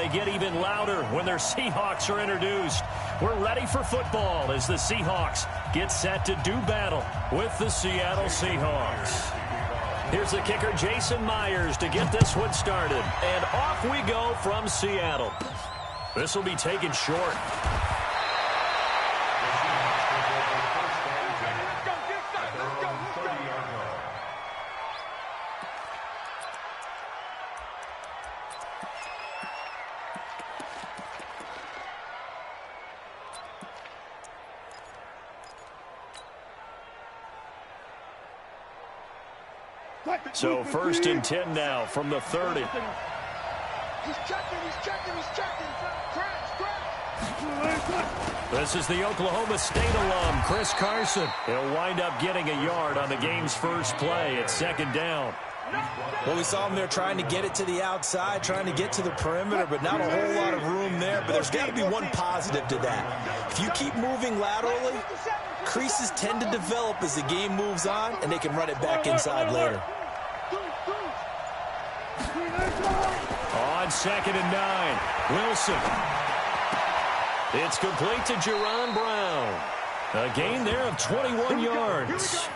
they get even louder when their Seahawks are introduced. We're ready for football as the Seahawks get set to do battle with the Seattle Seahawks. Here's the kicker, Jason Myers, to get this one started. And off we go from Seattle. This will be taken short. So 1st and 10 now from the 30. He's checking. This is the Oklahoma State alum, Chris Carson. He'll wind up getting a yard on the game's first play at 2nd down. Well, we saw him there trying to get it to the outside, trying to get to the perimeter, but not a whole lot of room there. But there's got to be one positive to that. If you keep moving laterally, creases tend to develop as the game moves on, and they can run it back inside later. On 2nd and 9, Wilson. It's complete to Jerron Brown. A gain there of 21 yards.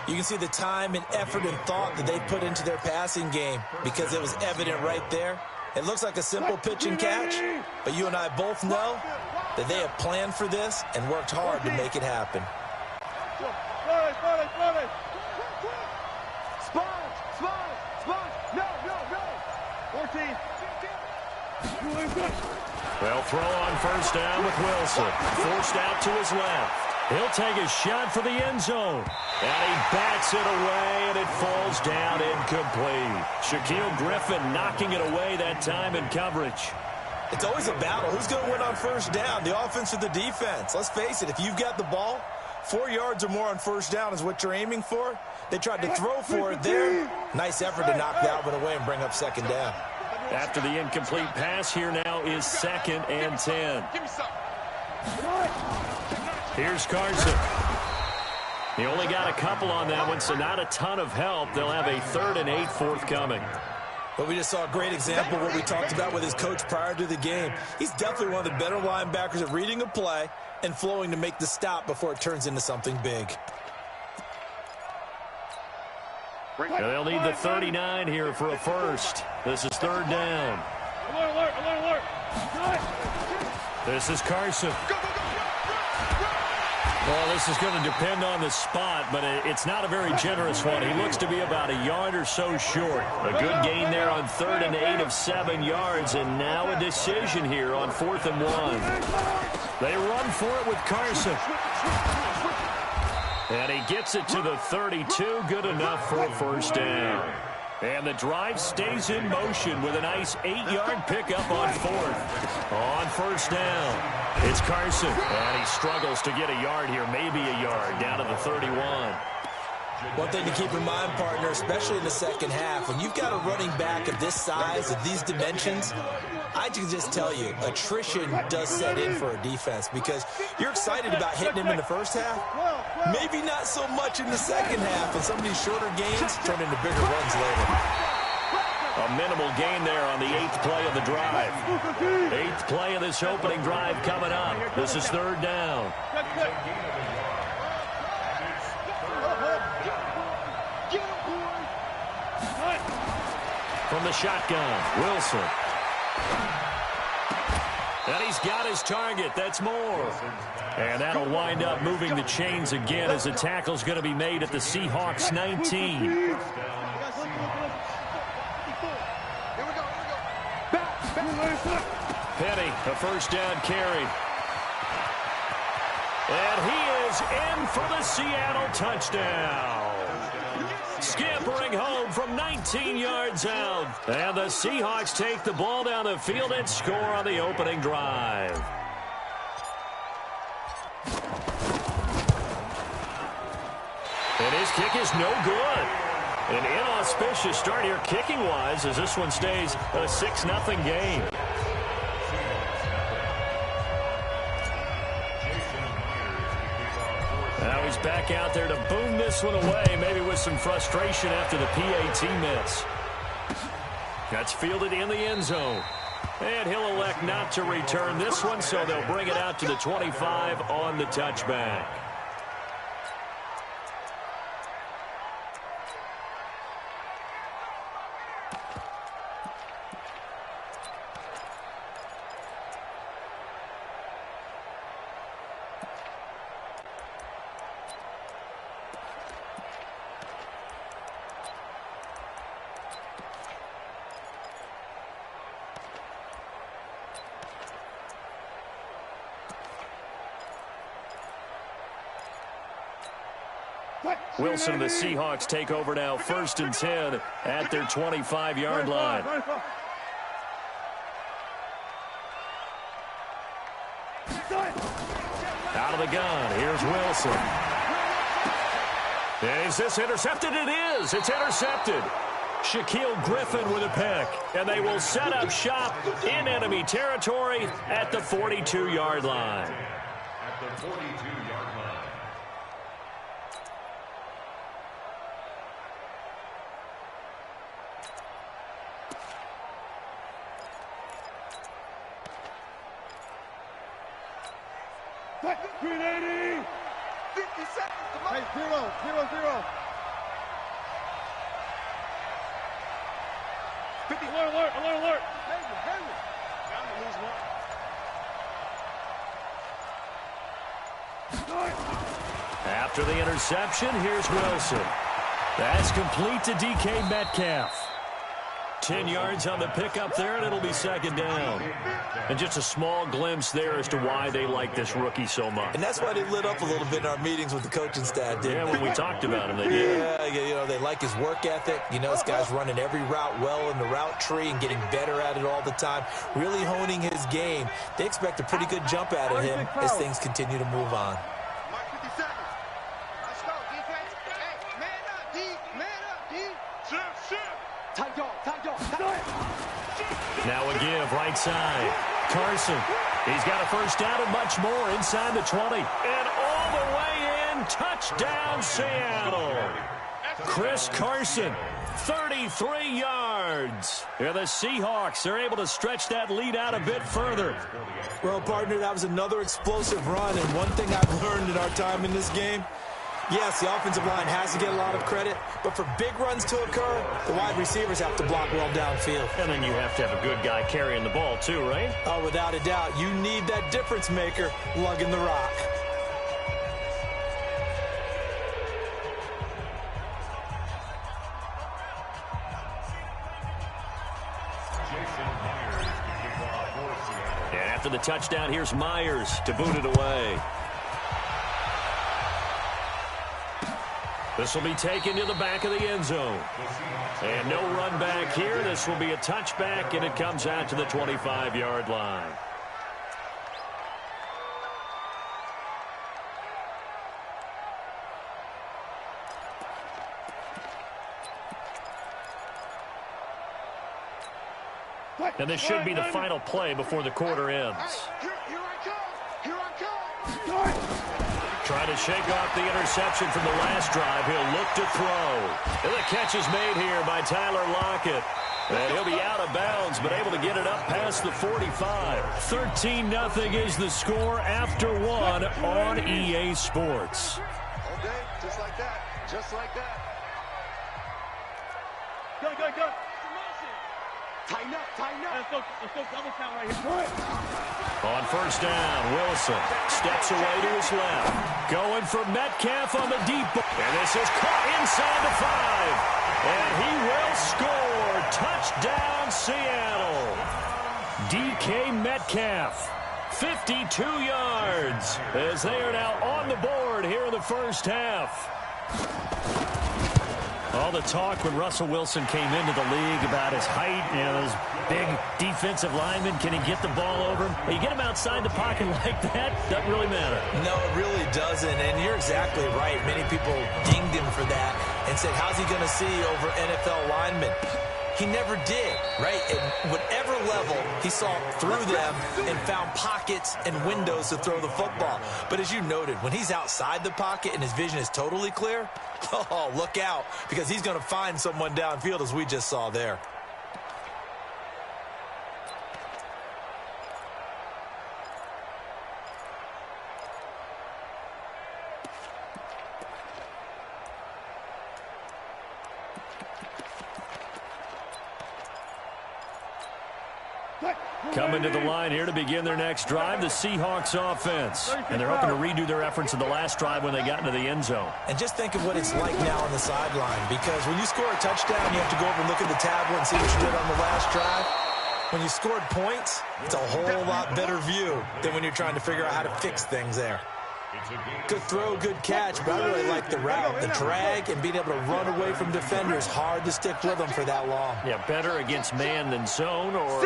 You can see the time and effort and thought that they put into their passing game because it was evident right there. It looks like a simple pitch and catch, but you and I both know that they have planned for this and worked hard to make it happen. Well, throw on 1st down with Wilson. Forced out to his left. He'll take a shot for the end zone. And he bats it away, and it falls down incomplete. Shaquill Griffin knocking it away that time in coverage. It's always a battle. Who's going to win on 1st down, the offense or the defense? Let's face it, if you've got the ball, 4 yards or more on 1st down is what you're aiming for. They tried to throw for it there. Nice effort to knock that one away and bring up 2nd down. After the incomplete pass, here now is 2nd and 10. Here's Carson. He only got a couple on that one, so not a ton of help. They'll have a 3rd and 8 forthcoming. But we just saw a great example of what we talked about with his coach prior to the game. He's definitely one of the better linebackers at reading a play and flowing to make the stop before it turns into something big. They'll need the 39 here for a first. This is 3rd down. Alert. This is Carson. Well, this is going to depend on the spot, but it's not a very generous one. He looks to be about a yard or so short. A good gain there on 3rd and 8 of 7 yards, and now a decision here on 4th and 1. They run for it with Carson. And he gets it to the 32, good enough for a 1st down. And the drive stays in motion with a nice 8-yard pickup on 4th. On 1st down, it's Carson. And he struggles to get a yard here, maybe a yard, down to the 31. One thing to keep in mind, partner, especially in the second half, when you've got a running back of this size, of these dimensions, I can just tell you, attrition does set in for a defense because you're excited about hitting him in the first half. Maybe not so much in the second half, and some of these shorter gains turn into bigger runs later. A minimal gain there on the 8th play of the drive. 8th play of this opening drive coming up. This is 3rd down. From the shotgun, Wilson. And he's got his target. That's Moore. And that'll wind up moving the chains again as the tackle's going to be made at the Seahawks 19. Penny, a 1st down carry. And he is in for the Seattle touchdown. Scampering home from 19 yards out. And the Seahawks take the ball down the field and score on the opening drive. And his kick is no good. An inauspicious start here kicking-wise as this one stays a 6-0 game. Now he's back out there to boom this one away, maybe with some frustration after the PAT miss. That's fielded in the end zone. And he'll elect not to return this one, so they'll bring it out to the 25 on the touchback. Wilson and the Seahawks take over now, 1st and 10 at their 25-yard line. Out of the gun, here's Wilson. Is this intercepted? It is. It's intercepted. Shaquille Griffin with a pick, and they will set up shop in enemy territory at the 42-yard line. At the 42-yard line. Green 80. 50 seconds. Come on. Hey, 0-0-0. 50. Alert. Henry. Down to lose one. After the interception, here's Wilson. That's complete to DK Metcalf. 10 yards on the pickup there, and it'll be 2nd down. And just a small glimpse there as to why they like this rookie so much. And that's why they lit up a little bit in our meetings with the coaching staff, didn't they? When we talked about him, they did. Yeah, you know, they like his work ethic. You know, this guy's running every route well in the route tree and getting better at it all the time, really honing his game. They expect a pretty good jump out of him as things continue to move on. Mark 50 seconds. Let's go, defense. Hey, man up, D. Shift. Tight dog. Now a give, right side. Carson, he's got a 1st down and much more inside the 20. And all the way in, touchdown Seattle. Chris Carson, 33 yards. And the Seahawks are able to stretch that lead out a bit further. Well, partner, that was another explosive run, and one thing I've learned in our time in this game, yes, the offensive line has to get a lot of credit, but for big runs to occur, the wide receivers have to block well downfield. And then you have to have a good guy carrying the ball too, right? Oh, without a doubt. You need that difference maker lugging the rock. And after the touchdown, here's Myers to boot it away. This will be taken to the back of the end zone. And no run back here. This will be a touchback, and it comes out to the 25-yard line. And this should be the final play before the quarter ends. Here I come. Trying to shake off the interception from the last drive. He'll look to throw. And the catch is made here by Tyler Lockett. And he'll be out of bounds, but able to get it up past the 45. 13-0 is the score after one on EA Sports. All day, just like that. Go. Tighten up. Let's go double count right here. On 1st down, Wilson steps away to his left. Going for Metcalf on the deep ball. And this is caught inside the 5. And he will score. Touchdown, Seattle. DK Metcalf, 52 yards, as they are now on the board here in the 1st half. All the talk when Russell Wilson came into the league about his height, you know, those big defensive linemen, can he get the ball over him? You get him outside the pocket like that, doesn't really matter. No, it really doesn't, and you're exactly right. Many people dinged him for that and said, how's he going to see over NFL linemen? He never did, right? At whatever level, he saw through them and found pockets and windows to throw the football. But as you noted, when he's outside the pocket and his vision is totally clear, oh, look out, because he's going to find someone downfield, as we just saw there. Coming to the line here to begin their next drive, the Seahawks offense. And they're hoping to redo their efforts in the last drive when they got into the end zone. And just think of what it's like now on the sideline, because when you score a touchdown, you have to go over and look at the tablet and see what you did on the last drive. When you scored points, it's a whole lot better view than when you're trying to figure out how to fix things there. Good throw, good catch, but I really like the route, the drag, and being able to run away from defenders. Hard to stick with them for that long. Yeah, better against man than zone, or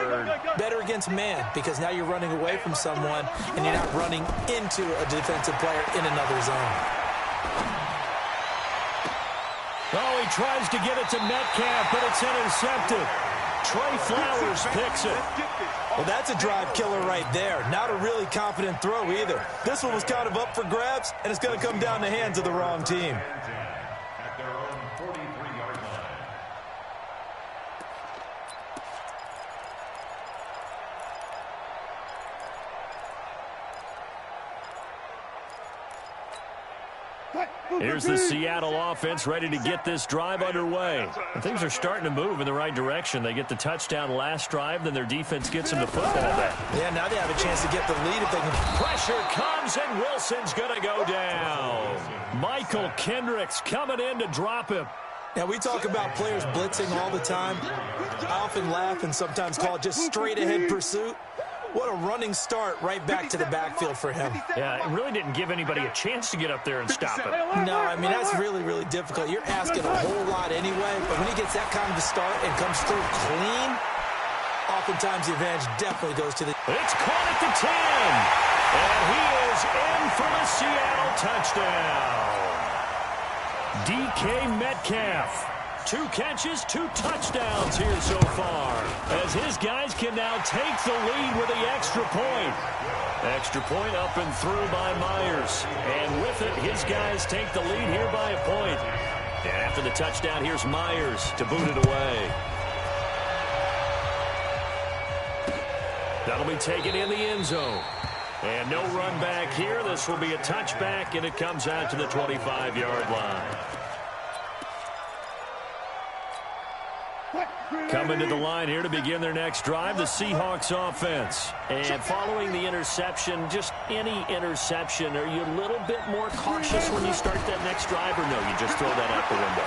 better against man, because now you're running away from someone and you're not running into a defensive player in another zone. Oh, he tries to get it to Metcalf, but it's intercepted. Trey Flowers picks it. Well, that's a drive killer right there. Not a really confident throw either. This one was kind of up for grabs, and it's going to come down the hands of the wrong team. At their own 43-yard line. Here's the Seattle offense ready to get this drive underway. And things are starting to move in the right direction. They get the touchdown last drive, then their defense gets them the football back. Yeah, now they have a chance to get the lead if they can. Pressure comes, and Wilson's going to go down. Michael Kendricks coming in to drop him. Now, we talk about players blitzing all the time. I often laugh and sometimes call it just straight-ahead pursuit. What a running start right back to the backfield for him. Yeah, it really didn't give anybody a chance to get up there and stop it. No, I mean, that's really, really difficult. You're asking a whole lot anyway, but when he gets that kind of a start and comes through clean, oftentimes the advantage definitely goes to the... It's caught at the 10, and he is in for the Seattle touchdown. DK Metcalf. 2 catches, 2 touchdowns here so far, as his guys can now take the lead with the extra point. Extra point up and through by Myers. And with it, his guys take the lead here by a point. And after the touchdown, here's Myers to boot it away. That'll be taken in the end zone. And no run back here. This will be a touchback, and it comes out to the 25-yard line. Coming to the line here to begin their next drive, the Seahawks offense. And following the interception, just any interception, are you a little bit more cautious when you start that next drive, or no, you just throw that out the window?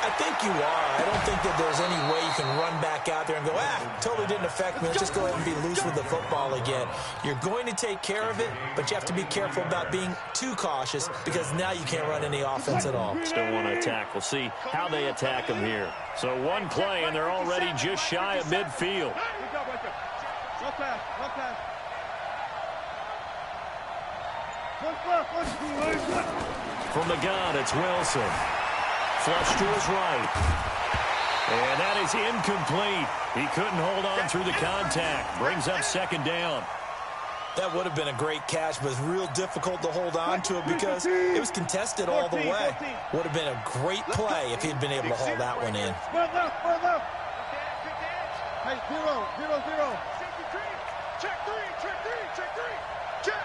I think you are. I don't think that there's any way you can run back out there and go, totally didn't affect me. Let's just go ahead and be loose with the football again. You're going to take care of it, but you have to be careful about being too cautious, because now you can't run any offense at all. Still want to attack. We'll see how they attack them here. So one play, and they're already just shy of midfield. From the gun, it's Wilson. Flush to his right. And that is incomplete. He couldn't hold on through the contact. Brings up second down. That would have been a great catch, but it's real difficult to hold on to it because it was contested all the way. Would have been a great play if he'd been able to haul that one in. Hey, 0-0-0. Check 3, check 3, check 3. Check.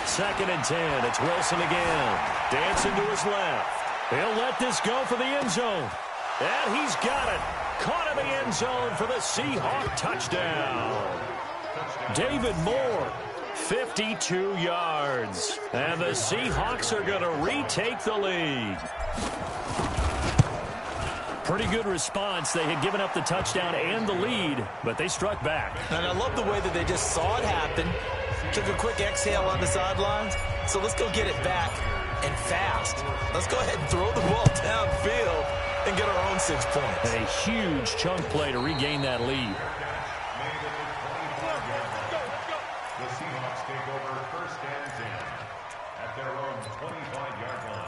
Second and 10. It's Wilson again. Dancing to his left. He'll let this go for the end zone. And he's got it. Caught in the end zone for the Seahawk touchdown. David Moore, 52 yards. And the Seahawks are going to retake the lead. Pretty good response. They had given up the touchdown and the lead, but they struck back. And I love the way that they just saw it happen. Took a quick exhale on the sidelines. So let's go get it back, and fast. Let's go ahead and throw the ball downfield and get our own 6 points. A huge chunk play to regain that lead. The Seahawks take over first and 10 at their own 25-yard line.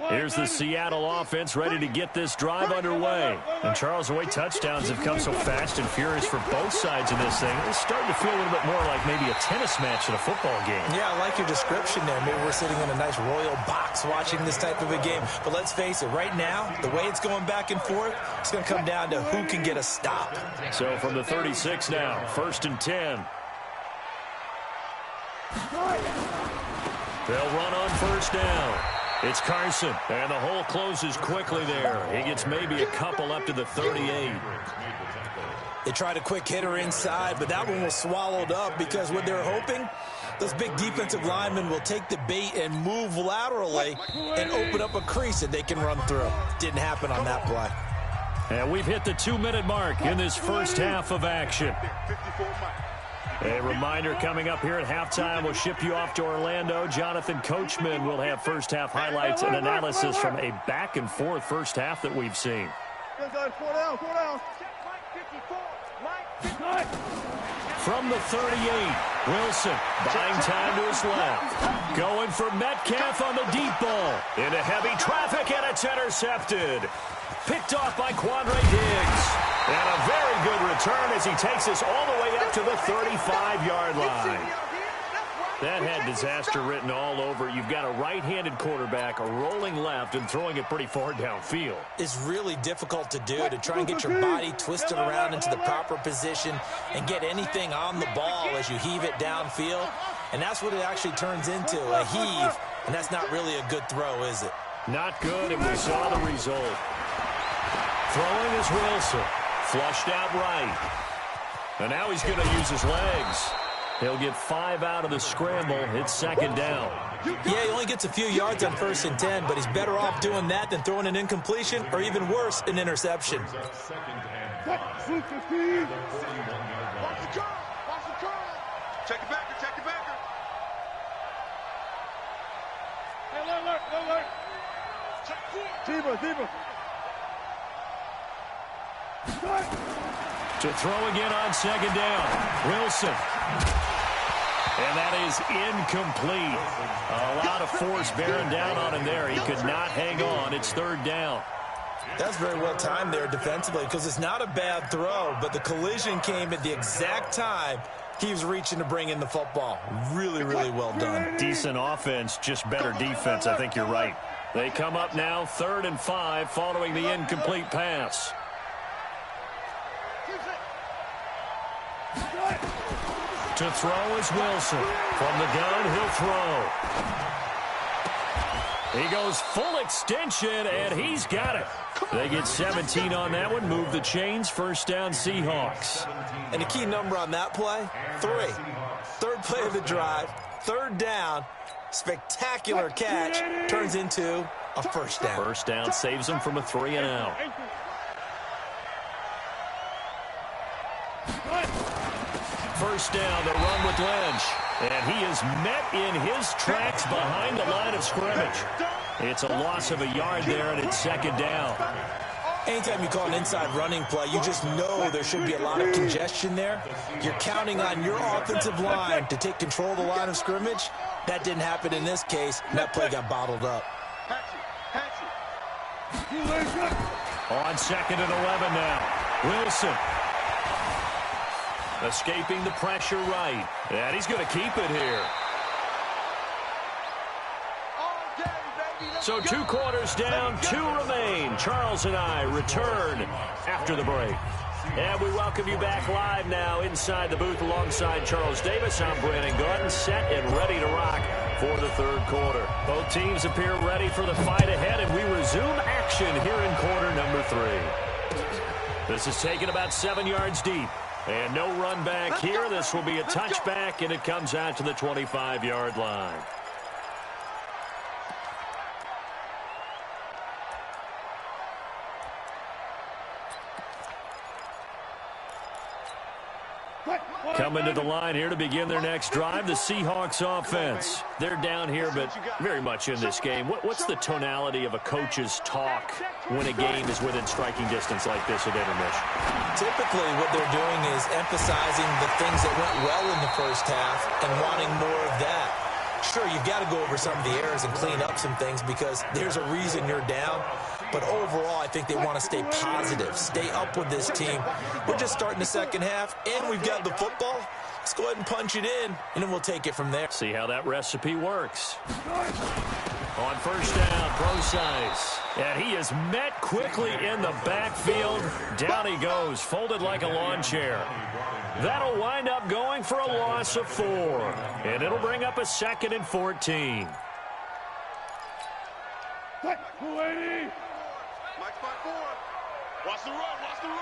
Here's the Seattle offense ready to get this drive underway. And Charles, the way touchdowns have come so fast and furious for both sides in this thing, it's starting to feel a little bit more like maybe a tennis match in a football game. Yeah, I like your description there. Maybe we're sitting in a nice royal box watching this type of a game. But let's face it, right now, the way it's going back and forth, it's going to come down to who can get a stop. So from the 36 now, 1st and 10. They'll run on 1st down. It's Carson, and the hole closes quickly there. He gets maybe a couple up to the 38. They tried a quick hitter inside, but that one was swallowed up because what they're hoping, those big defensive linemen will take the bait and move laterally and open up a crease that they can run through. Didn't happen on that play. And we've hit the 2-minute mark in this first half of action. A reminder coming up here at halftime, we'll ship you off to Orlando. Jonathan Coachman will have first half highlights and analysis from a back-and-forth first half that we've seen. From the 38, Wilson buying time to his left. Going for Metcalf on the deep ball. Into heavy traffic, and it's intercepted. Picked off by Quandre Diggs. And a very good return as he takes us all the way up to the 35-yard line. That had disaster written all over. You've got a right-handed quarterback, a rolling left, and throwing it pretty far downfield. It's really difficult to do, to try and get your body twisted around into the proper position and get anything on the ball as you heave it downfield. And that's what it actually turns into, a heave. And that's not really a good throw, is it? Not good, and we saw the result. Throwing is Wilson. Flushed out right. And now he's going to use his legs. He'll get 5 out of the scramble. It's 2nd down. Yeah, he only gets a few yards on 1st and 10, but he's better off doing that than throwing an incompletion or even worse, an interception. Check it back, check it back. Hey, alert. Zebra. To throw again on 2nd down. Wilson. And that is incomplete. A lot of force bearing down on him there. He could not hang on. It's 3rd down. That's very well timed there defensively because it's not a bad throw, but the collision came at the exact time he was reaching to bring in the football. Really, really well done. Decent offense, just better defense. I think you're right. They come up now 3rd and 5 following the incomplete pass. To throw is Wilson. From the gun, he'll throw. He goes full extension, and he's got it. They get 17 on that one. Move the chains. 1st down, Seahawks. And the key number on that play, 3. 3rd play of the drive, 3rd down. Spectacular catch. Turns into a 1st down. 1st down saves them from a 3 and out. First down, the run with Lynch. And he is met in his tracks behind the line of scrimmage. It's a loss of a yard there, and it's 2nd down. Anytime you call an inside running play, you just know there should be a lot of congestion there. You're counting on your offensive line to take control of the line of scrimmage. That didn't happen in this case. That play got bottled up. On 2nd and 11 now. Wilson. Escaping the pressure right. And he's going to keep it here. So 2 quarters down, 2 remain. Charles and I return after the break. And we welcome you back live now inside the booth alongside Charles Davis. I'm Brandon Gordon, set and ready to rock for the 3rd quarter. Both teams appear ready for the fight ahead, and we resume action here in quarter number 3. This is taken about 7 yards deep. And no run back here. This will be a touchback, and it comes out to the 25-yard line. Coming to the line here to begin their next drive, the Seahawks offense. They're down here, but very much in this game. What's the tonality of a coach's talk when a game is within striking distance like this at intermission? Typically, what they're doing is emphasizing the things that went well in the first half and wanting more of that. Sure, you've got to go over some of the errors and clean up some things because there's a reason you're down. But overall, I think they want to stay positive, stay up with this team. We're just starting the second half, and we've got the football. Let's go ahead and punch it in, and then we'll take it from there. See how that recipe works. On first down, Procise. And he is met quickly in the backfield. Down he goes, folded like a lawn chair. That'll wind up going for a loss of 4. And it'll bring up a 2nd and 14. Mike 4. Watch the run, watch the run.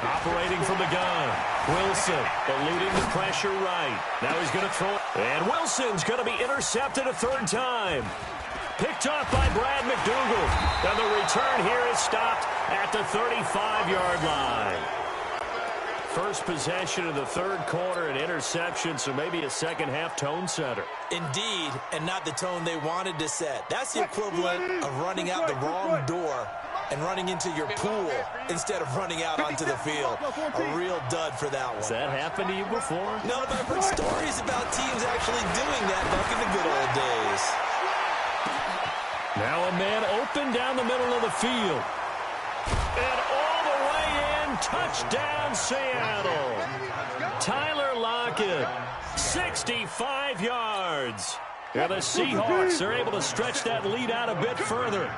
Operating from the gun. Wilson eluding the pressure right. Now he's going to throw it. And Wilson's going to be intercepted a 3rd time. Picked off by Brad McDougald. And the return here is stopped at the 35-yard line. First possession of the 3rd quarter, an interception, so maybe a second-half tone setter. Indeed, and not the tone they wanted to set. That's the equivalent of running out the wrong door and running into your pool instead of running out onto the field. A real dud for that one. Has that happened to you before? No, but I've heard stories about teams actually doing that back in the good old days. Now a man open down the middle of the field. And all the way in, touchdown Seattle. Tyler Lockett, 65 yards. And the Seahawks are able to stretch that lead out a bit further.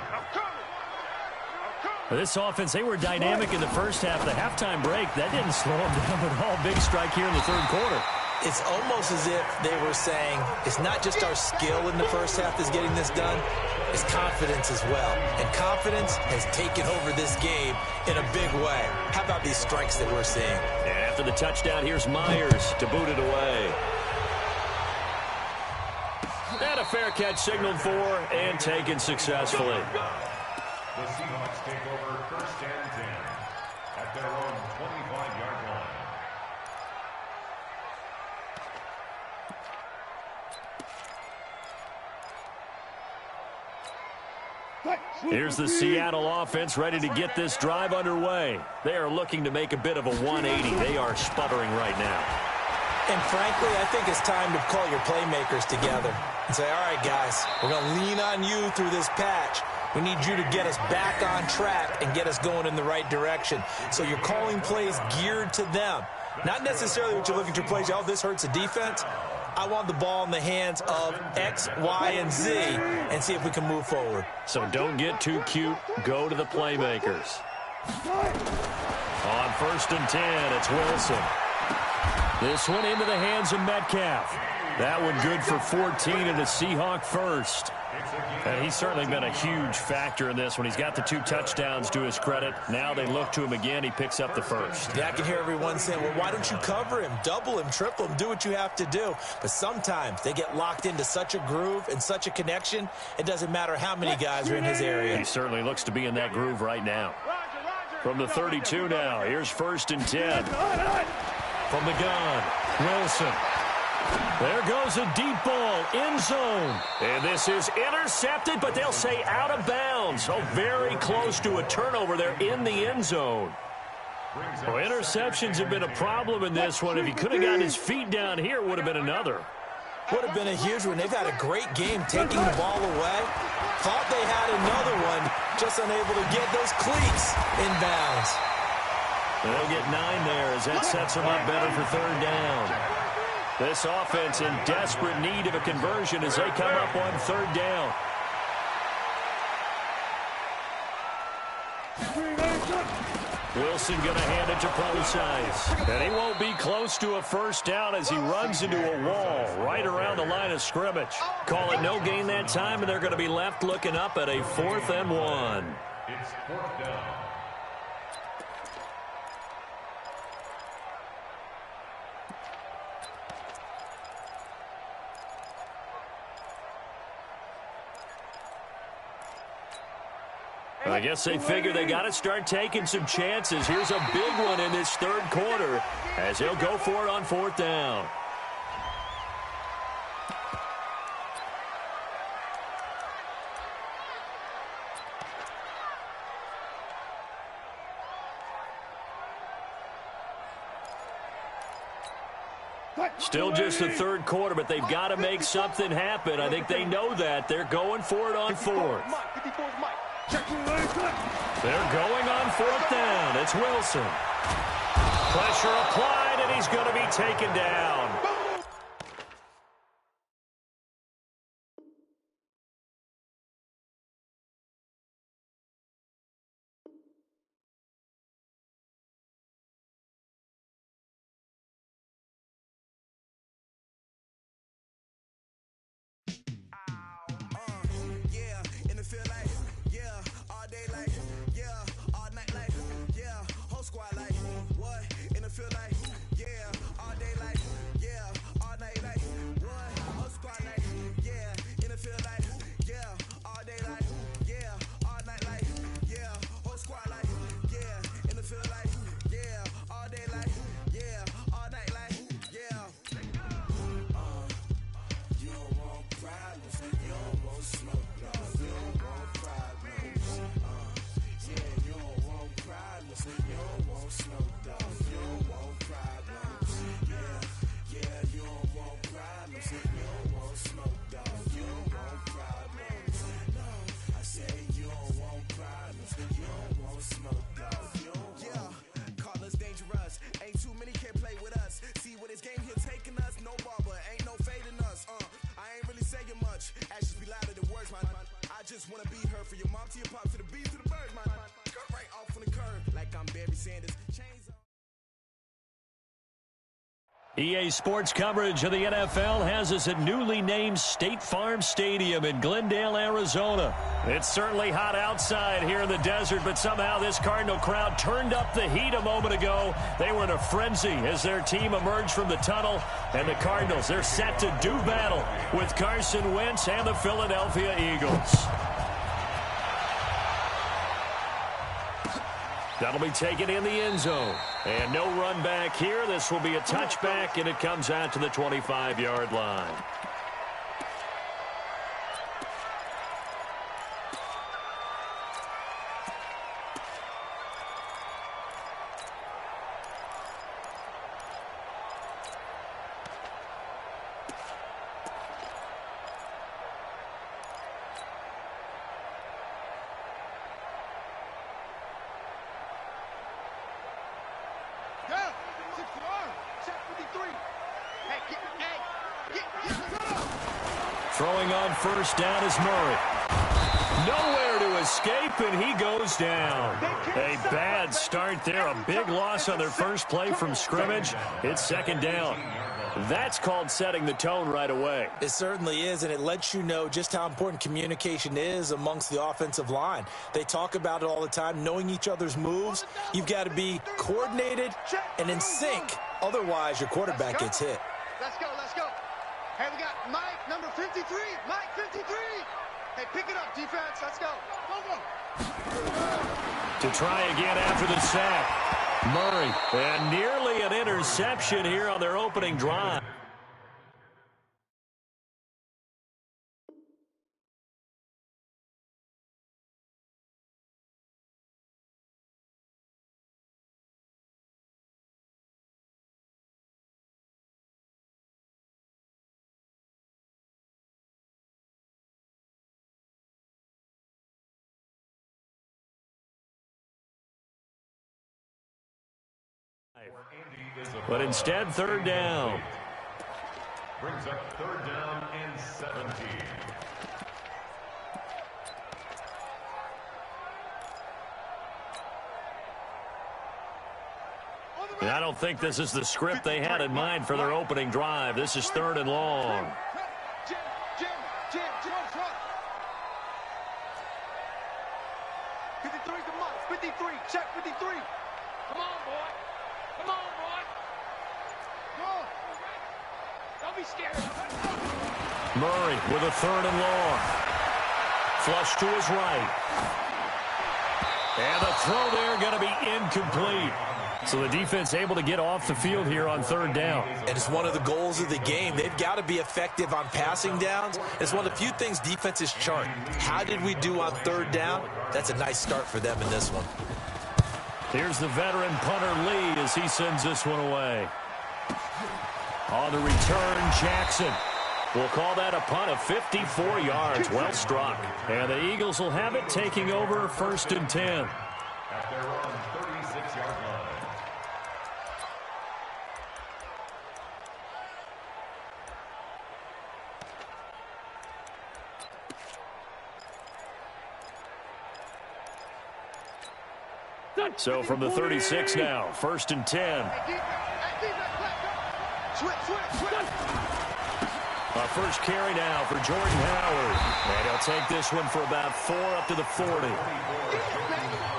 This offense, they were dynamic in the first half. The halftime break, that didn't slow them down at all. Big strike here in the 3rd quarter. It's almost as if they were saying, it's not just our skill in the first half that's getting this done, it's confidence as well. And confidence has taken over this game in a big way. How about these strikes that we're seeing? And after the touchdown, here's Myers to boot it away. And a fair catch signaled for and taken successfully. The Seahawks take over 1st and 10 at their own 25-yard line. Here's the Seattle offense ready to get this drive underway. They are looking to make a bit of a 180. They are sputtering right now. And frankly, I think it's time to call your playmakers together and say, all right, guys, we're going to lean on you through this patch. We need you to get us back on track and get us going in the right direction. So you're calling plays geared to them. Not necessarily what you're looking to play. Oh, this hurts the defense. I want the ball in the hands of X, Y, and Z and see if we can move forward. So don't get too cute. Go to the playmakers. On 1st and 10, it's Wilson. This one into the hands of Metcalf. That one good for 14 and a Seahawk first. And he's certainly been a huge factor in this one. He's got the 2 touchdowns to his credit. Now they look to him again. He picks up the first. Yeah, I can hear everyone saying, well, why don't you cover him, double him, triple him, do what you have to do. But sometimes they get locked into such a groove and such a connection, it doesn't matter how many guys are in his area. He certainly looks to be in that groove right now. From the 32 now, here's 1st and 10. From the gun, Wilson. There goes a deep ball, end zone. And this is intercepted, but they'll say out of bounds. So very close to a turnover there in the end zone. Well, interceptions have been a problem in this one. If he could have gotten his feet down here, it would have been another. Would have been a huge one. They've had a great game taking the ball away. Thought they had another one, just unable to get those cleats in bounds. And they'll get 9 there as that sets them up better for 3rd down. This offense in desperate need of a conversion as they come up on 3rd down. Wilson going to hand it to Procise. And he won't be close to a 1st down as he runs into a wall right around the line of scrimmage. Call it no gain that time, and they're going to be left looking up at a 4th and 1. It's 4th down. I guess they figure they got to start taking some chances. Here's a big one in this 3rd quarter as he'll go for it on 4th down. Still just the third quarter, but they've got to make something happen. I think they know that. They're going for it on fourth. They're going on fourth down. It's Wilson. Pressure applied, and he's going to be taken down. EA Sports coverage of the NFL has us at newly named State Farm Stadium in Glendale, Arizona. It's certainly hot outside here in the desert, but somehow this Cardinal crowd turned up the heat a moment ago. They were in a frenzy as their team emerged from the tunnel, and the Cardinals, they're set to do battle with Carson Wentz and the Philadelphia Eagles. That'll be taken in the end zone. And no run back here. This will be a touchback, and it comes out to the 25-yard line. Throwing on first down is Murray. Nowhere to escape, and he goes down. A bad start there. A big loss on their first play from scrimmage. It's second down. That's called setting the tone right away. It certainly is, and it lets you know just how important communication is amongst the offensive line. They talk about it all the time, knowing each other's moves. You've got to be coordinated and in sync. Otherwise, your quarterback gets hit. Let's go, let's go. Hey, we got Mike, number 53. Mike, 53. Hey, pick it up, defense. Let's go. Go, go. To try again after the sack. Murray, and nearly an interception here on their opening drive. But instead, third down. Brings up third down and 17. And I don't think this is the script they had in mind for their opening drive. This is third and long. Jim, front. 53 to Mike. 53, check 53. Come on, boy. Come on, boy. Go. Don't be scared. Murray with a third and long. Flush to his right. And the throw there going to be incomplete. So the defense able to get off the field here on third down. And it's one of the goals of the game. They've got to be effective on passing downs. It's one of the few things defenses chart. How did we do on third down? That's a nice start for them in this one. Here's the veteran punter Lee as he sends this one away. On the return, Jackson. We'll call that a punt of 54 yards. Well struck. And the Eagles will have it, taking over 1st and 10. At their own 36-yard line. So from the 36 now, 1st and 10. Our first carry now for Jordan Howard. And he'll take this one for about 4 up to the 40.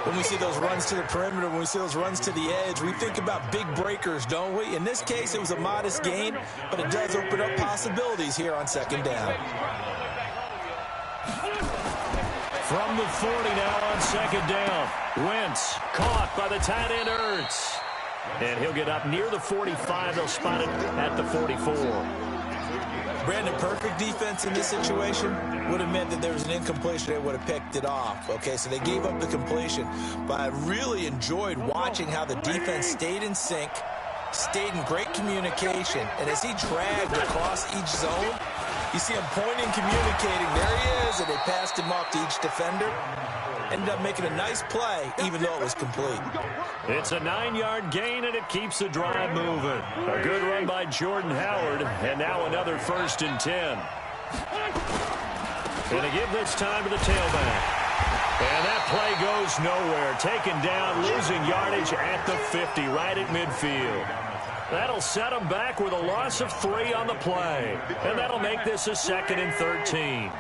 When we see those runs to the perimeter, when we see those runs to the edge, we think about big breakers, don't we? In this case, it was a modest gain, but it does open up possibilities here on 2nd down. From the 40 now on 2nd down. Wentz caught by the tight end Ertz. And he'll get up near the 45. They'll spot it at the 44. Brandon, perfect defense in this situation would have meant that there was an incompletion. They would have picked it off. Okay, so they gave up the completion. But I really enjoyed watching how the defense stayed in sync, stayed in great communication. And as he dragged across each zone, you see him pointing, communicating. There he is, and they passed him off to each defender. Ended up making a nice play, even though it was complete. It's a 9-yard gain, and it keeps the drive moving. A good run by Jordan Howard, and now another 1st and 10. And to give this time to the tailback. And that play goes nowhere. Taken down, losing yardage at the 50, right at midfield. That'll set them back with a loss of 3 on the play. And that'll make this a 2nd and 13.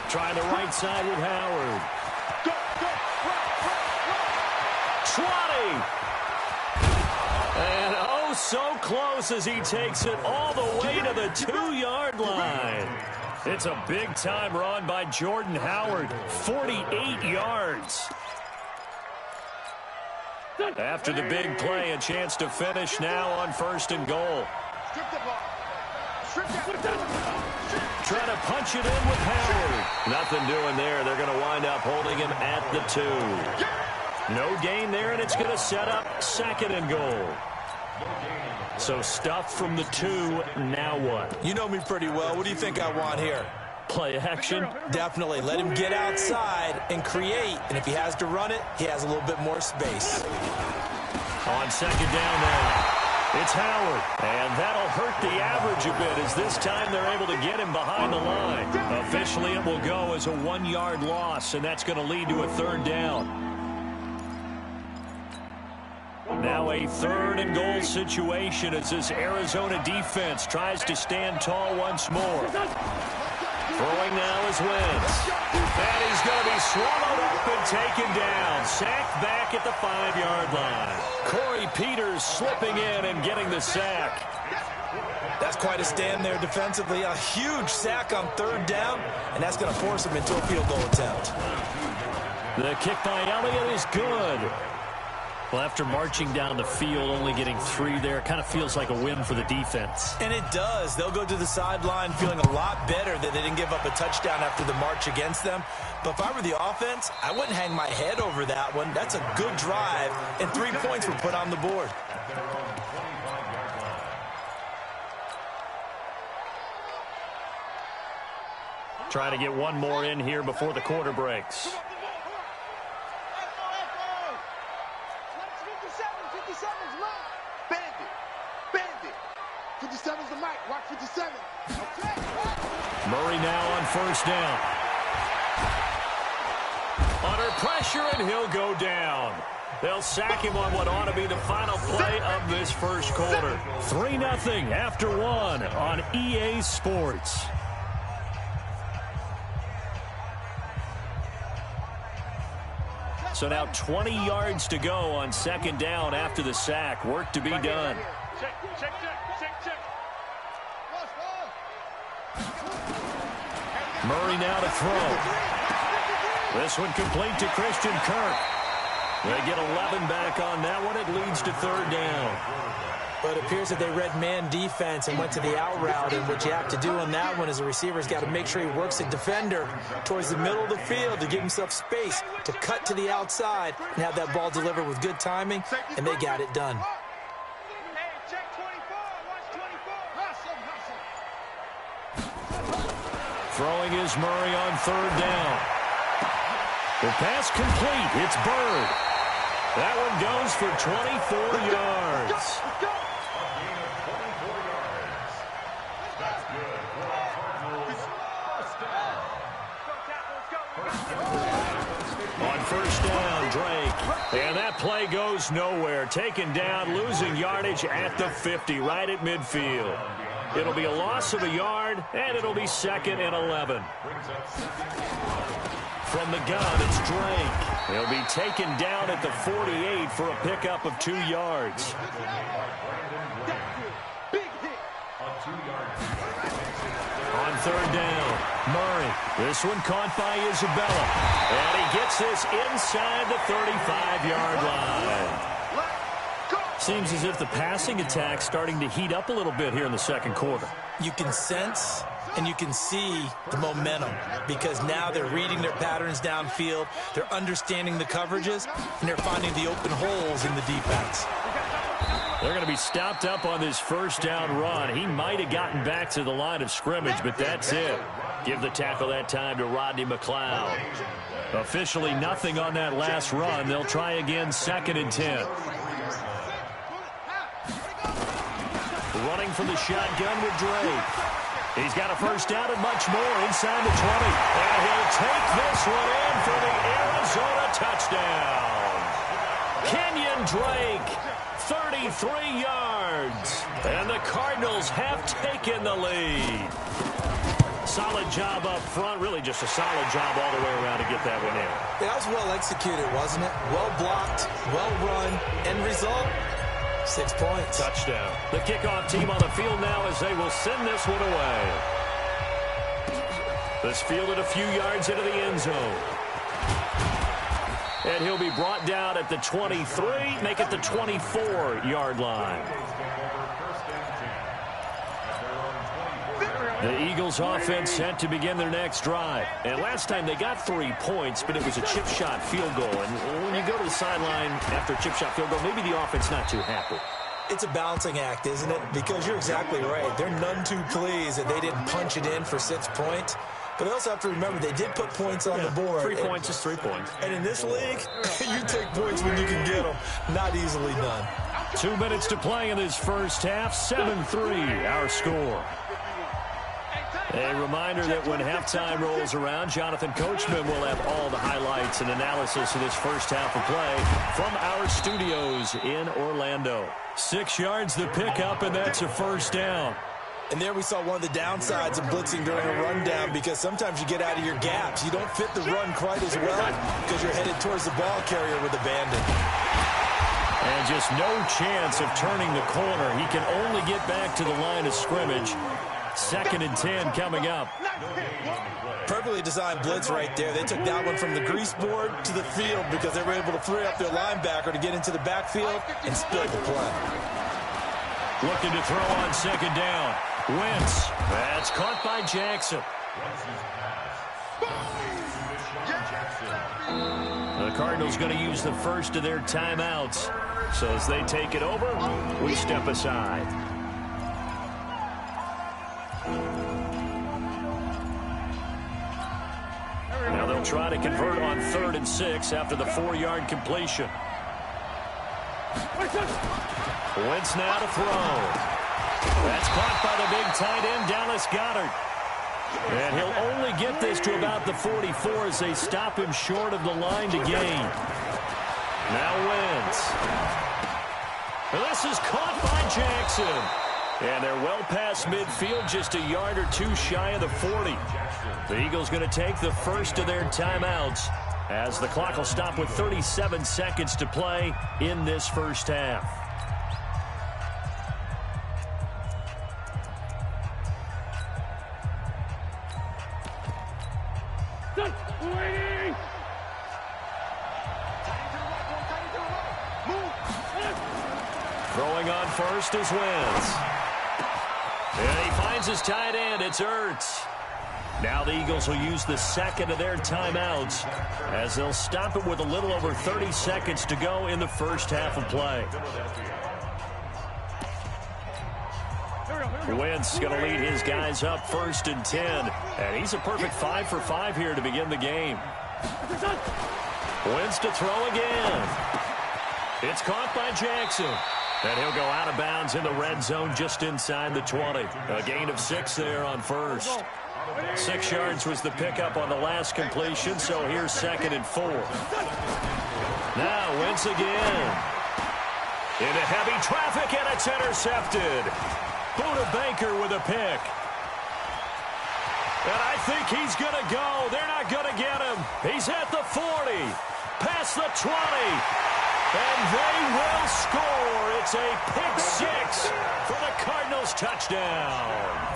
Trying the right side with Howard. 20. And oh, so close as he takes it all the way to the 2-yard line. It's a big-time run by Jordan Howard. 48 yards. After the big play, a chance to finish now on 1st and goal. Trying to punch it in with Howard. Nothing doing there. They're going to wind up holding him at the 2. No gain there, and it's going to set up 2nd and goal. So stuff from the 2. Now what? You know me pretty well. What do you think I want here? Play action? Definitely. Let him get outside and create. And if he has to run it, he has a little bit more space. On 2nd down now. It's Howard, and that'll hurt the average a bit as this time they're able to get him behind the line. Officially, it will go as a 1-yard loss, and that's going to lead to a 3rd down. Now a 3rd and goal situation as this Arizona defense tries to stand tall once more. Throwing now is Wentz. And he's going to be swallowed up and taken down. Sacked back at the 5-yard line. Corey Peters slipping in and getting the sack. That's quite a stand there defensively. A huge sack on 3rd down, and that's going to force him into a field goal attempt. The kick by Elliott is good. Well, after marching down the field, only getting 3 there, it kind of feels like a win for the defense. And it does. They'll go to the sideline feeling a lot better that they didn't give up a touchdown after the march against them. But if I were the offense, I wouldn't hang my head over that one. That's a good drive, and 3 points were put on the board. Trying to get one more in here before the quarter breaks. 57's the mic. Watch 57. Okay. Murray now on 1st down. Under pressure, and he'll go down. They'll sack him on what ought to be the final play of this 1st quarter. 3-0 after 1 on EA Sports. So now 20 yards to go on 2nd down after the sack. Work to be done. Check. Murray now to throw. This one complete to Christian Kirk. They get 11 back on that one. It leads to 3rd down. But it appears that they read man defense and went to the out route. And what you have to do on that one is the receiver's got to make sure he works the defender towards the middle of the field to give himself space to cut to the outside and have that ball delivered with good timing, and they got it done. Throwing is Murray on third down. The pass complete. It's Bird. That one goes for 24 yards. On first down, Drake. And that play goes nowhere. Taken down, losing yardage at the 50, right at midfield. It'll be a loss of a yard, and it'll be 2nd and 11. From the gun, it's Drake. He'll be taken down at the 48 for a pickup of 2 yards. On third down, Murray. This one caught by Isabella. And he gets this inside the 35-yard line. Seems as if the passing attack's starting to heat up a little bit here in the second quarter. You can sense and you can see the momentum because now they're reading their patterns downfield, they're understanding the coverages, and they're finding the open holes in the defense. They're going to be stopped up on this first down run. He might have gotten back to the line of scrimmage, but that's it. Give the tackle that time to Rodney McLeod. Officially nothing on that last run. They'll try again 2nd and 10. Running from the shotgun with Drake. He's got a first down and much more inside the 20. And he'll take this one in for the Arizona touchdown. Kenyon Drake, 33 yards. And the Cardinals have taken the lead. Solid job up front. Really just a solid job all the way around to get that one in. That was well executed, wasn't it? Well blocked, well run. End result, 6 points. Touchdown. The kickoff team on the field now as they will send this one away. This fielded a few yards into the end zone. And he'll be brought down at the 23, make it the 24-yard line. The Eagles offense set to begin their next drive. And last time they got 3 points, but it was a chip shot field goal. And when you go to the sideline after a chip shot field goal, maybe the offense not too happy. It's a balancing act, isn't it? Because you're exactly right. They're none too pleased that they didn't punch it in for 6 points. But they also have to remember they did put points on the board. 3 points is 3 points. And in this league, you take points when you can get them. Not easily done. 2 minutes to play in this first half. 7-3 our score. A reminder that when halftime rolls around, Jonathan Coachman will have all the highlights and analysis of this first half of play from our studios in Orlando. 6 yards the pickup, and that's a first down. And there we saw one of the downsides of blitzing during a rundown because sometimes you get out of your gaps. You don't fit the run quite as well because you're headed towards the ball carrier with abandon. And just no chance of turning the corner. He can only get back to the line of scrimmage. 2nd and 10 coming up. Perfectly designed blitz right there. They took that one from the grease board to the field because they were able to free up their linebacker to get into the backfield and spill the play. Looking to throw on 2nd down. Wentz. That's caught by Jackson. The Cardinals going to use the first of their timeouts. So as they take it over, we step aside. Now they'll try to convert on 3rd and 6 after the 4-yard completion. Wentz now to throw. That's caught by the big tight end, Dallas Goedert. And he'll only get this to about the 44 as they stop him short of the line to gain. Now Wentz. And this is caught by Jackson. And they're well past midfield, just a yard or two shy of the 40. The Eagles going to take the first of their timeouts as the clock will stop with 37 seconds to play in this first half. Throwing on first is Wentz. And he finds his tight end. It's Ertz. Now the Eagles will use the second of their timeouts as they'll stop it with a little over 30 seconds to go in the first half of play. Wentz going to lead his guys up 1st and 10. And he's a perfect 5 for 5 here to begin the game. Wentz to throw again. It's caught by Jackson. And he'll go out of bounds in the red zone just inside the 20. A gain of 6 there on first. 6 yards was the pickup on the last completion, so here's 2nd and 4. Now Wentz again. Into heavy traffic, and it's intercepted. Buda Baker with a pick. And I think he's going to go. They're not going to get him. He's at the 40, past the 20. And they will score. It's a pick 6 for the Cardinals touchdown.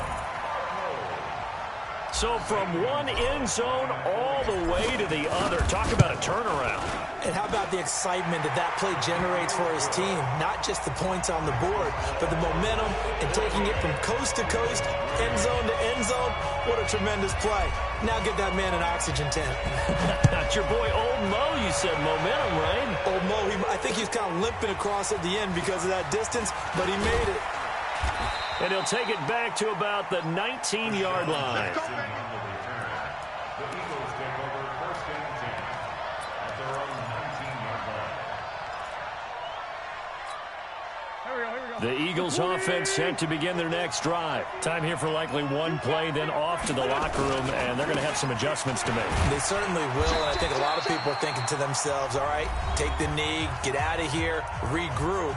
So from one end zone all the way to the other. Talk about a turnaround. And how about the excitement that play generates for his team? Not just the points on the board, but the momentum and taking it from coast to coast, end zone to end zone. What a tremendous play. Now get that man an oxygen tent. Not your boy Old Mo, you said momentum, right? Old Mo, I think he's kind of limping across at the end because of that distance, but he made it. And he'll take it back to about the 19-yard line. The Eagles take over 1st and 10 at their own 19-yard line. The Eagles offense set to begin their next drive. Time here for likely one play, then off to the locker room, and they're going to have some adjustments to make. They certainly will, and I think a lot of people are thinking to themselves, all right, take the knee, get out of here, regroup.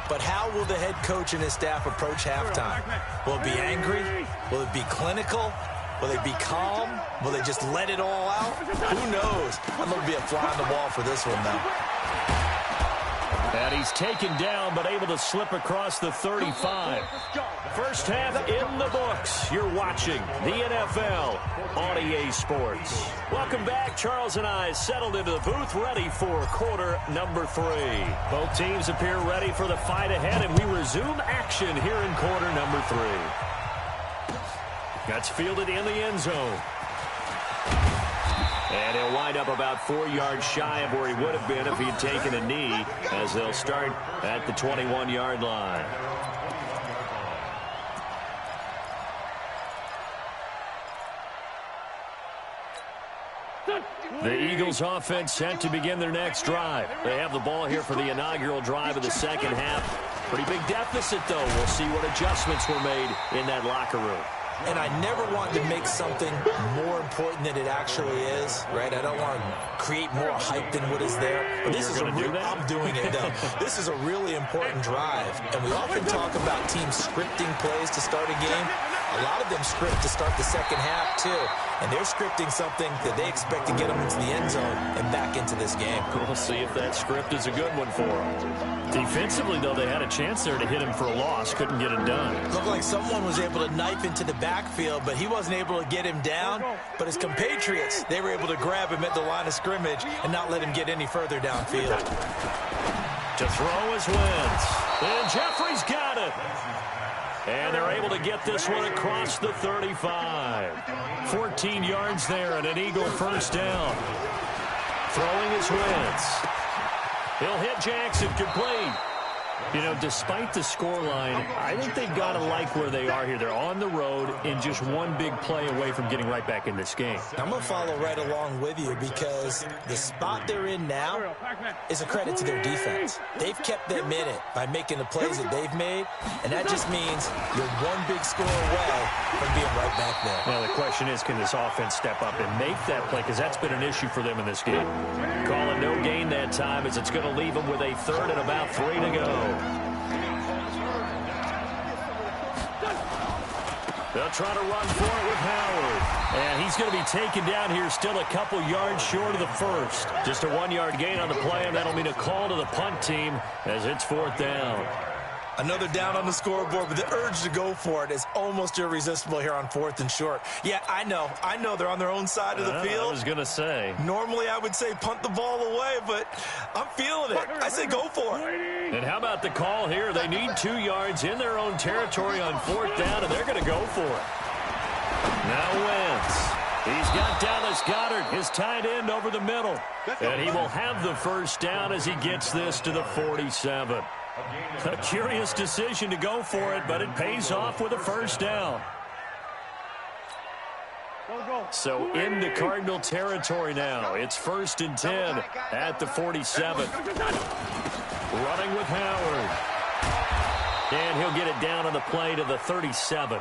But how will the head coach and his staff approach halftime? Will it be angry? Will it be clinical? Will they be calm? Will they just let it all out? Who knows? I'm going to be a fly on the wall for this one, though. And he's taken down, but able to slip across the 35. First half in the books. You're watching the NFL on EA Sports. Welcome back. Charles and I settled into the booth, ready for quarter number 3. Both teams appear ready for the fight ahead, and we resume action here in quarter number 3. That's fielded in the end zone. And he'll wind up about 4 yards shy of where he would have been if he'd taken a knee, as they'll start at the 21-yard line. The Eagles offense set to begin their next drive. They have the ball here for the inaugural drive of the second half. Pretty big deficit, though. We'll see what adjustments were made in that locker room. And I never want to make something more important than it actually is, right? I don't want to create more hype than what is there. But this is I'm doing it, though. This is a really important drive. And we often talk about teams scripting plays to start a game. A lot of them script to start the second half, too. And they're scripting something that they expect to get them into the end zone and back into this game. We'll see if that script is a good one for them. Defensively, though, they had a chance there to hit him for a loss. Couldn't get it done. Looked like someone was able to knife into the backfield, but he wasn't able to get him down. But his compatriots, they were able to grab him at the line of scrimmage and not let him get any further downfield. To throw is Wentz. And Jeffrey's got it. And they're able to get this one across the 35. 14 yards there and an Eagle first down. Throwing is Wentz. He'll hit Jackson, complete. You know, despite the scoreline, I think they've got to like where they are here. They're on the road and just one big play away from getting right back in this game. I'm going to follow right along with you because the spot they're in now is a credit to their defense. They've kept them in it by making the plays that they've made, and that just means you're one big score away from being right back there. Well, the question is, can this offense step up and make that play? Because that's been an issue for them in this game. Call it no gain that time as it's going to leave them with a third and about 3 to go. They'll try to run for it with Howard. And he's going to be taken down here still a couple yards short of the first. Just a 1-yard gain on the play, and that'll mean a call to the punt team as it's 4th down. Another down on the scoreboard, but the urge to go for it is almost irresistible here on 4th and short. Yeah, I know they're on their own side of the field. I was going to say. Normally I would say punt the ball away, but I'm feeling it. I say go for it. And how about the call here? They need 2 yards in their own territory on 4th down, and they're going to go for it. Now Wentz. He's got Dallas Goedert, his tight end, over the middle. And he will have the first down as he gets this to the 47. A curious decision to go for it, but it pays off with a first down. So into Cardinal territory now. It's 1st and 10 at the 47. Running with Howard. And he'll get it down on the play to the 37.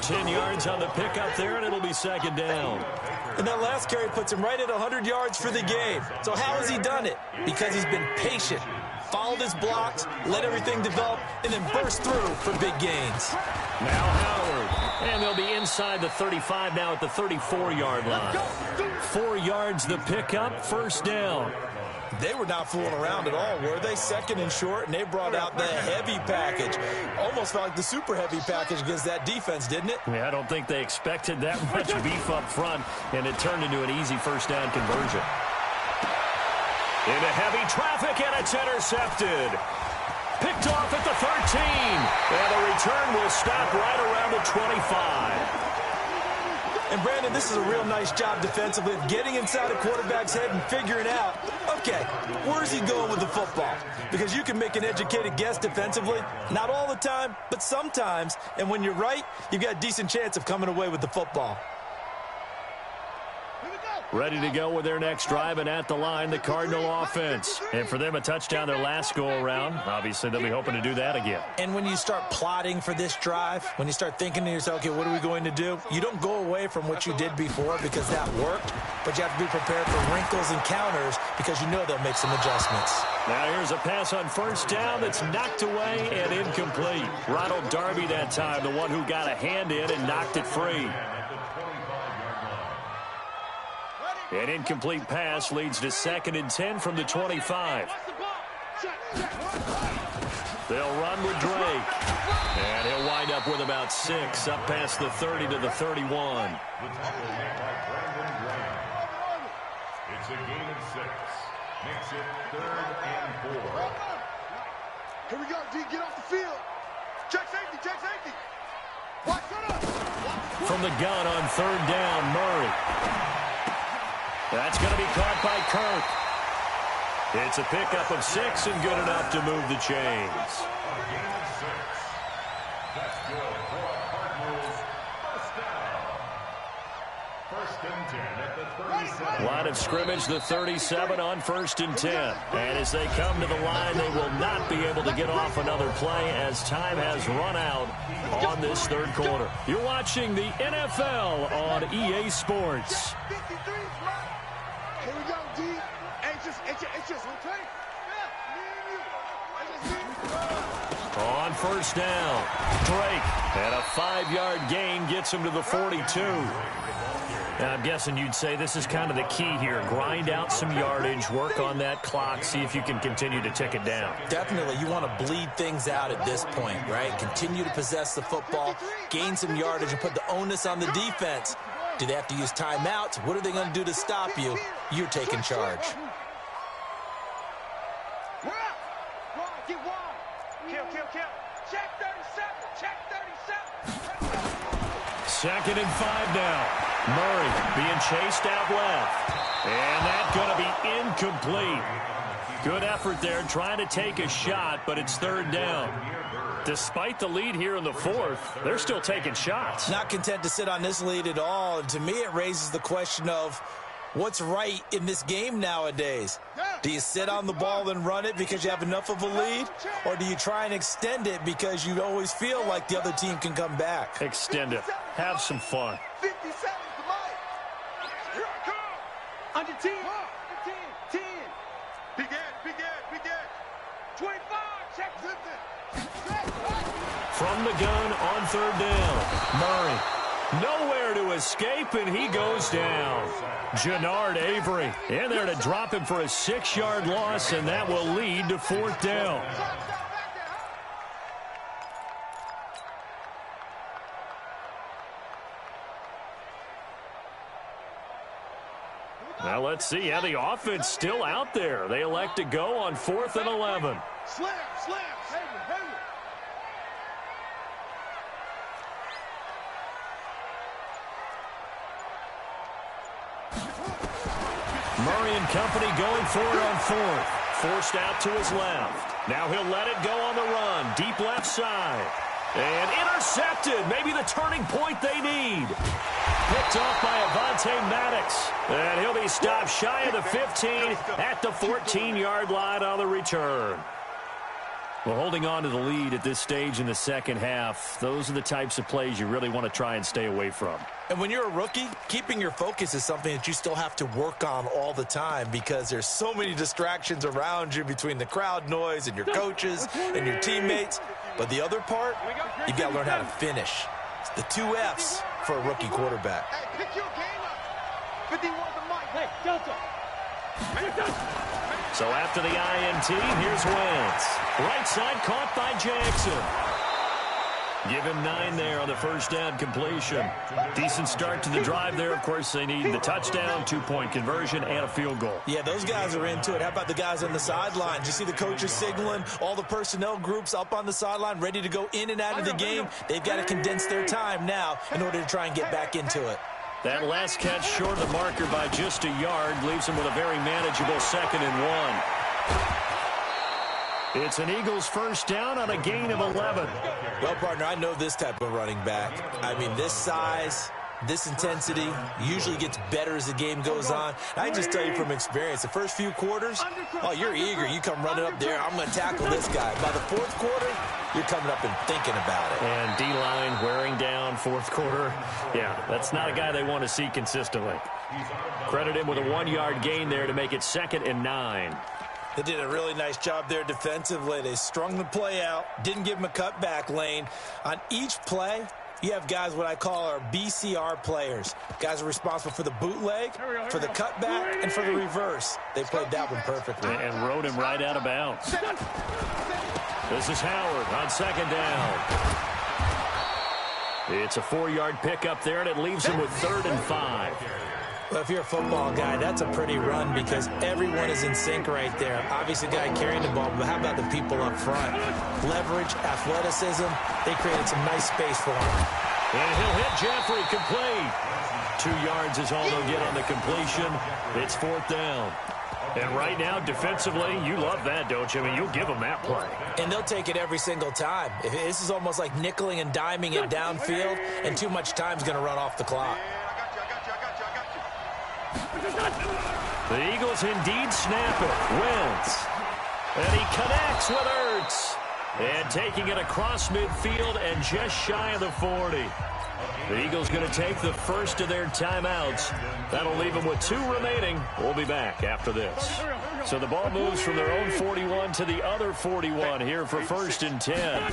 10 yards on the pickup there, and it'll be 2nd down. And that last carry puts him right at 100 yards for the game. So how has he done it? Because he's been patient, followed his blocks, let everything develop, and then burst through for big gains. Now Howard. And they'll be inside the 35 now at the 34-yard line. 4 yards the pickup, first down. They were not fooling around at all, were they? 2nd and short, and they brought out the heavy package. Almost felt like the super heavy package against that defense, didn't it? Yeah, I don't think they expected that much beef up front, and it turned into an easy first down conversion. Into heavy traffic, and it's intercepted. Picked off at the 13, and the return will stop right around the 25. And, Brandon, this is a real nice job defensively of getting inside a quarterback's head and figuring out, okay, where's he going with the football? Because you can make an educated guess defensively, not all the time, but sometimes. And when you're right, you've got a decent chance of coming away with the football. Ready to go with their next drive, and at the line, the Cardinal offense. And for them, a touchdown their last go-around. Obviously, they'll be hoping to do that again. And when you start plotting for this drive, when you start thinking to yourself, okay, what are we going to do? You don't go away from what you did before because that worked, but you have to be prepared for wrinkles and counters because you know they'll make some adjustments. Now here's a pass on first down that's knocked away and incomplete. Ronald Darby that time, the one who got a hand in and knocked it free. An incomplete pass leads to 2nd and 10 from the 25. They'll run with Drake. And he'll wind up with about 6, up past the 30 to the 31. It's a gain of 6. Makes it 3rd and 4. Here we go, D, get off the field. Check safety, check safety. Watch, shut up. From the gun on 3rd down, Murray. That's going to be caught by Kirk. It's a pickup of 6 and good enough to move the chains. A gain of 6. That's good for a Cardinals first down. 1st and 10 at the 37. Line of scrimmage, the 37 on 1st and 10. And as they come to the line, they will not be able to get off another play as time has run out on this 3rd quarter. You're watching the NFL on EA Sports. Here we go, D. It's just okay. On first down, Drake, and a 5-yard gain gets him to the 42. Now, I'm guessing you'd say this is kind of the key here. Grind out some yardage, work on that clock, see if you can continue to tick it down. Definitely, you want to bleed things out at this point, right? Continue to possess the football, gain some yardage, and put the onus on the defense. Do they have to use timeouts? What are they going to do to stop you? You're taking charge. Get wide. Kill. Check 37. Check 37. 2nd and 5 now. Murray being chased out left. And that's going to be incomplete. Good effort there trying to take a shot, but it's 3rd down. Despite the lead here in the 4th, they're still taking shots. Not content to sit on this lead at all. And to me, it raises the question of what's right in this game nowadays. Do you sit on the ball and run it because you have enough of a lead? Or do you try and extend it because you always feel like the other team can come back? Extend it. Have some fun. 57 is the mic. Here I come. Under 10. 10. Big Ed. 25. Check 50. From the gun on 3rd down. Murray. Nowhere to escape, and he goes down. Jannard Avery in there to drop him for a 6-yard loss, and that will lead to 4th down. Now let's see how the offense still out there. They elect to go on 4th and 11. Slam, slam. Murray and company going for it on 4th. Forced out to his left. Now he'll let it go on the run. Deep left side. And intercepted. Maybe the turning point they need. Picked off by Avonte Maddox. And he'll be stopped shy of the 15 at the 14-yard line on the return. Well, holding on to the lead at this stage in the second half, those are the types of plays you really want to try and stay away from. And when you're a rookie, keeping your focus is something that you still have to work on all the time because there's so many distractions around you between the crowd noise and your coaches and your teammates. But the other part, you've got to learn how to finish. It's the 2 F's for a rookie quarterback. Hey, pick your game up. 51 to Mike. Hey, Delta. So after the INT, here's Wentz. Right side caught by Jackson. Give him 9 there on the first down completion. Decent start to the drive there. Of course, they need the touchdown, 2-point conversion, and a field goal. Yeah, those guys are into it. How about the guys on the sideline? You see the coaches signaling, all the personnel groups up on the sideline, ready to go in and out of the game. They've got to condense their time now in order to try and get back into it. That last catch short of the marker by just a yard leaves him with a very manageable 2nd and 1. It's an Eagles first down on a gain of 11. Well, partner, I know this type of running back. I mean, this size, this intensity usually gets better as the game goes on. I can just tell you from experience, the first few quarters, oh, you're eager. You come running up there, I'm going to tackle this guy. By the 4th quarter, you're coming up and thinking about it. And D-line wearing down 4th quarter. Yeah, that's not a guy they want to see consistently. Credit him with a 1-yard gain there to make it 2nd and 9. They did a really nice job there defensively. They strung the play out, didn't give him a cutback lane. On each play, you have guys what I call our BCR players. Guys are responsible for the bootleg, for the cutback, and for the reverse. They played that one perfectly. And rode him right out of bounds. This is Howard on 2nd down. It's a 4-yard pickup there, and it leaves him with 3rd and 5. Well, if you're a football guy, that's a pretty run because everyone is in sync right there. Obviously, the guy carrying the ball, but how about the people up front? Leverage, athleticism, they created some nice space for him. And he'll hit Jeffrey, complete. 2 yards is all they'll get on the completion. It's 4th down. And right now, defensively, you love that, don't you? I mean, you'll give them that play. And they'll take it every single time. This is almost like nickeling and diming it downfield, and too much time's going to run off the clock. The Eagles indeed snap it. Wentz. And he connects with Ertz. And taking it across midfield and just shy of the 40. The Eagles going to take the first of their timeouts. That'll leave them with 2 remaining. We'll be back after this. So the ball moves from their own 41 to the other 41 here for 1st and 10.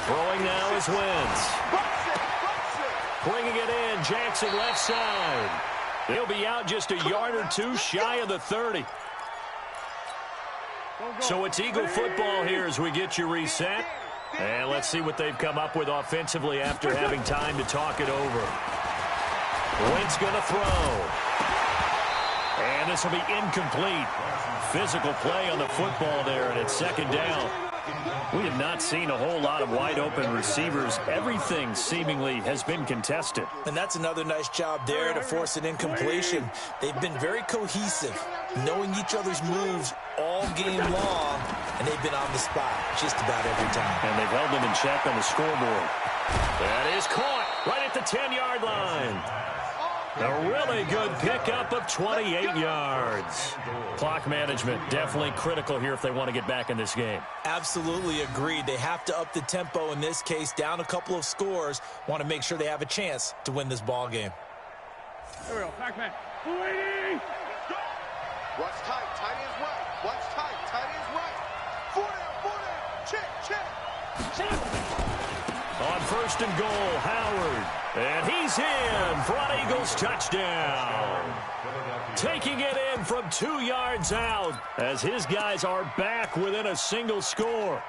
Throwing now is Wentz. Bringing it in, Jackson left side. He'll be out just a yard or 2 shy of the 30. So it's Eagle football here as we get you reset. And let's see what they've come up with offensively after having time to talk it over. Wentz going to throw. And this will be incomplete. Physical play on the football there, and it's 2nd down. We have not seen a whole lot of wide-open receivers. Everything seemingly has been contested. And that's another nice job there to force an incompletion. They've been very cohesive, knowing each other's moves all game long, and they've been on the spot just about every time. And they've held them in check on the scoreboard. That is caught right at the 10-yard line. A really good pickup of 28 yards. Clock management definitely critical here if they want to get back in this game. Absolutely agreed. They have to up the tempo in this case, down a couple of scores. Want to make sure they have a chance to win this ball game. Here we go, Pac-Man. What's tight? Tight is right. What's tight? Tight is right. 4 down. Check. On 1st and goal, Howard. And he's in for an Eagles touchdown. Taking it in from 2 yards out as his guys are back within a single score.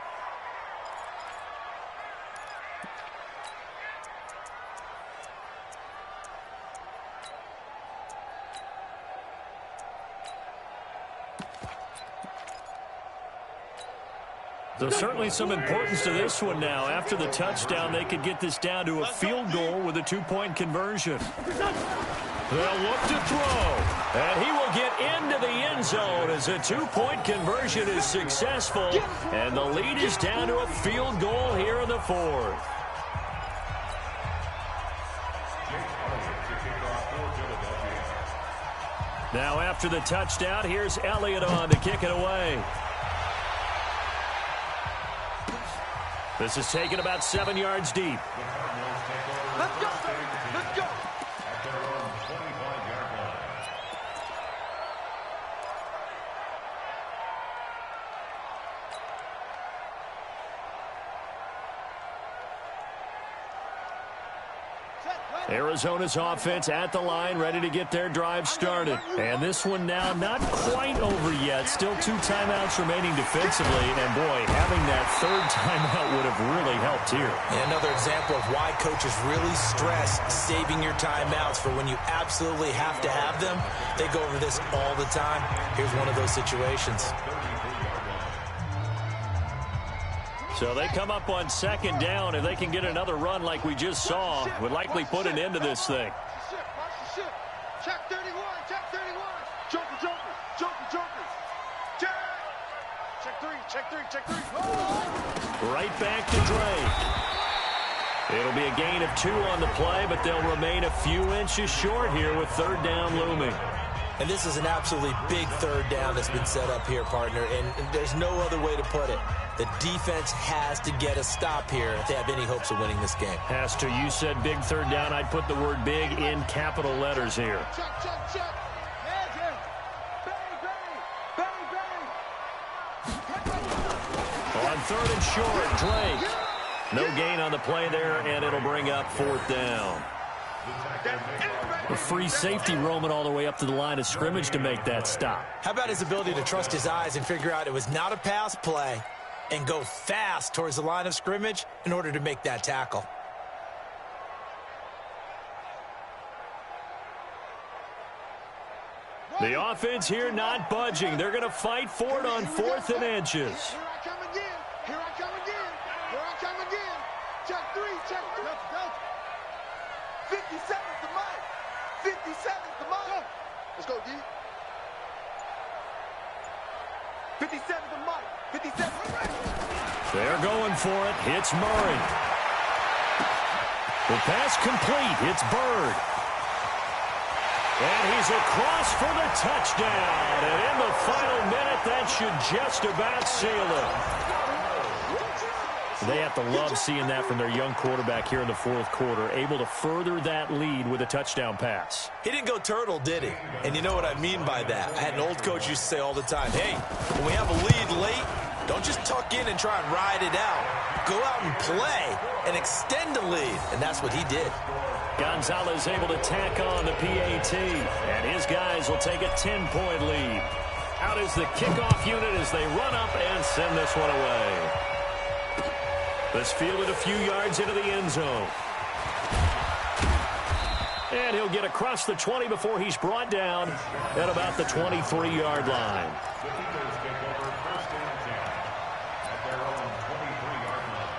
So certainly some importance to this one now. After the touchdown, they could get this down to a field goal with a 2-point conversion. They'll look to throw, and he will get into the end zone as a 2-point conversion is successful, and the lead is down to a field goal here in the fourth. Now after the touchdown, here's Elliott on to kick it away. This is taken about 7 yards deep. Let's go, let's go. At their own 25-yard line. Arizona's offense at the line, ready to get their drive started. And this one now not quite over yet. Still 2 timeouts remaining defensively. And, boy, having that third timeout would have really helped here. And another example of why coaches really stress saving your timeouts for when you absolutely have to have them. They go over this all the time. Here's one of those situations. So they come up on second down, and they can get another run like we just saw. Would likely put an end to this thing. Check 31, check 31. Joker, joker, joker, joker. Check 3, check 3, check 3. Right back to Drake. It'll be a gain of 2 on the play, but they'll remain a few inches short here with third down looming. And this is an absolutely big third down that's been set up here, partner, and there's no other way to put it. The defense has to get a stop here if they have any hopes of winning this game. Has to. You said big third down. I'd put the word big in capital letters here. Check, check, check. Bang, bang, bang. On third and short, Drake. No gain on the play there, and it'll bring up fourth down. A free safety roaming all the way up to the line of scrimmage to make that stop. How about his ability to trust his eyes and figure out it was not a pass play and go fast towards the line of scrimmage in order to make that tackle? The offense here not budging. They're going to fight for it on 4th and inches. Here I come again. Here I come again. Here I come again. Check 3, check 3. Let's go. 57's the mark. 57's the mark. Let's go, D. 57's the mark. 57. They're going for it. It's Murray. The pass complete. It's Bird. And he's across for the touchdown. And in the final minute, that should just about seal it. They have to love seeing that from their young quarterback here in the fourth quarter, able to further that lead with a touchdown pass. He didn't go turtle, did he? And you know what I mean by that. I had an old coach used to say all the time, hey, when we have a lead late, don't just tuck in and try and ride it out. Go out and play and extend the lead. And that's what he did. Gonzalez able to tack on the PAT, and his guys will take a 10-point lead. Out is the kickoff unit as they run up and send this one away. This fielded a few yards into the end zone. And he'll get across the 20 before he's brought down at about the 23-yard line. The Eagles take over 1st and 10 at their own 23-yard line.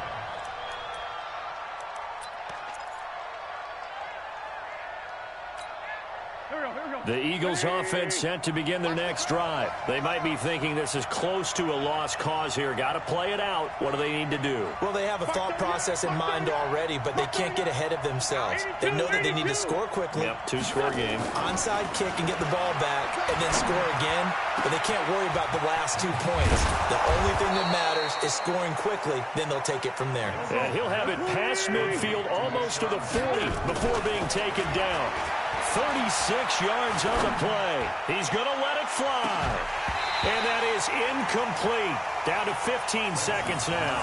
The Eagles offense set to begin their next drive. They might be thinking this is close to a lost cause here. Got to play it out. What do they need to do? Well, they have a thought process in mind already, but they can't get ahead of themselves. They know that they need to score quickly. Yep, 2-score game. Onside kick and get the ball back and then score again, but they can't worry about the last 2 points. The only thing that matters is scoring quickly, then they'll take it from there. And he'll have it past midfield almost to the 40 before being taken down. 36 yards on the play. He's going to let it fly. And that is incomplete. Down to 15 seconds now.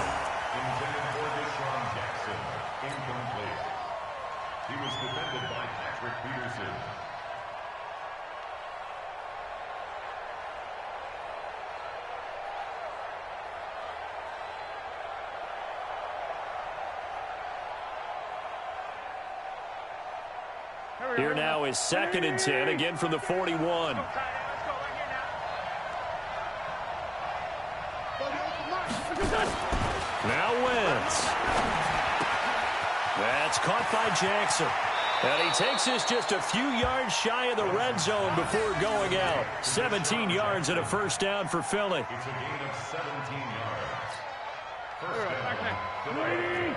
Intended for Deshaun Jackson. Incomplete. He was defended by Patrick Peterson. Here now is 2nd and 10, again from the 41. Now Wentz. That's caught by Jackson. And he takes this just a few yards shy of the red zone before going out. 17 yards and a first down for Philly. It's a gain of 17 yards. First down. Philly.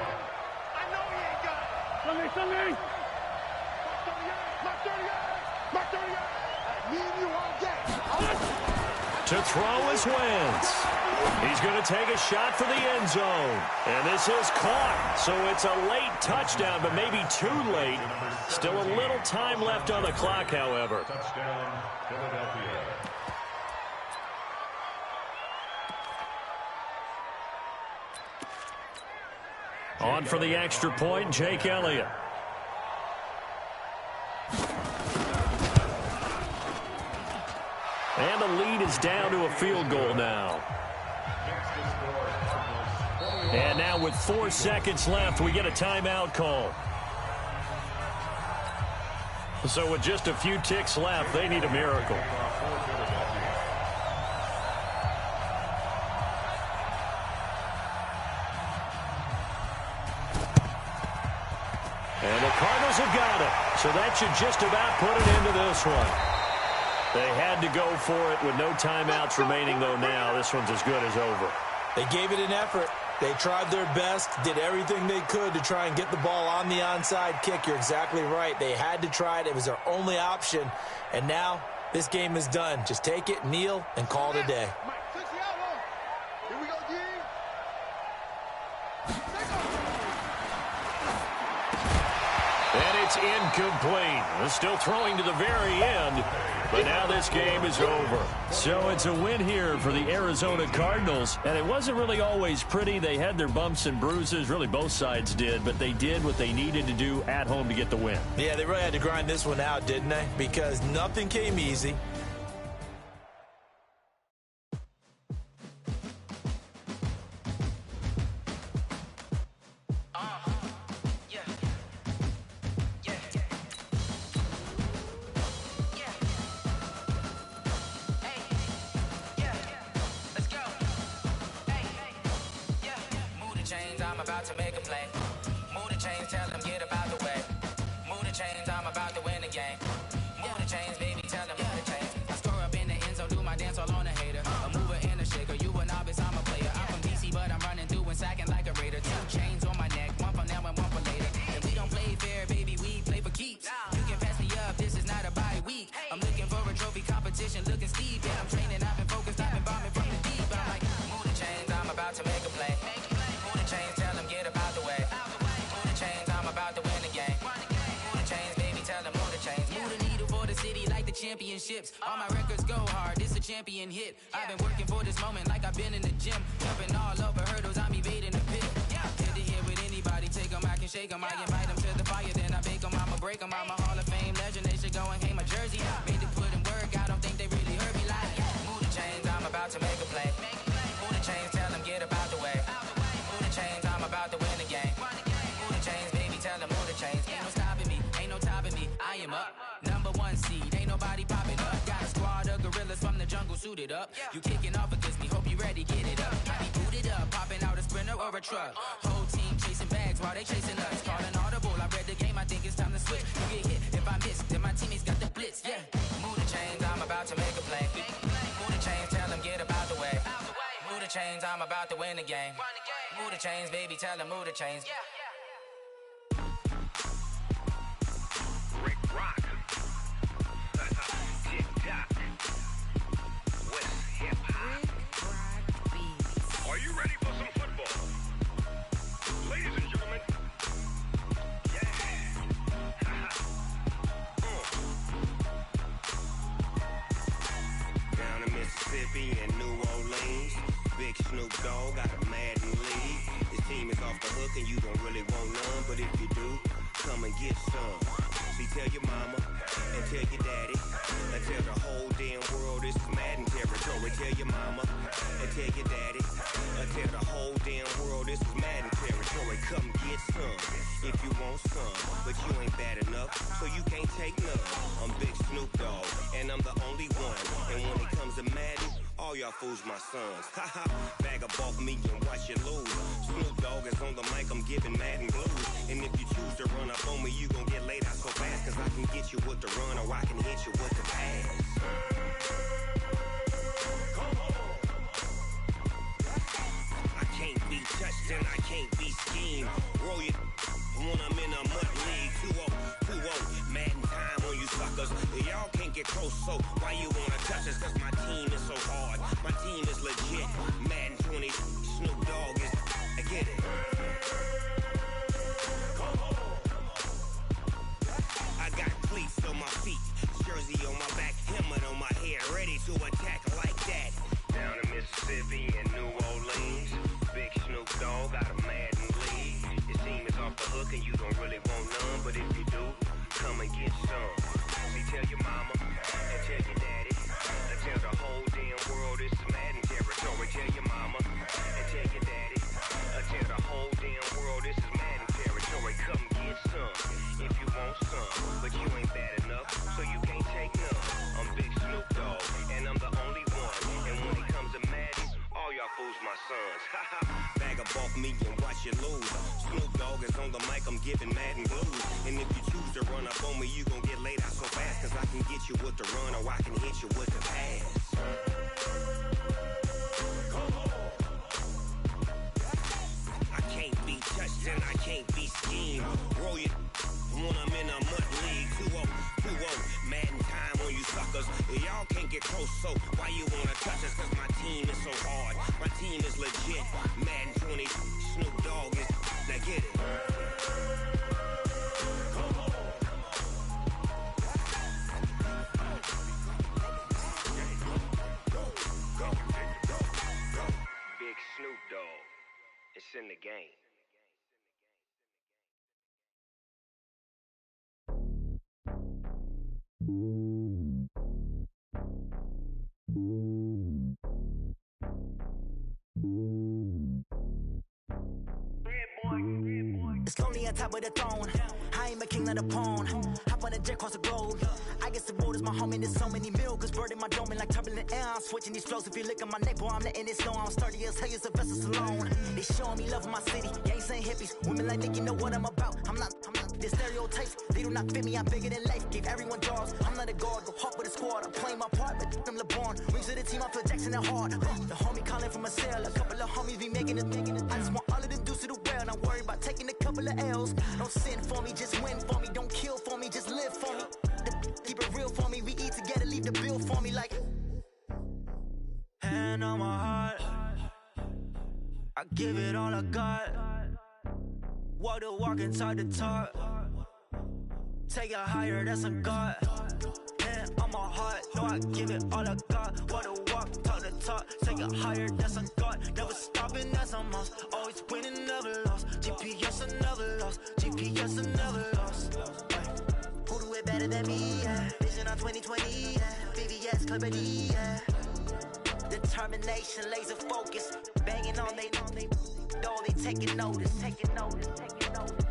I know he ain't got it. Something. Mark 38. Me and you all day. To throw is Wentz. He's going to take a shot for the end zone. And this is caught. So it's a late touchdown, but maybe too late. Still a little time left on the clock, however. Touchdown, Philadelphia. On for the extra point, Jake Elliott. And the lead is down to a field goal now. And now with 4 seconds left, we get a timeout call. So with just a few ticks left, they need a miracle. And the Cardinals have got it. So that should just about put it into this one. They had to go for it with no timeouts remaining, though now. This one's as good as over. They gave it an effort. They tried their best, did everything they could to try and get the ball on the onside kick. You're exactly right. They had to try it. It was their only option. And now this game is done. Just take it, kneel, and call it a day. Here we go, G. And it's incomplete. They're still throwing to the very end. But now this game is over. So it's a win here for the Arizona Cardinals. And it wasn't really always pretty. They had their bumps and bruises. Really, both sides did. But they did what they needed to do at home to get the win. Yeah, they really had to grind this one out, didn't they? Because nothing came easy. Championships, all my records go hard, this a champion hit. I've been working for this moment like I've been in the gym. Jumping all over hurdles, I'm evading the pit. Head to head with anybody, take them, I can shake them. I invite them to the fire, then I bake them, I'ma break them. I'm a Hall of Fame legend, they should go and hang my jersey. Made to put in work, I don't think they really heard me like. Move the chains, I'm about to make a play. Move the chains, tell them get about the way. Move the chains, I'm about to win the game. Move the chains, baby, tell them move the chains. Ain't no stopping me, ain't no topping me, I am up. Number 1 seed, ain't nobody popping up. Got a squad of gorillas from the jungle suited up. You kicking off against me, hope you ready, get it up. I be booted up, popping out a sprinter or a truck. Whole team chasing bags while they chasing us. Calling audible, I read the game, I think it's time to switch. You get hit, if I miss, then my teammates got the blitz, yeah. Move the chains, I'm about to make a play. Move the chains, tell them get about the way. Move the chains, I'm about to win the game. Move the chains, baby, tell them move the chains. Rick Rock. TikTok. West Hip Hop. Are you ready for some football? Ladies and gentlemen. Yeah. Down in Mississippi and New Orleans, Big Snoop Dogg got a Madden lead. His team is off the hook and you don't really want none, but if you do, come and get some. See, tell your mama and tell your daddy and tell the whole damn world this is Madden territory. Tell your mama and tell your daddy and tell the whole damn world this is Madden territory. Come get some if you want some, but you ain't bad enough, so you can't take none. I'm Big Snoop Dogg and I'm the only one, and when it comes to Madden, All y'all fools my sons. Haha, bag up off me and watch you lose. Snoop Dogg is on the mic, I'm giving Madden blues. And if you choose to run up on me, you gon' get laid out so fast. Cause I can get you with the run or I can hit you with the pass. I can't be touched and I can't be schemed. Roll you when I'm in a mud league. 2-0, Madden time on you suckers. Y'all can't get close, so why you wanna touch us? Cause my team is so hard. My team is legit. Madden 20, Snoop Dogg is, I get it. I got cleats on my feet, jersey on my back, helmet on my head, ready to attack like that. Down in Mississippi and New Orleans, Big Snoop Dogg got a Madden league. Your team is off the hook and you don't really want none, but if you do, come and get some. See, tell your mama and tell your daddy, and tell the whole damn world it's Madden territory. Tell your mama and tell your daddy, and tell the whole damn world this is Madden territory. Come get some if you want some, but you ain't bad enough, so you can't take none. I'm Big Snoop Dogg, and I'm the only one. And when it comes to Madden, all y'all fools my sons. Bag up off me and watch you lose. Snoop Dogg is on the mic, I'm giving Madden blues. And if you choose to run up on me, you gon' get laid out so fast. Cause I can get you with the run or I can hit you with the pass. I can't be touched and I can't be schemed. Roll you when I'm in a mud league. 2-0, Madden time on you suckers. Y'all can't get close, so why you wanna touch us? Cause my team is so hard. My team is legit. Madden 20, Snoop Dogg is, now get it. Big Snoop Dogg, it's in the game. It's lonely on top of the throne. I ain't a king, not a pawn. Hop on a jet across the globe. I guess the road is my home and there's so many milkers burning my dome like turbulent air. I'm switching these flows. If you look at my neck, boy, I'm letting it snow. I'm sturdy as hell, Sylvester Stallone. They showing me love in my city. Gangs ain't hippies. Women like me, you know what I'm about. I'm not the stereotypes. They do not fit me. I'm bigger than life. Give everyone jobs. I'm not a guard. Go hawk with a squad. I'm playing my part, but I'm LeBron. Rings to the team. I feel Jackson and hard. The homie calling from a cell. A couple of homies be making it. I just want all of them dudes to do well. Not worry about taking a couple of L's. Don't sin for me, just win for me. Don't kill for me, just live for me. Keep it real for me. We eat together, leave the bill for me like. Hand on my heart, I give it all I got. Walk the walk and talk the talk. Take it higher, that's a God. Hand on my heart, no, I give it all I got. Walk the walk, talk the talk. Take it higher, that's a God. Never stopping, that's a must. Always winning, never lost. GPS, I never lost. GPS, I never lost. Who do it better than me? Yeah. Vision on 2020. Yeah. VVS, Clarity. Yeah. Determination, laser focus. Banging on they know they taking notice. Taking notice. Taking notice.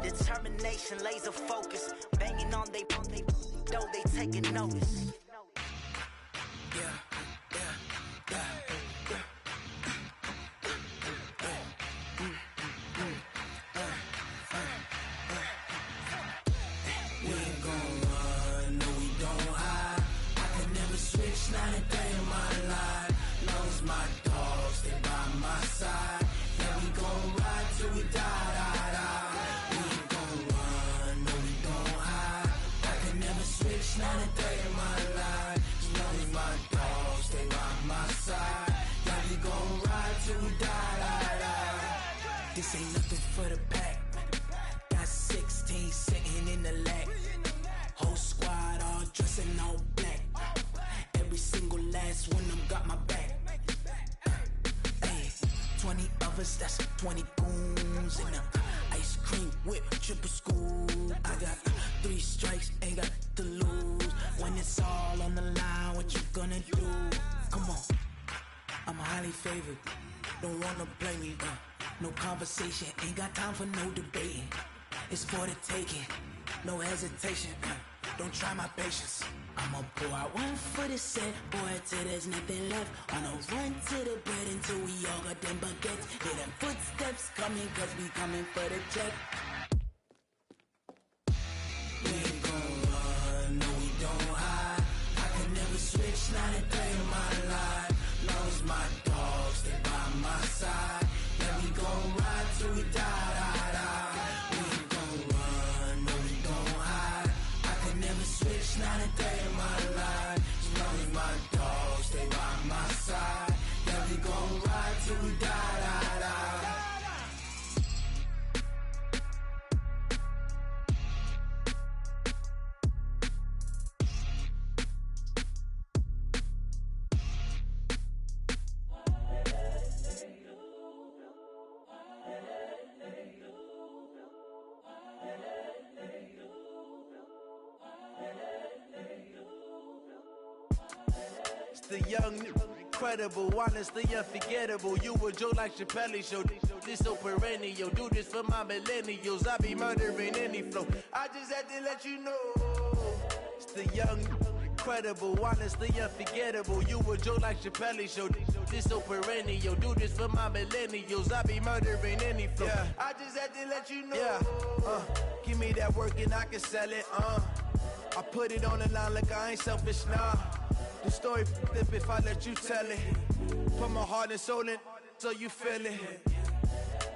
Determination, laser focus. Banging on they know they taking notice. Yeah. Not a day in my life. Knows my dogs, they by my side. Yeah, we gon' ride till we die. We ain't gon' run, no, we gon' hide. I can never switch, not a day in my life. Knows my dogs, they by my side. Yeah, we gon' ride till we die. This ain't nothing for the pack. Got 16 sitting in the lap. Whole squad all dressing all black. Every single last one of them got my back. Hey, 20 of us, that's 20 goons in them. Ice cream whip, triple school. I got 3 strikes, ain't got to lose. When it's all on the line, what you gonna do? Come on, I'm highly favored. Don't wanna play me, no conversation. Ain't got time for no debating. It's for the taking. no hesitation. Don't try my patience. I'ma pour out one for the set, boy, till there's nothing left. On a run to the bed until we all got them baguettes. Hear them footsteps coming, cause we coming for the check. We ain't gon' run, no we don't hide. I can never switch, not a day in my life. Long as my dogs, they by my side. Yeah, we gon' ride till we die, die, die. We ain't gon' run, no we don't hide. I can never switch, not a day in my life. As long as my dogs, they by my side. Yeah, we gon' ride till we die, die, die. The young, incredible, honestly unforgettable. You a joke like Chappelle Show. This so perennial. Do this for my millennials. I be murdering any flow. I just had to let you know. It's the young, incredible, honestly unforgettable. You a joke like Chappelle Show. This so perennial. Do this for my millennials. I be murdering any flow. Yeah. I just had to let you know. Yeah. Give me that work and I can sell it. I put it on the line like I ain't selfish, nah. The story flip if I let you tell it. Put my heart and soul in so you feel it.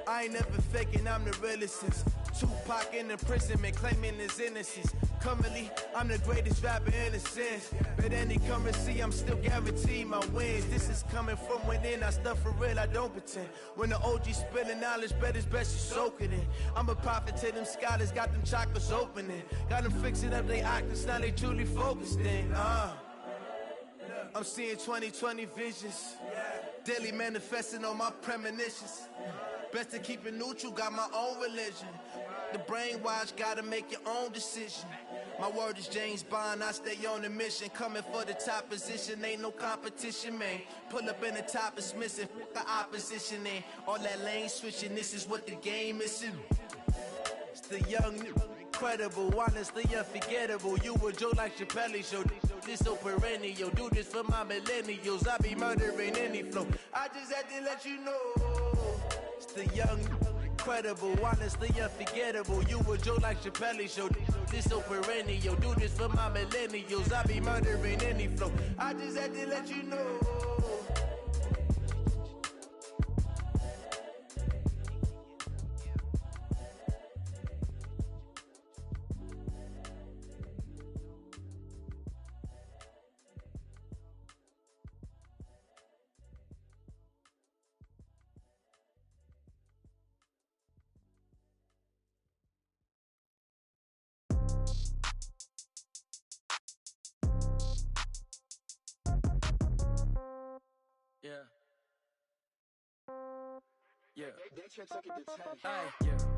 I ain't never faking, I'm the realest since Tupac in imprisonment, claiming his innocence. Currently, I'm the greatest rapper in a sense. But any currency, I'm still guaranteed my wins. This is coming from within, I stuff for real, I don't pretend. When the OG spilling knowledge, bet it's best you soak it in. I'm a prophet to them scholars, got them chakras opening. Got them fixing up they octaves, now they truly focused in. I'm seeing 2020 visions. Daily manifesting on my premonitions. Best to keep it neutral, got my own religion. The brainwash, gotta make your own decision. My word is James Bond, I stay on a mission. Coming for the top position, ain't no competition, man. Pull up in the top is missing, fuck the opposition, ain't all that lane switching, this is what the game is. It's the young, incredible, honestly unforgettable. You a joke like Chappelle Show. This so perennial. Do this for my millennials. I be murdering any flow. I just had to let you know. It's the young, incredible, honestly unforgettable. You a joke like Chappelle Show. This so perennial. Do this for my millennials. I be murdering any flow. I just had to let you know. Yeah. Hey,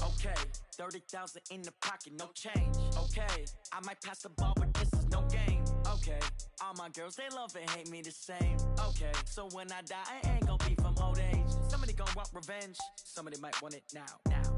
okay, 30,000 in the pocket, no change. Okay, I might pass the ball, but this is no game. Okay, all my girls, they love and hate me the same. Okay, so when I die, I ain't gonna be from old age. Somebody gonna want revenge, somebody might want it now.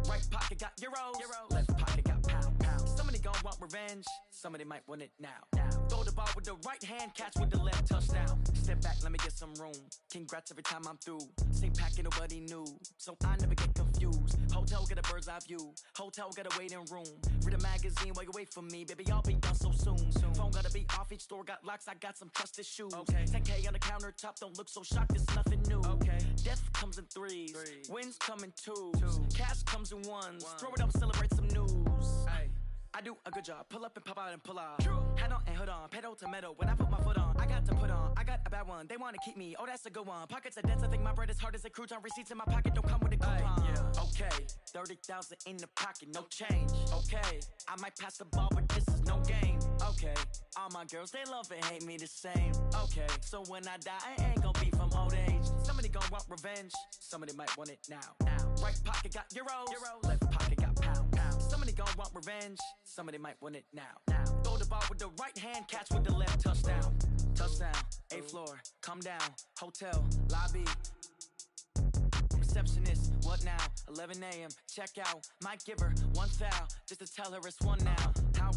Right pocket got euros, left pocket got pound. Somebody gonna want revenge, somebody might want it now. Throw the ball with the right hand, catch with the left, touchdown. Step back, let me get some room. Congrats every time I'm through. Same packet, nobody knew, so I never get confused. Hotel get a bird's eye view. Hotel got a waiting room. Read a magazine while you wait for me, baby. I'll be done so soon. Phone gotta be off. Each store got locks. I got some trusted shoes. Okay. 10K on the countertop. Don't look so shocked. It's nothing new. Okay. Death comes in threes. Wins come in twos. Cash comes in ones. Throw it up, celebrate some news. Ay. I do a good job. Pull up and pop out and pull out. Head on and hood on. Pedal to metal. When I put my foot on, I got to put on. I got a bad one. They want to keep me. Oh, that's a good one. Pockets are dense. I think my bread is hard as a crouton. Receipts in my pocket don't come with a coupon. Yeah. Okay. 30,000 in the pocket. No change. Okay. I might pass the ball, but this is no game. Okay. All my girls, they love and hate me the same. Okay. So when I die, I ain't gonna be from old age. Somebody gonna want revenge. Somebody might want it now. Right pocket got euros. Left pocket got pound. Somebody gonna want revenge. Somebody might want it now. Throw the ball with the right hand, catch with the left, touchdown. Touchdown, 8th floor, come down, hotel, lobby. Receptionist, what now? 11 a.m., check out. Might give her one foul, just to tell her it's one now. How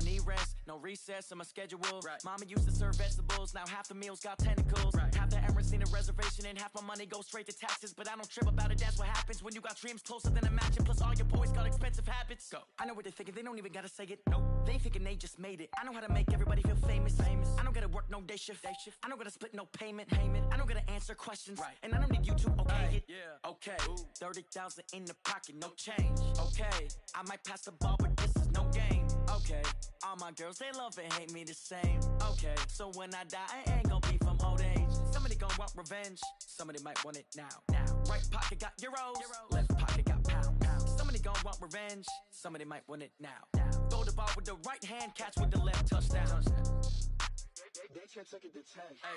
need rest, no recess in my schedule. Mama used to serve vegetables, now half the meals got tentacles. Half the Emirates need a reservation and half my money goes straight to taxes. But I don't trip about it, that's what happens when you got dreams closer than a mansion. Plus all your boys got expensive habits. Go. I know what they're thinking, they don't even gotta say it. Nope. They thinking they just made it. I know how to make everybody feel famous. I don't gotta work no day shift. I don't gotta split no payment. I don't gotta answer questions. And I don't need you to okay it. Okay. 30,000 in the pocket, no change. Okay. I might pass the ball, but this is no game. Okay. All my girls, they love and hate me the same. Okay. So when I die, I ain't gonna be from old age. Somebody gon' want revenge. Somebody might want it now. Right pocket got euros. Left pocket got pounds. Somebody gon' want revenge. Somebody might want it now. Throw the ball with the right hand, catch with the left, touchdown. They can't take it to 10. Hey.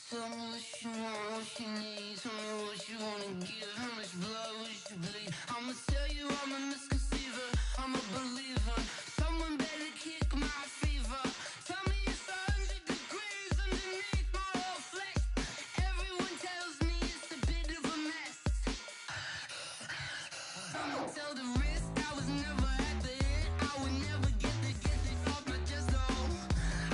Tell me what you want, what you need. Tell me what you wanna give. How much blood would you bleed? I'ma tell you I'm a misconceiver. I'm a believer. Someone better kick my fever. Tell me it's 100 degrees underneath my whole flesh. Everyone tells me it's a bit of a mess. I'ma tell the risk I was never at the end. I would never get this off my chest though.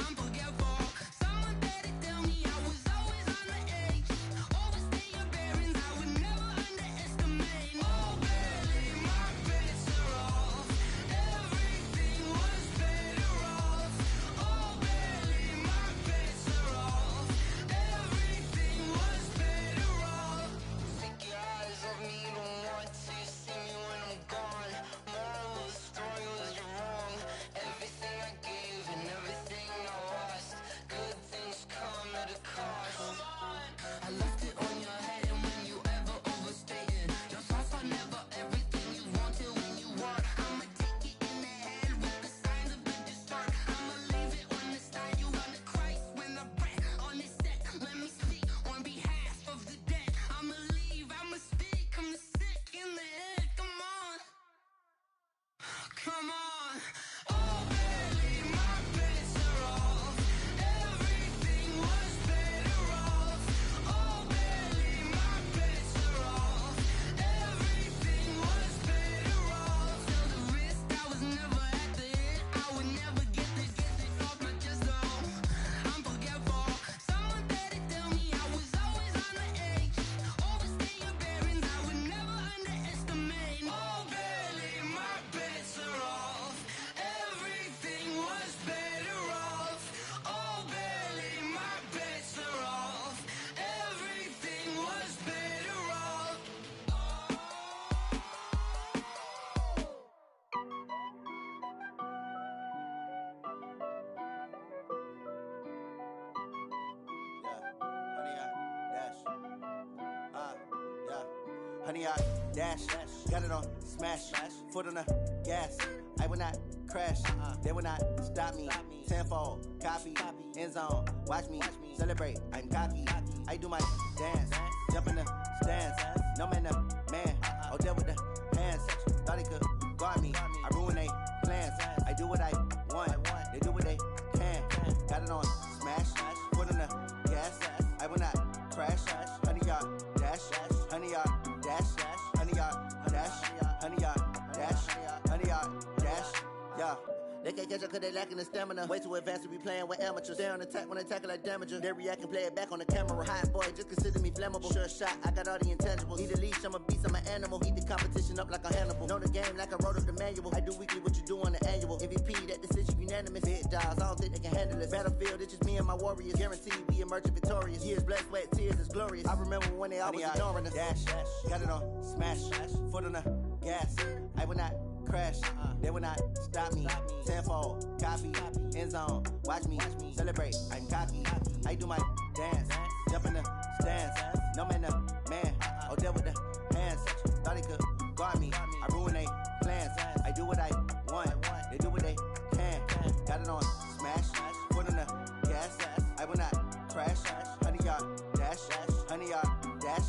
I'm forgetful. Someone better tell me I was always on the edge. Overstay your bearings, I would never underestimate. Oh barely, my bets are off. Everything was better off. Oh barely, my bets are off. Everything was better off. Take your eyes off me, don't want to see me when I'm gone. Moral of the story was you're wrong. Everything I gave and everything I lost. Good things come at a cost. I left it on your head, and when you ever overstay it, your thoughts are never everything you wanted when you want. I'ma take it in the head with the signs of a start. I'ma leave it on the side. You on the Christ when I breath on this set. Let me speak on behalf of the dead. I'ma leave, I'ma speak. I'm sick in the head. Come on, come on. Oh, barely, my bets are off. Everything was better off. Oh, barely, my bets are off. Everything was better off. Till the risk, I was never at the end. I would never get this off my chest though. I'm forgetful. Someone better tell me I was always on the edge. Overstay your bearings, I would never underestimate. Oh, barely, my bets are off. Everything was better off. Oh, barely, my bets are off. Everything was better off. Honey, I dash, got it on smash, foot on the gas. I will not crash, they will not stop me. Tenfold, copy, end zone, watch me celebrate. I'm cocky, I do my dance, jump in the stands. No man, the man, oh there with the hands. Thought he could guard me, I ruin they plans. I do what I want, they do what they can. Got it on smash, foot on the gas. I will not crash, honey, y'all dash, honey, y'all dash, honey, y'all dash, honey, y'all dash, honey, y'all dash, yeah. They can't catch up cause they lacking the stamina. Way too advanced to be playing with amateurs. Stay on attack when they tackle like damager. They react and play it back on the camera. Hot boy, just consider me flammable. Sure shot, I got all the intangibles. Need a leash, I'm a beast, I'm an animal. Eat the competition up like a Hannibal. Know the game like I wrote up the manual. I do weekly what you do on the annual. MVP, that decision unanimous. Big dogs, I don't think they can handle it. Battlefield, it's just me and my warriors. Guaranteed we emerge victorious. Years, blood, sweat, tears, it's glorious. I remember when they always ignoring us. Dash, got it on smash, foot on the gas. I will not crash, they will not stop me. Tenfold, copy, end zone, watch me celebrate. I'm cocky, I do my dance, jump in the stands. No man, the man, oh there with the hands. Thought he could guard me, I ruin they plans. I do what I want, they do what they can. Got it on smash, foot on the gas. I will not crash, honey, y'all dash, honey, y'all dash,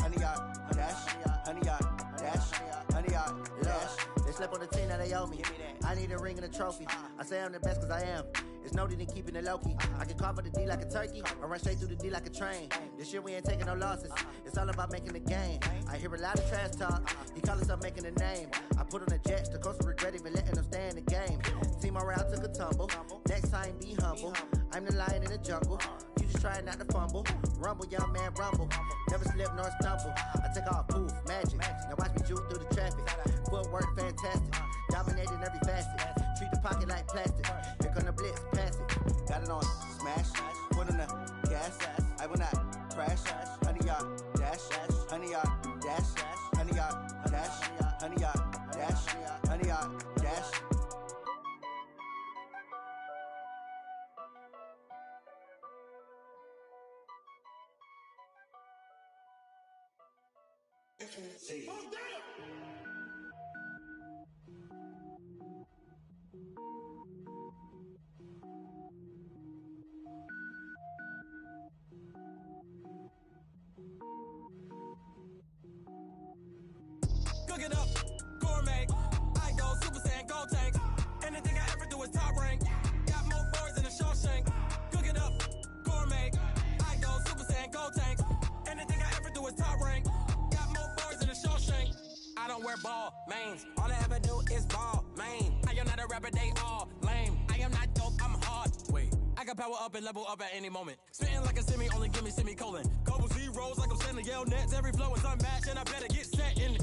honey, y'all dash, honey, y'all dash, honey, y'all dash. They slept on the team, now they owe me. I I need a ring and a trophy. I say I'm the best cause I am. It's no need in keeping it low-key. I can carve up the D like a turkey, or run straight through the D like a train. This year we ain't taking no losses. It's all about making the game. I hear a lot of trash talk. He call himself making a name. I put on the Jets, the coach will regret even letting them stay in the game. Team around took a tumble. Next time be humble. I'm the lion in the jungle. You just trying not to fumble. Rumble, young man, rumble. Never slip nor stumble. I take off, poof, magic. Now watch me juke through the traffic. Footwork fantastic. Dominating every facet. Treat the pocket like plastic. Here come the blitz, pass it. Got it on smash. Put in the gas. I will not crash. 100-yard dash. 100-yard dash. 100-yard dash. 100-yard dash. 100-yard dash. See. Cook it up, gourmet. I go Super Saiyan, gold tank. Anything I ever do is top rank. Got more boards than a Shawshank. Cook it up, gourmet. I go Super Saiyan, gold tank. Anything I ever do is top rank. Got more boards than a Shawshank. I don't wear ball mains. All I ever do is ball main. I am not a rapper, they all lame. I am not dope, I'm hard. Wait, I got power up and level up at any moment. Spitting like a semi, only give me semicolon. Couple zeros like I'm sending yell nets. Every flow is unmatched and I better get set in.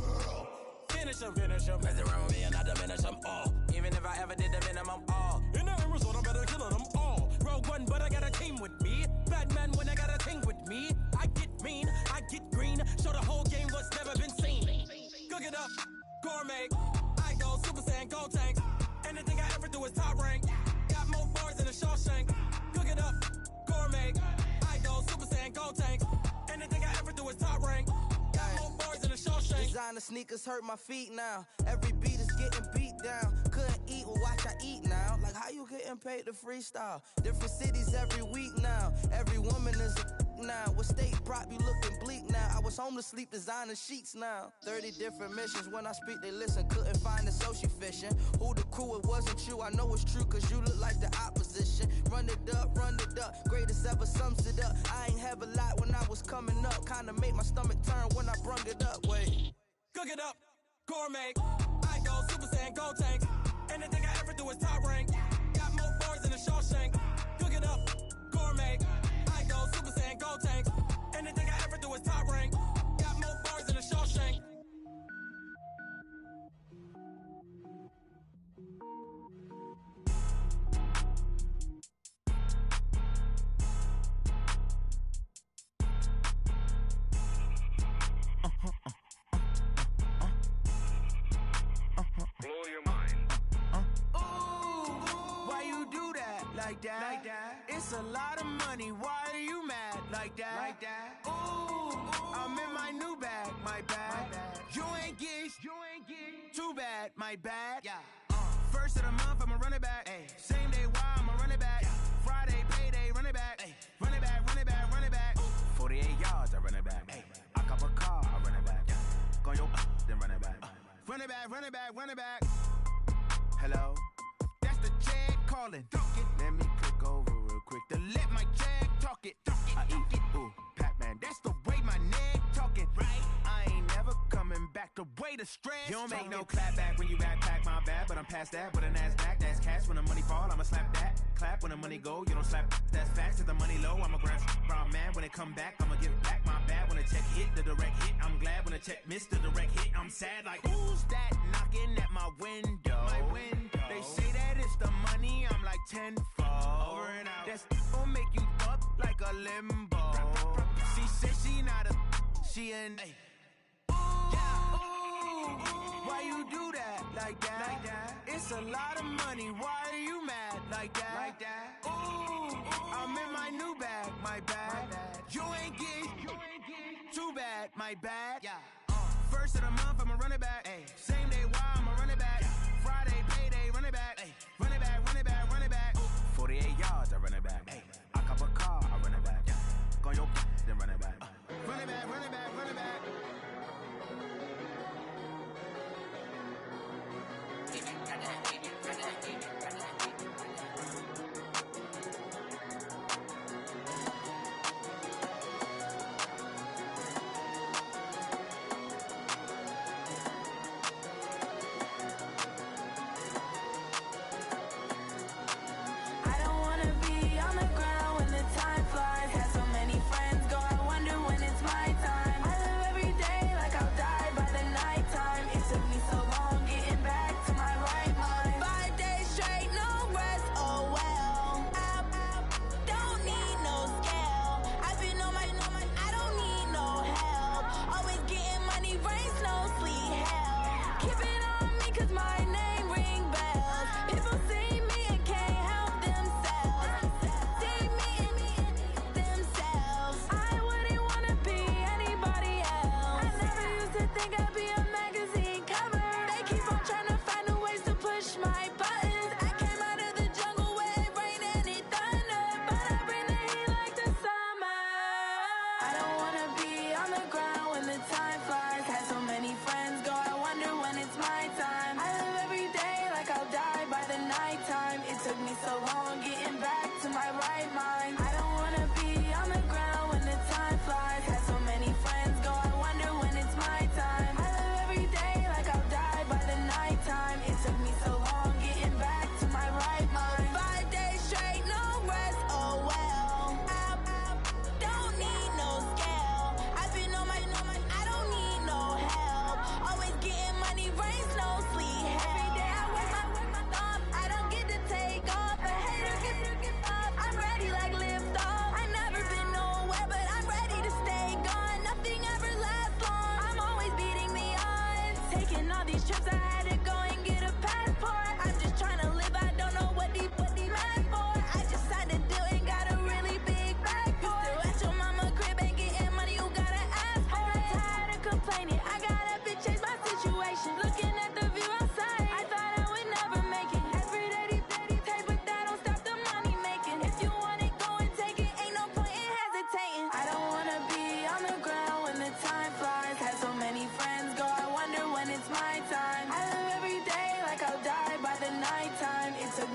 Finish him. Mess around with me and I diminish them all. Even if I ever did the minimum, all. In the end result, I'm better killing them all. Rogue One, but I got a team with me. Batman when I got a team with me. I get mean, I get green. Show the whole game what's never been seen. Cook it up, gourmet. I go Super Saiyan, gold tank. Anything I ever do is top rank. Got more bars than a Shawshank. Cook it up, gourmet. I go Super Saiyan, gold tank. Anything I ever do is top rank. Got more bars than a Shawshank. Designer sneakers hurt my feet now. Every beat is getting beat down. Couldn't eat, well watch I eat now. Like how you getting paid to freestyle? Different cities every week now. Every woman is a now. What state prop you looking bleak now? I was homeless, sleep designer sheets now. 30 different missions. When I speak, they listen. Couldn't find the social fishing. Who the crew? It wasn't you. I know it's true, cause you look like the opposition. Run it up. Greatest ever sums it up. I ain't have a lot when I was coming up. Kinda made my stomach turn when I brung it up. Wait. Cook it up, gourmet. I go Super Saiyan, gold tank. Anything I ever do is top rank. Got more bars than a Shawshank. Cook it up, gourmet. I go Super Saiyan, gold tank. Anything I ever do is top rank. Got more bars than a Shawshank. Blow your mind. Why you do that? Like that? It's a lot of money. Why are you mad? Like that? Ooh, I'm in my new bag. My bad. You ain't get. Too bad. My bad. Yeah. First of the month, I'ma run it back. Ay. Same day, why I'ma run it back. Friday, payday, run it back. Ay. Run it back. 48 yards, I run it back. Ay. I cop a car, I run it back. Go your then run it back. Run it back. Hello? That's the Jag calling. Let me click over real quick to let my Jag talk it. I eat it, ooh, Pac-Man. That's the way my neck talking. Right? I ain't never coming back the way the stress. You don't make no clap back when you backpack, my bad. But I'm past that, but a NASDAQ, that's cash. When the money fall, I'ma slap that. Clap when the money go, you don't slap. That's facts. If the money low, I'ma grab brown man. When it come back, I'ma give back my bad. When the check hit, the direct hit. I'm glad when the check missed the direct hit. I'm sad like, who's that knocking at my window? They say that it's the money, I'm like tenfold. Over and out. That's gon' make you up like a limbo. She said she not a, she an. Why you do that? Like that? It's a lot of money. Why are you mad? Like that? Ooh, I'm in my new bag. My bad. You ain't get. Too bad. My bad. Yeah. First of the month, I'ma run it back. Ay. Same day, why I'ma run it back. Friday, payday, run it back. Ay. Run it back. 48 yards, I run it back. Ay. I cop a car, I run it back. Go your then run it back. Run it back.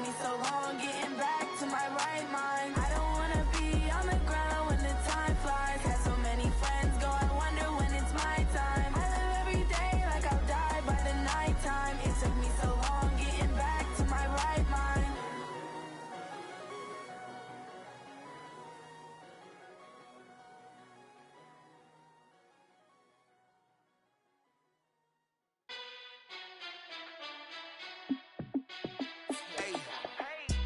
me so long getting back to my right mind. I don't wanna be on the ground when the time flies. Had so many friends go, I wonder when it's my time. I live every day like I'll die by the nighttime. It took me so long getting back to my right mind.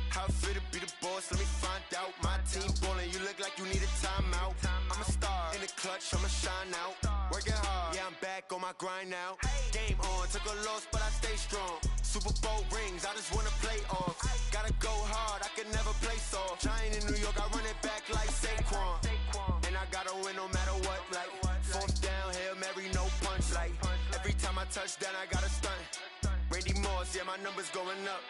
How fit to be the boss? Let me find out. My team ballin', you look like you need a timeout. I'm a star in the clutch, I'ma shine out. Working hard, yeah, I'm back on my grind now. Game on, took a loss, but I stay strong. Super Bowl rings, I just wanna play off. Gotta go hard, I can never play soft. Giant in New York, I run it back like Saquon. And I gotta win no matter what, like fourth down, Hail Mary, no punch. Like every time I touch down, I gotta stunt. Randy Moss, yeah, my numbers going up.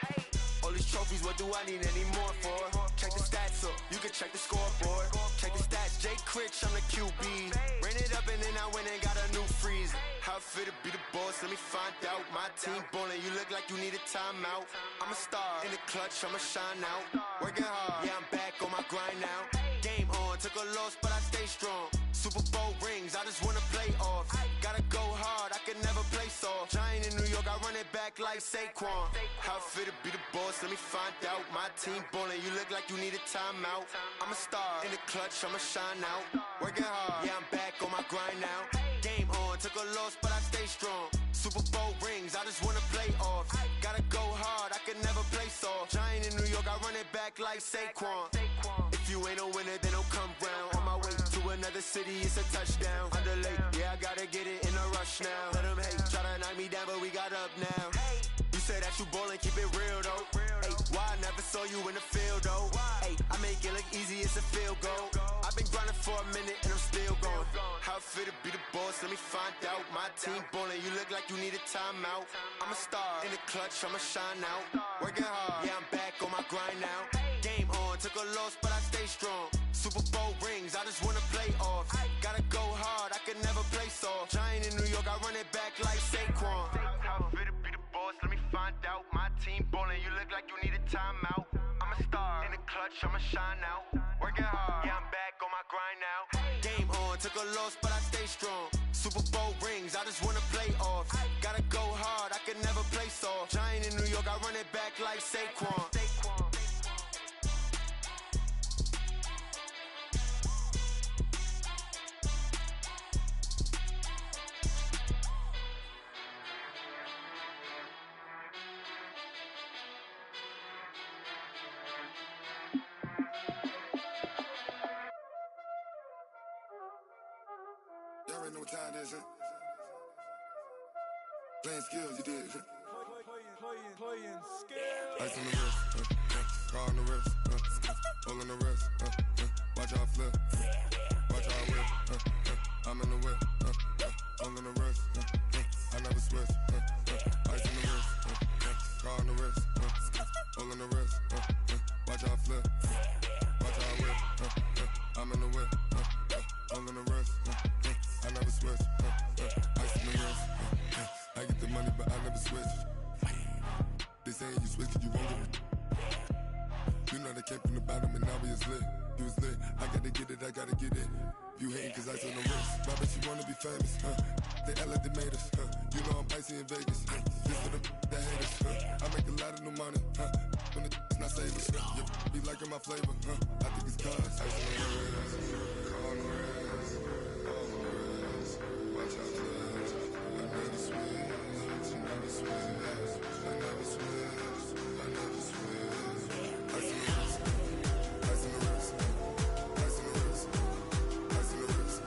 All these trophies, what do I need any more for? Check the stats up, you can check the scoreboard. Check the stats, Jay Critch, I'm the QB. Ran it up and then I went and got a new freezer. How fit to be the boss, let me find out. My team ballin', you look like you need a timeout. I'm a star in the clutch, I'ma shine out. Working hard, yeah, I'm back on my grind now. Game on, took a loss, but I stay strong. Super Bowl rings, I just wanna play off. Gotta go hard, I can never play soft. Giant in New York, I run it back like Saquon. How fit to be the boss, let me find out. My team ballin', you look like you need a timeout. I'm a star in the clutch, I'ma shine out. Working hard, yeah, I'm back on my grind now. Game on, took a loss, but I stay strong. Super Bowl rings, I just wanna play off. Gotta go hard, I can never play soft. Giant in New York, I run it back like Saquon. If you ain't a winner, then don't come round. On my way to another city, it's a touchdown. Underlay, yeah, I gotta get it in a rush now. Let them hate, try to knock me down, but we got up now. You say that you ballin', keep it real though. Hey, why I never saw you in the field though? Hey, I make it look easy, it's a field goal. I've been grinding for a minute and I'm still going. How fit to be the boss, let me find out. My team ballin', you look like you need a timeout. I'm a star in the clutch, I'ma shine out. Working hard, yeah, I'm back on my grind now. Game on, took a loss, but I stay strong. Super Bowl rings, I just wanna play off. Gotta go hard, I can never play soft. Giant in New York, I run it back like Saquon. How fit to be the boss, let me find out. My team ballin', you look like you need a timeout. I'm a star in the clutch, I'ma shine out. Working hard, yeah, I'm back on my grind now. Game on, took a loss, but I stay strong. Super Bowl rings, I just wanna play off. Gotta go hard, I can never play soft. Giant in New York, I run it back like Saquon. Y'all already know what time it is, huh? Playing skills, you did. Playing skills. Ice on the wrist, car on the wrist, hole in the wrist, watch out flip, watch out whip, I'm in the whip, hole in the wrist, I never switch, ice on the wrist, car on the wrist, hole in the wrist, watch out flip, watch out whip, I'm in the whip, hole in the wrist, I never switch, ice on the wrist, I get the money but I never switch. They saying you switch 'cause you won't get it. You know they came from the bottom and now we is lit. You was lit, I gotta get it, I gotta get it. You hating 'cause ice on the wrist. My bitch, you wanna be famous, They act like they made us, You know I'm icy in Vegas, This for the that hate us, I make a lot of new money, When it's not savers, Be liking my flavor, I think it's cause ice on the wrist, car on the wrist, all on the wrist. Watch out for this, I never switch, I never switch, I never switch, I never switch. Ice on the wrist, ice on the wrist, ice on the wrist, ice on the wrist, ice on the wrist,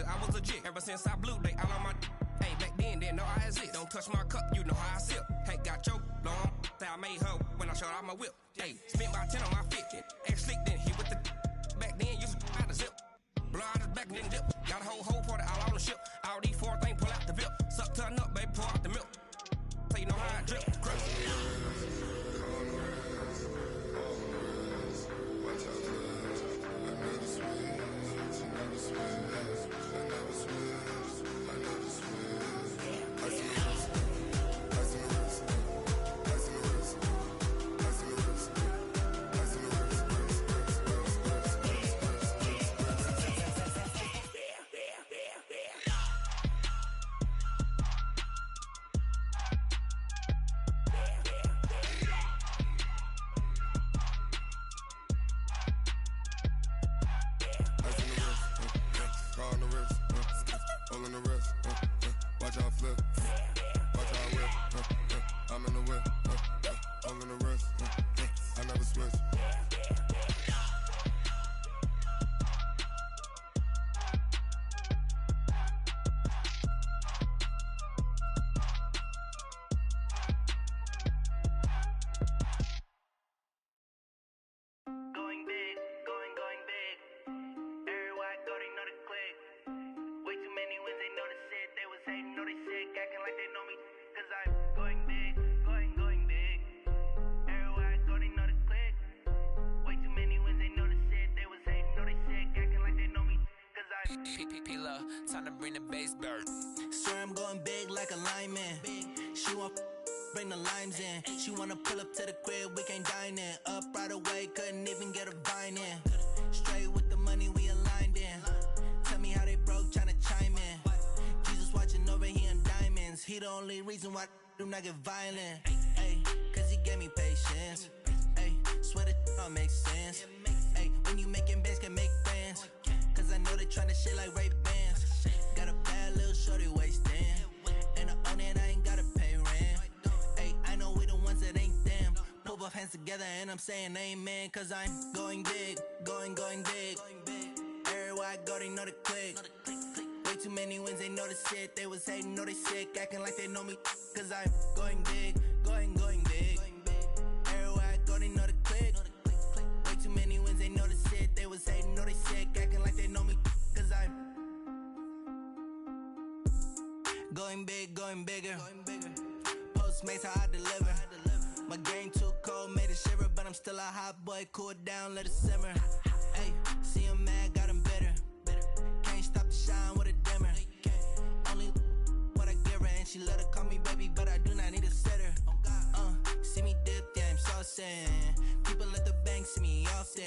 I was legit ever since I blew they all on my. Hey, back then didn't know I exist. Don't touch my cup, you know how I sip. Hey, got your long that I made her when I showed out my whip. Hey, spent about 10 on my 50. Ex slick then hit with the. Back then used to out the zip. Blood is back and then dip. Got a whole party all on the ship. All these four things pull out the VIP. Suck, turn up, baby, pour out the milk. So you know how I drip. Time to bring the bass bird. Swear I'm going big like a lineman. She want bring the limes in. She wanna pull up to the crib, we can't dine in. Up right away, couldn't even get a vine in. Straight with the money, we aligned in. Tell me how they broke, tryna chime in. Jesus watching over, he in diamonds. He the only reason why I do not get violent. Ay, cause he gave me patience. Ay, swear that don't make sense. Ay, when you making bands, can make friends. Cause I know they tryna shit like Ray-Bans. Got a bad little shorty wasting. And I own it, I ain't gotta pay rent. Ay, I know we the ones that ain't them. Pull both hands together and I'm saying amen. Cause I'm going big, going big. Everywhere I go, they know the click. Way too many wins, they know the shit. They was hating, know they sick, acting like they know me. Cause I'm going big, going big. Everywhere I go, they know the click. Way too many wins, they know the shit. They was hating, know they sick, acting like they know me. Cause I'm going big, going bigger. Postmates how I deliver. My game too cold, made it shiver. But I'm still a hot boy, cool it down, let it simmer. Hey, see him mad, got him bitter. Can't stop the shine with a dimmer. Only what I give her, and she let her call me baby, but I do not need a sitter. See me dip, yeah, I'm saucing. People at the bank see me often.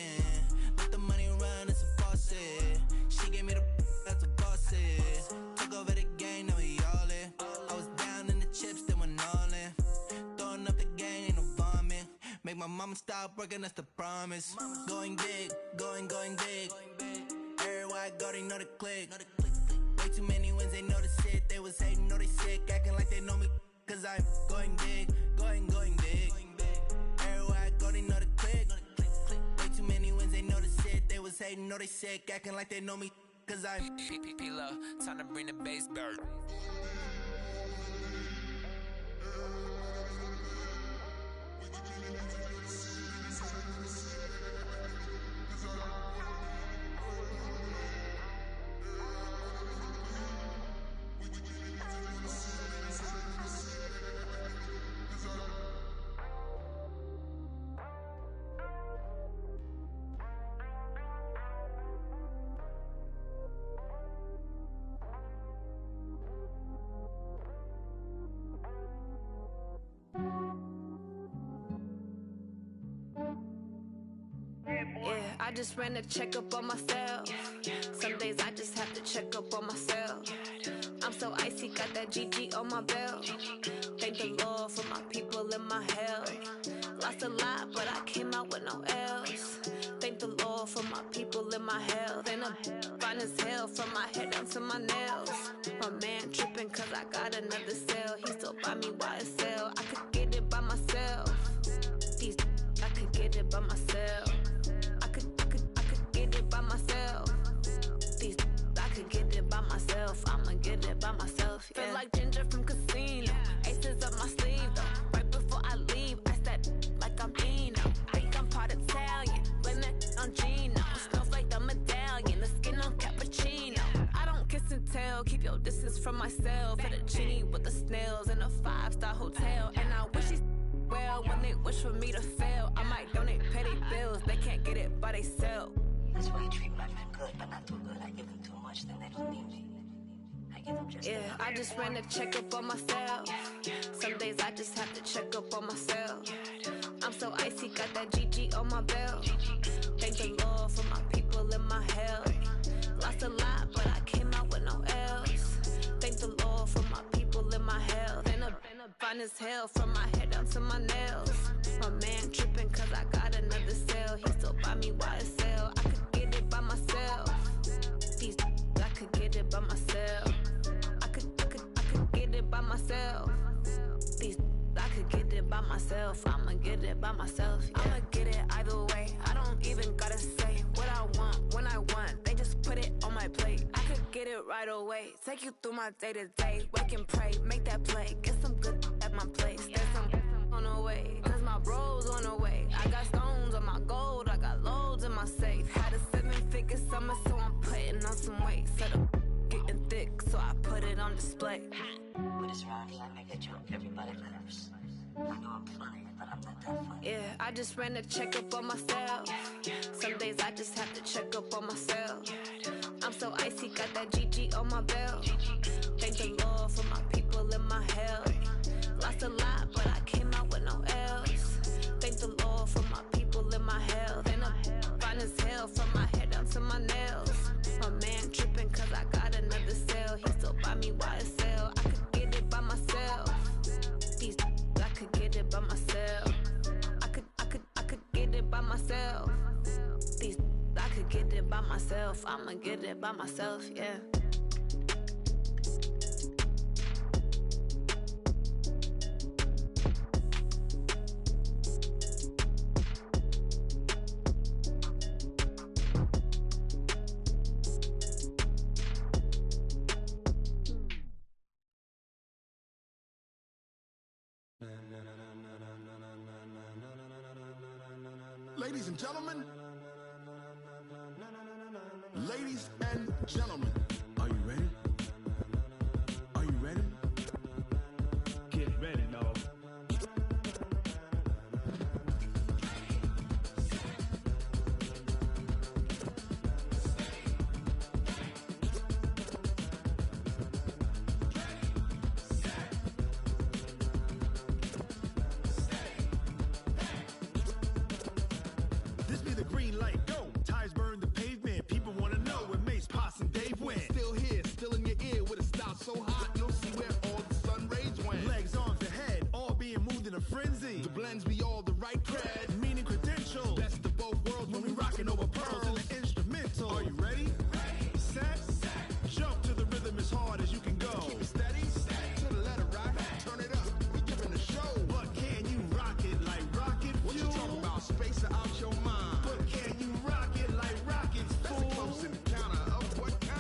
Let the money run, it's a faucet. She gave me the that's a faucet. Took over the game, now we all in. I was down in the chips, then went all in. Throwing up the game, ain't no vomit. Make my mama stop working, that's the promise. Going big, going big. Everywhere I go, they know the click. Way too many wins, they know the shit. They was hating, know they sick, acting like they know me. Cause I'm going big, going big. Everywhere I go, they know the click. Way too many wins, they know the shit. They was hating, know they sick, acting like they know me. Cause I'm P-Love, time to bring the bass bird. Yeah, I just ran a checkup on myself. Some days I just have to check up on myself. I'm so icy, got that GG on my belt. Thank the Lord for my people and my health. Lost a lot, but I came out with no else. Thank the Lord for my people and my health. And I'm fine as hell from my head down to my nails. My man tripping cause I got another cell. He still buy me YSL. I could get it by myself. These I could get it by myself. I could get it by myself. These I could get it by myself. I'ma get it by myself. Yeah. Feel like Ginger from Casino. Aces up my sleeve though. Right before I leave, I said like I'm Dino. Think I'm part Italian. Blame it on Gino. Smells like the medallion. The skin on Cappuccino. tell. Keep your distance from myself. For the genie with the snails in a 5-star hotel. And I wish these well when they wish for me to fail. I might donate petty bills. They can't get it by themselves. That's why you treat my men good, but not too good. I give them too much, then they don't need me. I give them just enough. I just ran a checkup on myself. Some days I just have to check up on myself. I'm so icy, got that GG on my belt. Thank the Lord for my people in my health. Lost a lot, but I came out with no else. Thank the Lord for my people in my health. And I'm fine as hell from my head down to my nails. My man tripping cause I got another cell. He still buy me YSL. I could get it by myself. These I could get it by myself. I could get it by myself. These I could get it by myself. I'ma get it by myself. Yeah. I'ma get it either way. I don't even gotta say what I want when I want. They just put it on my plate. I could get it right away. Take you through my day to day. Wake and pray, make that play. Get some good at my place. There's some on the way. Cause my bros on the way. I got stones on my gold. I got loads in my safe. Had a 7-figure summer, so I'm putting on some weight. Set up getting thick, so I put it on display. With this round, I make a joke. Everybody laughs. I know I'm funny, but I'm not that funny. Yeah, I just ran a checkup on myself. Some days I just have to check up on myself. I'm so icy, got that GG on my belt. Thank the Lord for my people in my health. Lost a lot, but I came out with no else. Thank the Lord for my people in my health. And I'm fine as hell from my head down to my nails. My man tripping cause I got another cell. He still buy me YSL. I could get it by myself. These I could get it by myself. I could get it by myself. These I could get it by myself. I'ma get it by myself, yeah. Ladies and gentlemen, ladies and gentlemen, are you ready? Are you ready? Get ready, dog. This be the green light, go. Tires burn the pavement. People wanna know where Mace, Poss, and Dave went. Still here, still in your ear with a style so hot you'll see where all the sun rays went. Legs, arms, and head, all being moved in a frenzy. The blends be all the right cred, meaning credentials. Best of both worlds when we rockin' over pearls in the instrumental. Are you ready? Set, jump to the rhythm as hard as you can go. Keep it steady, to the letter right. Turn it up, we giving the show. But can you rock it like rocket fuel? What you talking about? Space out your mind. But can you rock it like rockets, fool? That's a close encounter of what kind?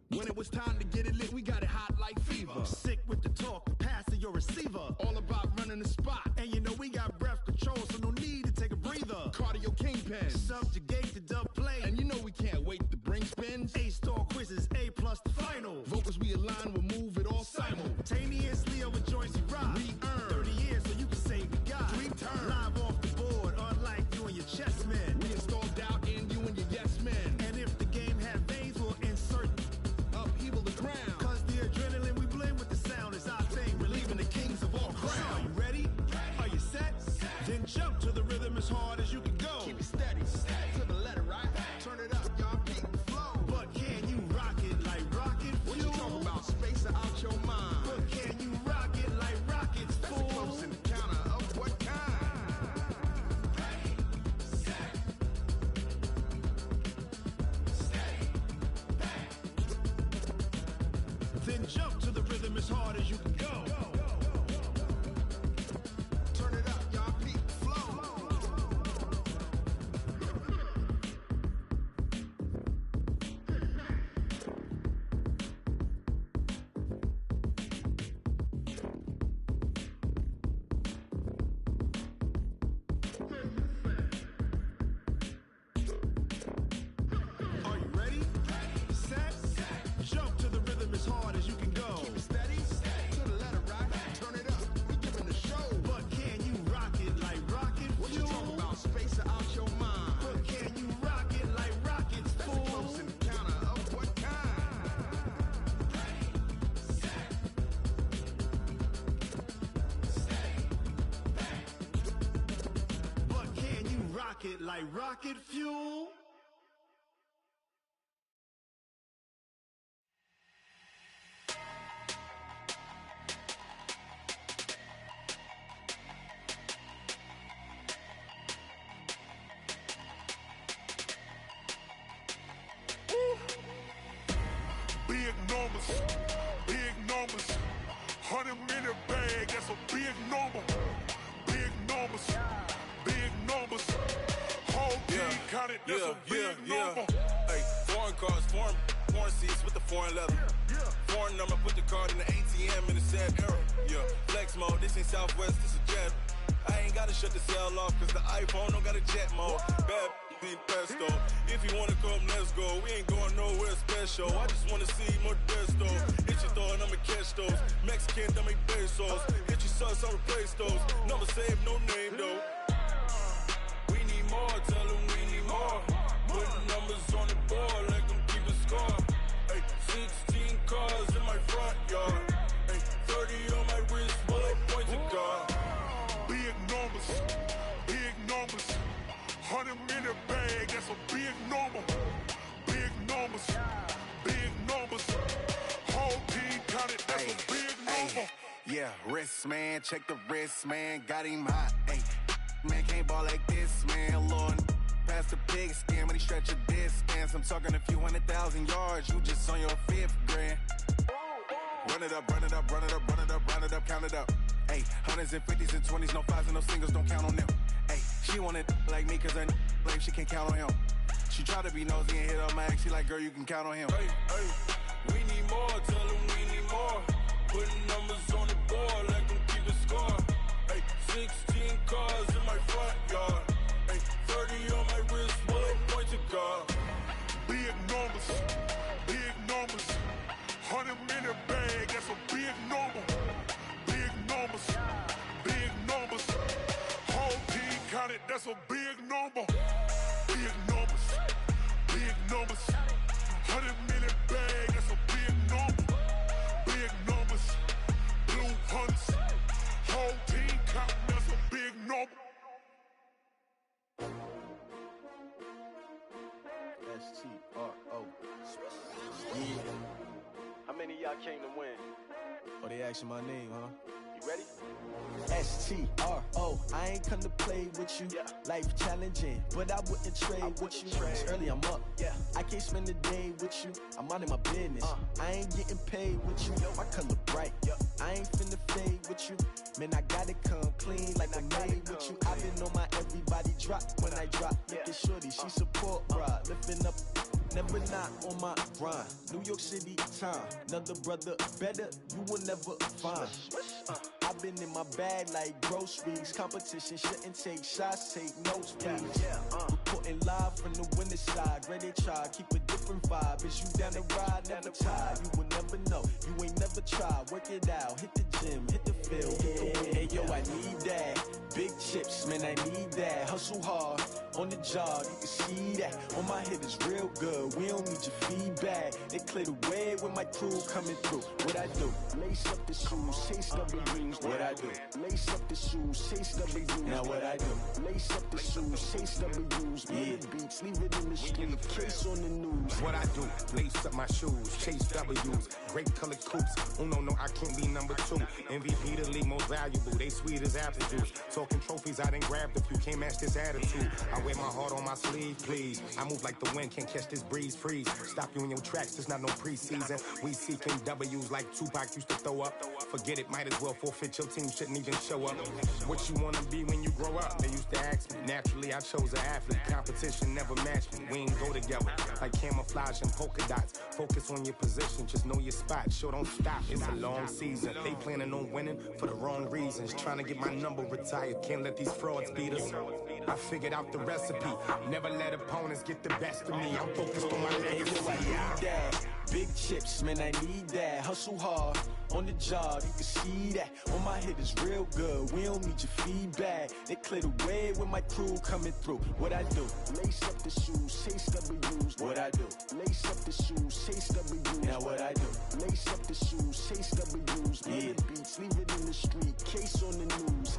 When it was time to get it lit, we got it hot like fever. Sick with the talk, the pass to your receiver. All about running the spot. And you know we got breath control, so no need to take a breather. Cardio kingpin, subjugate the dub play. And you know we can't wait to bring spins. A-star quizzes, A+ the final. Vocals we align, we'll move it all simultaneously over joints we rock. We earn 30 years so you can say we got 3 turns. Live off the board, unlike you and your chess men. We install doubt in you and your yes men. And if the game had veins, we'll insert upheaval the ground. Cause the adrenaline we blend with the sound is our thing, relieving the kings of all crowns. So are you ready? Are you set? Then jump to the rhythm as hard as you can go. Keep it steady, to the letter right. Turn it up, y'all keep the flow. But can you rock it like rocket fuel? What you talking about? Space out your mind. But can you rock it like rockets, fool? That's a close encounter of what kind? Then jump to the rhythm as hard as you can go. Turn it up, y'all keep the flow. rocket like rocket fuel. Big numbers, 100-minute bag, that's a big number. Big numbers, whole team counted, that's a big number. Hey, foreign cars, foreign seats with the foreign leather. Foreign number, put the card in the ATM in the sad era. Yeah, flex mode, this ain't Southwest, this is Jet. I ain't gotta shut the cell off, cause the iPhone don't got a jet mode. Bad need pesto. If you wanna come, let's go. We ain't going nowhere special. I just wanna see more Modesto. Hit your thought, I'ma catch those. Mexican, I make pesos. Hit your sus, I'll replace those. Number save, no name though. We need more, tell them we need more. Putting numbers on the board, let them keep a score. Hey, 16 cars in my front yard. Hey, 30 on my wrist, bullet pointed car. Big numbers, 100-minute bag, that's a big number. Big numbers, whole team counted, that's a big number. Yeah, wrist man, check the wrist man, got him hot. Ay, man can't ball like this, man. Lord, past the pig skin when he stretch a distance. I'm talking a few 100,000 yards, you just on your 5th grand. Run it up, count it up. Ay, hundreds and 50s and 20s, no 5s and no singles, don't count on them. Ay, she wanted like me cause her like she can count on him. She tried to be nosy and hit her max, she like, girl, you can count on him. Hey, we need more, tell them we need more. Putting numbers on the board, let them keep a score. Hey, 16 cars in my front yard. Hey, 30 on my wrist, bullet pointed car. Big numbers, 100-minute bag, that's a big number. Big numbers, whole team counted, that's a big number. Big numbers, 100-minute bag, that's a big number. Big numbers, blue hunts, whole team counting, that's a big number. S-T-R-O. Yeah. How many of y'all came to win? Oh, they asking my name, huh? You ready? S-T-R-O, I ain't come to play with you. Life challenging, but I wouldn't trade with you. It's early, I'm up. I can't spend the day with you. I'm out of my business. I ain't getting paid with you. My color bright. I ain't finna fade with you. Man, I gotta come clean like I made with you. I've been on my everybody drop when I drop. Look at shorty, she support, bruh. Lifting up. Never not on my grind. New York City time. Another brother better, you will never find. I've been in my bag like groceries. Competition shouldn't take shots, take notes, please. Reporting live from the winning side. Ready to try, keep a different vibe. Is you down the ride, never tired. You will never know, you ain't never tried. Work it out, hit the gym, hit the field. Hey yo, I need that. Big chips, man, I need that. Hustle hard, on the job, you can see that. On my head is real good, we don't need your feedback. They clear the way with my crew coming through. What I do? Lace up the shoes, chase W's. What I do? Lace up the shoes, chase W's. Now what I do? Lace up the shoes, chase W's. Yeah. Beats, leave it in the street, case on the news. What I do? Lace up my shoes, chase W's. Great colored coops. Oh no, I can't be number 2. MVP the league most valuable. They sweet as apple juice. Talking trophies, I done grabbed a few. Can't match this attitude. I wear my heart on my sleeve, please. I move like the wind, can't catch this breeze, freeze. Stop you in your tracks, there's not no preseason. We seeking W's like Tupac used to throw up. Forget it, might as well forfeit. Your team shouldn't even show up. What you wanna be when you grow up? They used to ask me. Naturally, I chose an athlete. Competition never matched me. We ain't go together like camouflage and polka dots. Focus on your position, just know your spot. Sure, don't stop. It's a long season. They planning on winning for the wrong reasons. Trying to get my number retired. Can't let these frauds beat us. I figured out the recipe. Never let opponents get the best of me. I'm focused on my legacy. Big chips, man, I need that. Hustle hard, on the job, you can see that. On my head is real good, we don't need your feedback. They clear the way with my crew coming through. What I do? Lace up the shoes, chase W's. What I do? Lace up the shoes, chase W's. Now what I do? Lace up the shoes, chase W's. Yeah. Beats, leave it in the street, case on the news.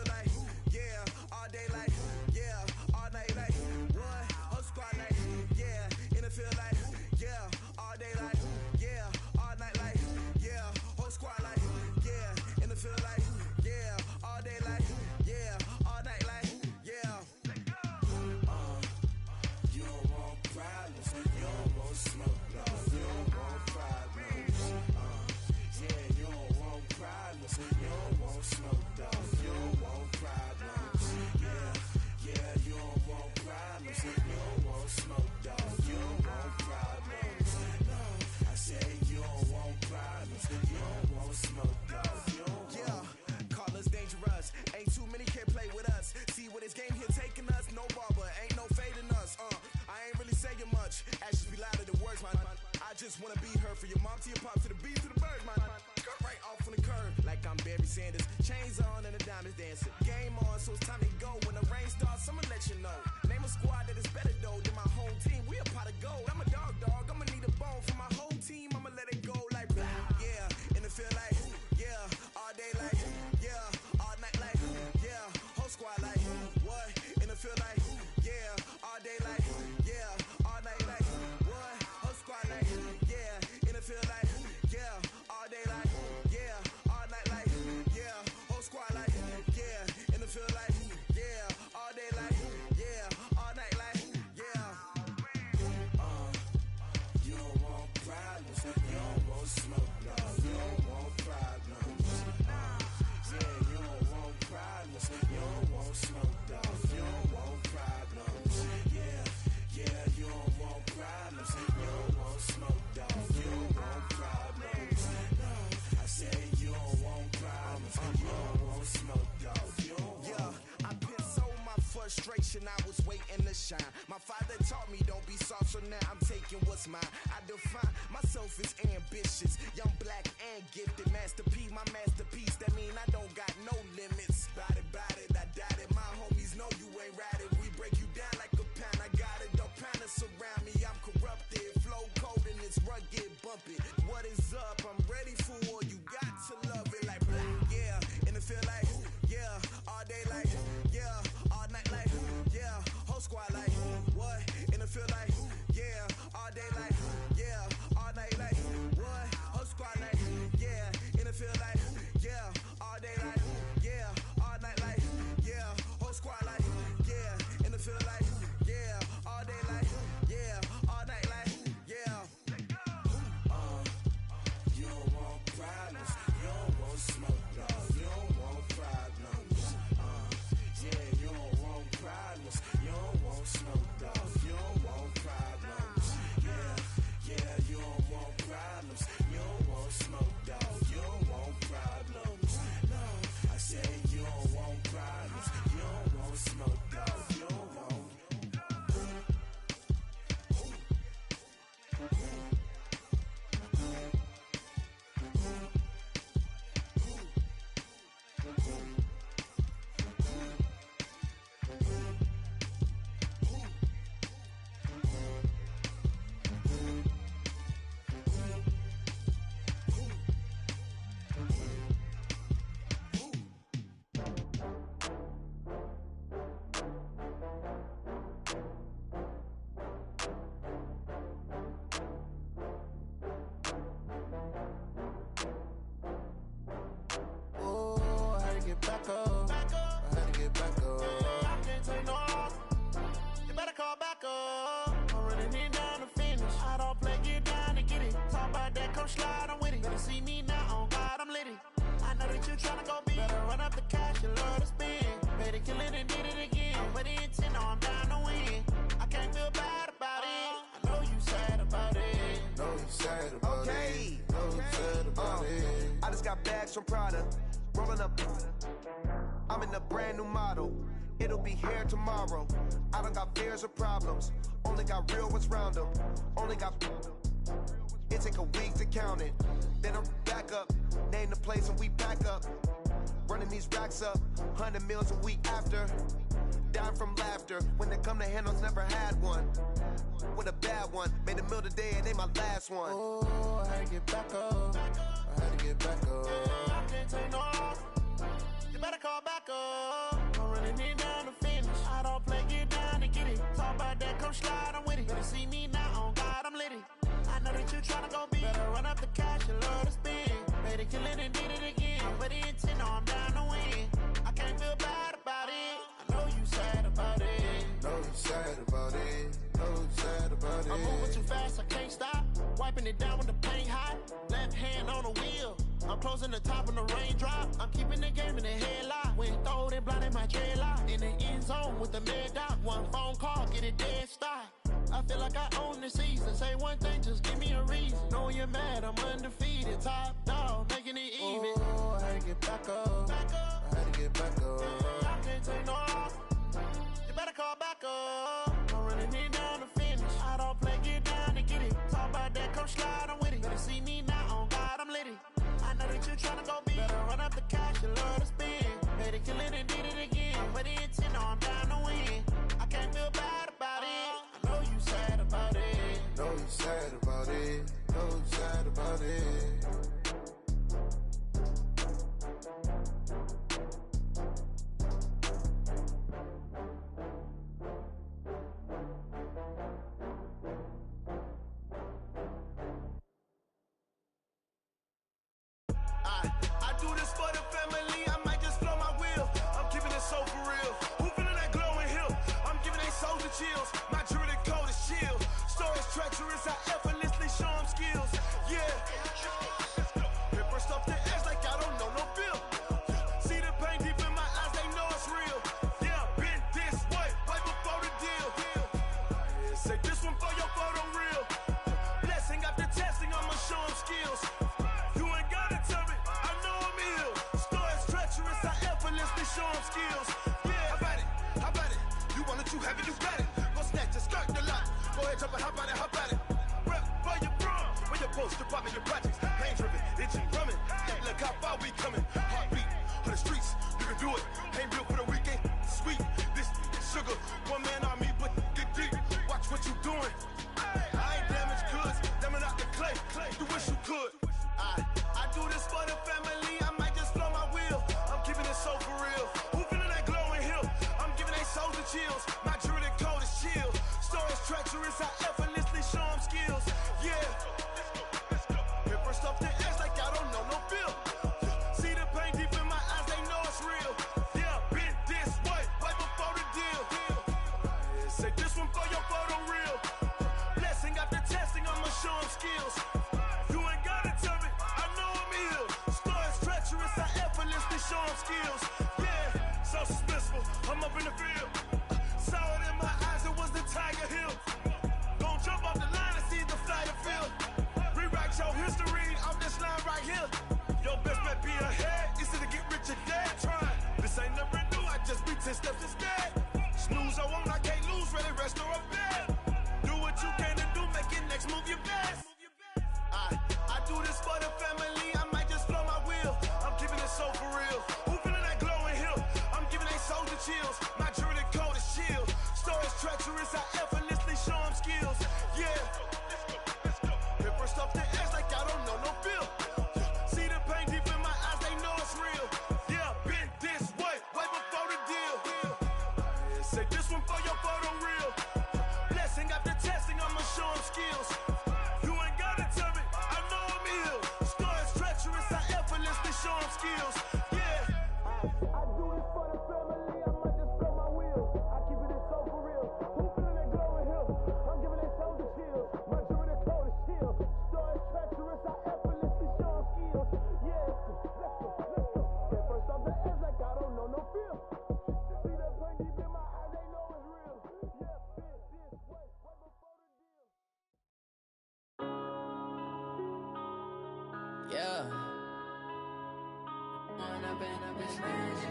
feel like, yeah, all day like, yeah, all night like, what? Whole squad like, yeah, and it feel like, yeah, all day like, yeah, all night like, yeah, whole squad like, yeah, and it feel like, yeah, all day like, yeah, all night like, yeah. You don't want problems, you don't want smoke, no, you don't want problems. Yeah, you don't want problems, you don't want smoke, dog, you don't want problems. Yeah, you don't want problems, you don't want smoke, dog, you don't want problems. No, I said you don't want problems, you don't want smoke, dog, you don't want. Yeah, call us dangerous, ain't too many can play with us. See where this game here taking us, no barber, ain't no fading us. I ain't really saying much, actions be louder than words, man. I just wanna be heard from your mom to your pop to the beat to the birds, man. Cut right off on the curb, like I'm Barry Sanders. Chains on and the diamonds dancing. Game on, so it's time to go. When the rain starts, I'ma let you know. Name a squad that is better though than my home team. We a pot of gold. I'm a dog, I'ma need a bone for my whole team. I'ma let it go like, yeah, and it feel like, yeah, all day like, yeah, all night like, yeah, whole squad like, what? And it feel like, yeah, all day like, yeah, all night like, what? Whole squad like, yeah, and it feel like, yeah, all day like, yeah, all night like, yeah, whole squad like, yeah, and it feel like, yeah, all day like, yeah, all night like, yeah. You don't want problems, you don't want smoke, no, you don't want problems. Yeah, you don't want problems, you don't want smoke, dog, you don't want problems. Yeah, you don't want problems, you don't want smoke, dog, you don't want problems. No, I said you don't want problems, you don't want smoke, dog, you don't want. Yeah, I've been so my frustration, I was waiting to shine. My father taught me don't be soft, so now I'm taking what's mine. I define myself as ambitious, young, black, and gifted. Master P, my masterpiece, that mean I don't got no limits. Bout it, I doubt it. My homies know you ain't ratted. We break you down like a pound, I got it. Don't panic surround me, I'm corrupted. Flow cold and it's rugged, bumpy. What is up? I'm ready for war, you got to love it like black. Yeah, and it feel like, yeah, all day like, yeah, all night like, yeah, whole squad like, what? And it feel like, yeah, all day like, yeah, all night like, what? Whole squad like, yeah, and it feel like, yeah, all day like, yeah, all night like, yeah, whole squad like, yeah, and it feel like, yeah, all day like, yeah, all night like, yeah. You don't want problems, you don't want smoke, no, you don't want problems. Yeah, you don't want problems, you don't want smoke, dog, you don't want problems. Yeah, you don't want problems, you don't want smoke, dog, you don't want problems. No, I said you don't want problems, you don't want smoke, dog, you don't want. Oh, I had to get back up. I had to get back up. I can't take no loss. You better call back up. I'm running it down to finish. I don't play, get down to get it. Talk about that, come slide, I'm with it. Better see me now, on God, I'm lit it. I know that you tryna go big. Better run up the cash, you love to spend. Better kill it and did it again. With the intent, no, I'm down to win. I can't feel bad about it. I know you sad about it. Know you sad about it. Know you sad about it. I just got bags from Prada. Rolling up. I'm in a brand new model. It'll be here tomorrow. I don't got fears or problems. Only got real ones round them. Only got. It take a week to count it. Then I'm back up. Name the place and we pack up. Running these racks up. 100 meals a week after. Dying from laughter. When they come to handles, never had one. With a bad one. Made a meal today and they my last one. Oh, I had to get back up. I had to get back up. I can't take no loss. You better call back back up. I'm running it down to finish. I don't play, get down to get it. Talk about that, come slide, I'm with it. Better see me now, on God, I'm litty. I know that you tryna go big. Better run up the cash, you love to spend. Better kill it and did it again. I put the intent on, I'm down to win. I can't feel bad about it. I know you sad about it. Know you sad about it. Know you sad about it. I'm moving too fast, I can't stop. Wiping it down when the paint hot. Left hand on the wheel. I'm closing the top when the raindrop. I'm keeping the game in the headlock. When throwed and blinded my dreadlock. In the end zone with the mad dot. One phone call, get it dead stop. I feel like I own the season. Say one thing, just give me a reason. Knowing you're mad, I'm undefeated. Top dog, making it even. Oh, I had to get back up. I had to get back up. I can't take no off. You better call back up. I'm running it down to finish. I don't play, get down to get it. Talk about that, come slide, I'm with it. Better see me now, on God, I'm litty. I know that you tryna go big. Better run up the cash, you love to spend. Better kill it and did it again. Put the intent on, I'm down to win. I can't feel bad about it. I know you sad about it. Know you sad about it. Know you sad about it. I do this for the family, I might just blow my wheel. I'm keeping it so for real. Who feeling that glowing hill? I'm giving they soldier chills. My jewelry code is chill. Stories treacherous, I effortlessly show them skills. Yeah. Hit burst off the edge like I don't know no feel. See the pain deep in my eyes, they know it's real. Yeah, been this way, right before the deal. Say this one for your photo real. Blessing after testing, I'ma show them skills. You ain't gotta tell me, I know I'm ill. Stories treacherous, I effortlessly show them skills. Yeah, how about it? How about it? You want it, you have it, you got it. Go snatch it, skirt the lot. Go ahead, jump it, how about it, how about it? Rep for your brum, where your poster, popping your projects. Pain driven, itching, drumming. Look how far we coming. Heartbeat on the streets, you can do it. Ain't built for the weekend, sweet. This sugar, one man army, but get deep. Watch what you doing. I ain't damaged goods, damn it out the clay. You wish you could. I do this for the family, I might just blow my wheel. I'm keeping it so for real. Who feeling that glowing hill? I'm giving they soldier chills. My jewelry code is chill. Stories treacherous, I effortlessly show them skills. Yeah. Hit first off the edge like I don't know no feel. See the pain deep in my eyes, they know it's real. Yeah, been this way, right before the deal. Say this one for your photo real. Blessing after testing, I'ma show them skills. You ain't gotta tell me, I know I'm ill. Stories treacherous, I effortlessly show them skills. Yeah, so suspenseful, I'm up in the field. Saw it in my eyes, it was the Tiger Hill. Gon' jump off the line and see the flight of field. Rewrite your history off this line right here. Your best bet be ahead, easy to get rich or dead. Trying, this ain't never new, I just be 10 steps instead. Snooze I won't, I can't lose, ready, rest or a bed. Do what you can to do, make your next move your best. I do this for the family, I might just blow my wheel. I'm keeping it so for real. Who feeling that glowing hill? I'm giving they soldier chills. My jewelry code is chill. Stories treacherous, I effortlessly show them skills. Yeah. Hit first off the edge like I don't know no feel. See the pain deep in my eyes, they know it's real. Yeah, been this way, right before the deal. Say this one for your photo real. Blessing after testing, I'ma show them skills. You ain't gotta tell me, I know I'm ill. Stories treacherous, I effortlessly show them skills. Yeah. I do this for the family, I might just blow my wheel. I keep it so for real. Who feeling that glowing hill? I'm giving it soldier chills. My jewelry code is chill. Stories treacherous, I effortlessly show them skills. Yeah. Let's go. Get first off the edge like I don't know no feel. See the pain deep in my eyes, they know it's real. Yeah, been this way, right before the deal. Yeah. When I've been smashed.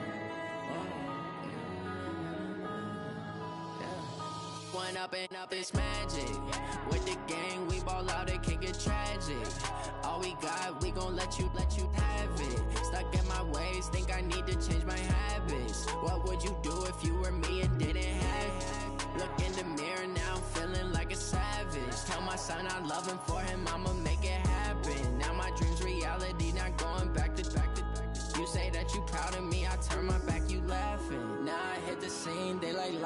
When up and up, it's magic. With the gang, we ball out, it can get tragic. All we got, we gon' let you have it. Stuck in my ways, think I need to change my habits. What would you do if you were me and didn't have it? Look in the mirror, now I'm feeling like a savage. Tell my son I love him, for him I'ma make it happen. Now my dream's reality, not going back to. You say that you proud of me, I turn my back, you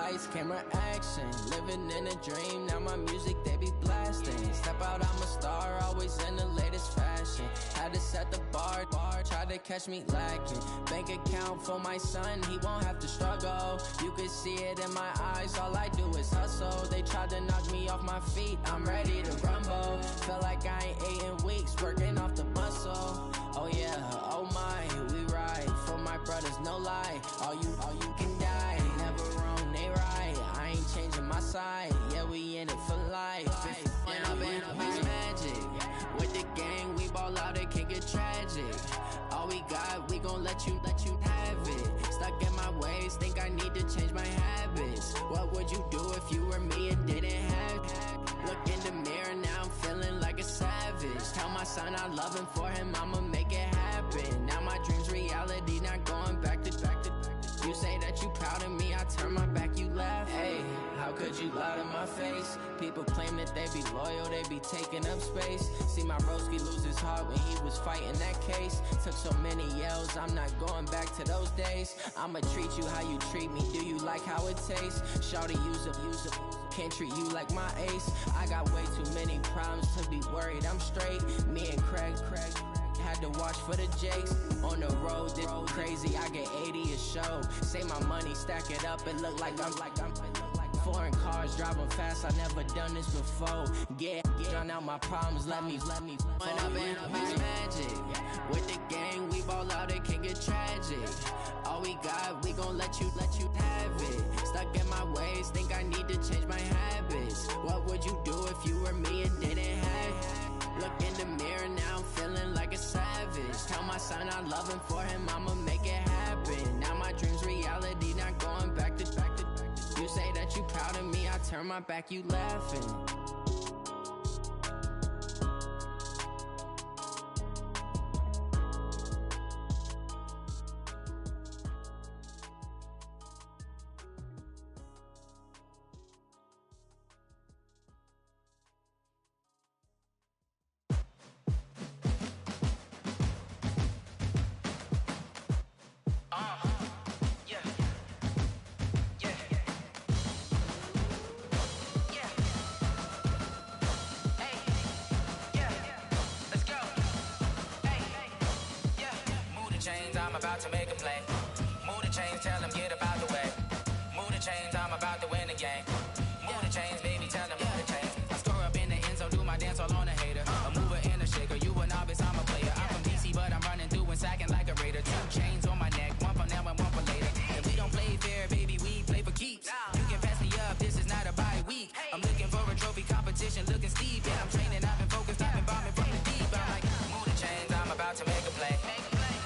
lights, camera, action. Living in a dream, now my music, they be blasting. Step out, I'm a star, always in the latest fashion. Had to set the bar, tried to catch me lacking. Bank account for my son, he won't have to struggle. You could see it in my eyes, all I do is hustle. They tried to knock me off my feet, I'm ready to rumble. Feel like I ain't ate in weeks, working off the muscle. Oh yeah, oh my, we ride for my brothers, no lie. All you can die, never wrong, they right. I ain't changing my side, yeah, we in it for life. And I've been magic with the gang, we ball out, it can get tragic. All we got, we gon' let you have it. Stuck in my ways, think I need to change my habits. What would you do if you were me and didn't have it? Look in the mirror, now I'm feeling like a savage. Tell my son I love him, for him I'ma make it happen. Now my dream's reality, not going back to. You say that you proud of me, I turn my back, you laugh. Hey, how could you lie to my face? People claim that they be loyal, they be taking up space. See my broski lose his heart when he was fighting that case. Took so many yells, I'm not going back to those days. I'ma treat you how you treat me, do you like how it tastes? Shawty, use up, can't treat you like my ace. I got way too many problems to be worried, I'm straight. Me and Craig had to watch for the Jakes. On the road, this crazy, I get 80 a show. Say my money, stack it up, it look like I'm foreign cars, driving fast, I never done this before. Drown out my problems, let me When I'm in magic with the gang, we ball out, it can get tragic. All we got, we gon' let you have it. Stuck in my ways, think I need to change my habits. What would you do if you were me and didn't have it? Look in the mirror, now I'm feeling like a savage. Tell my son I love him, for him I'ma make it happen. Now my dream's reality, not going back to. You say that you proud of me, I turn my back, you laughing. I'm about to make a play. Move the chains, tell them get up out the way. Move the chains, I'm about to win the game. Move the chains, baby, tell them move the chains. I score up in the end zone, do my dance all on a hater. A mover and a shaker, you a novice, I'm a player. I'm from DC, but I'm running through and sacking like a raider. 2 chains on my neck, one for now and one for later. And we don't play fair, baby, we play for keeps. You can pass me up, this is not a bye week. I'm looking for a trophy competition, looking steep. And I'm training, I've been focused, I've been bombing from the deep. I'm like, move the chains, I'm about to make a play.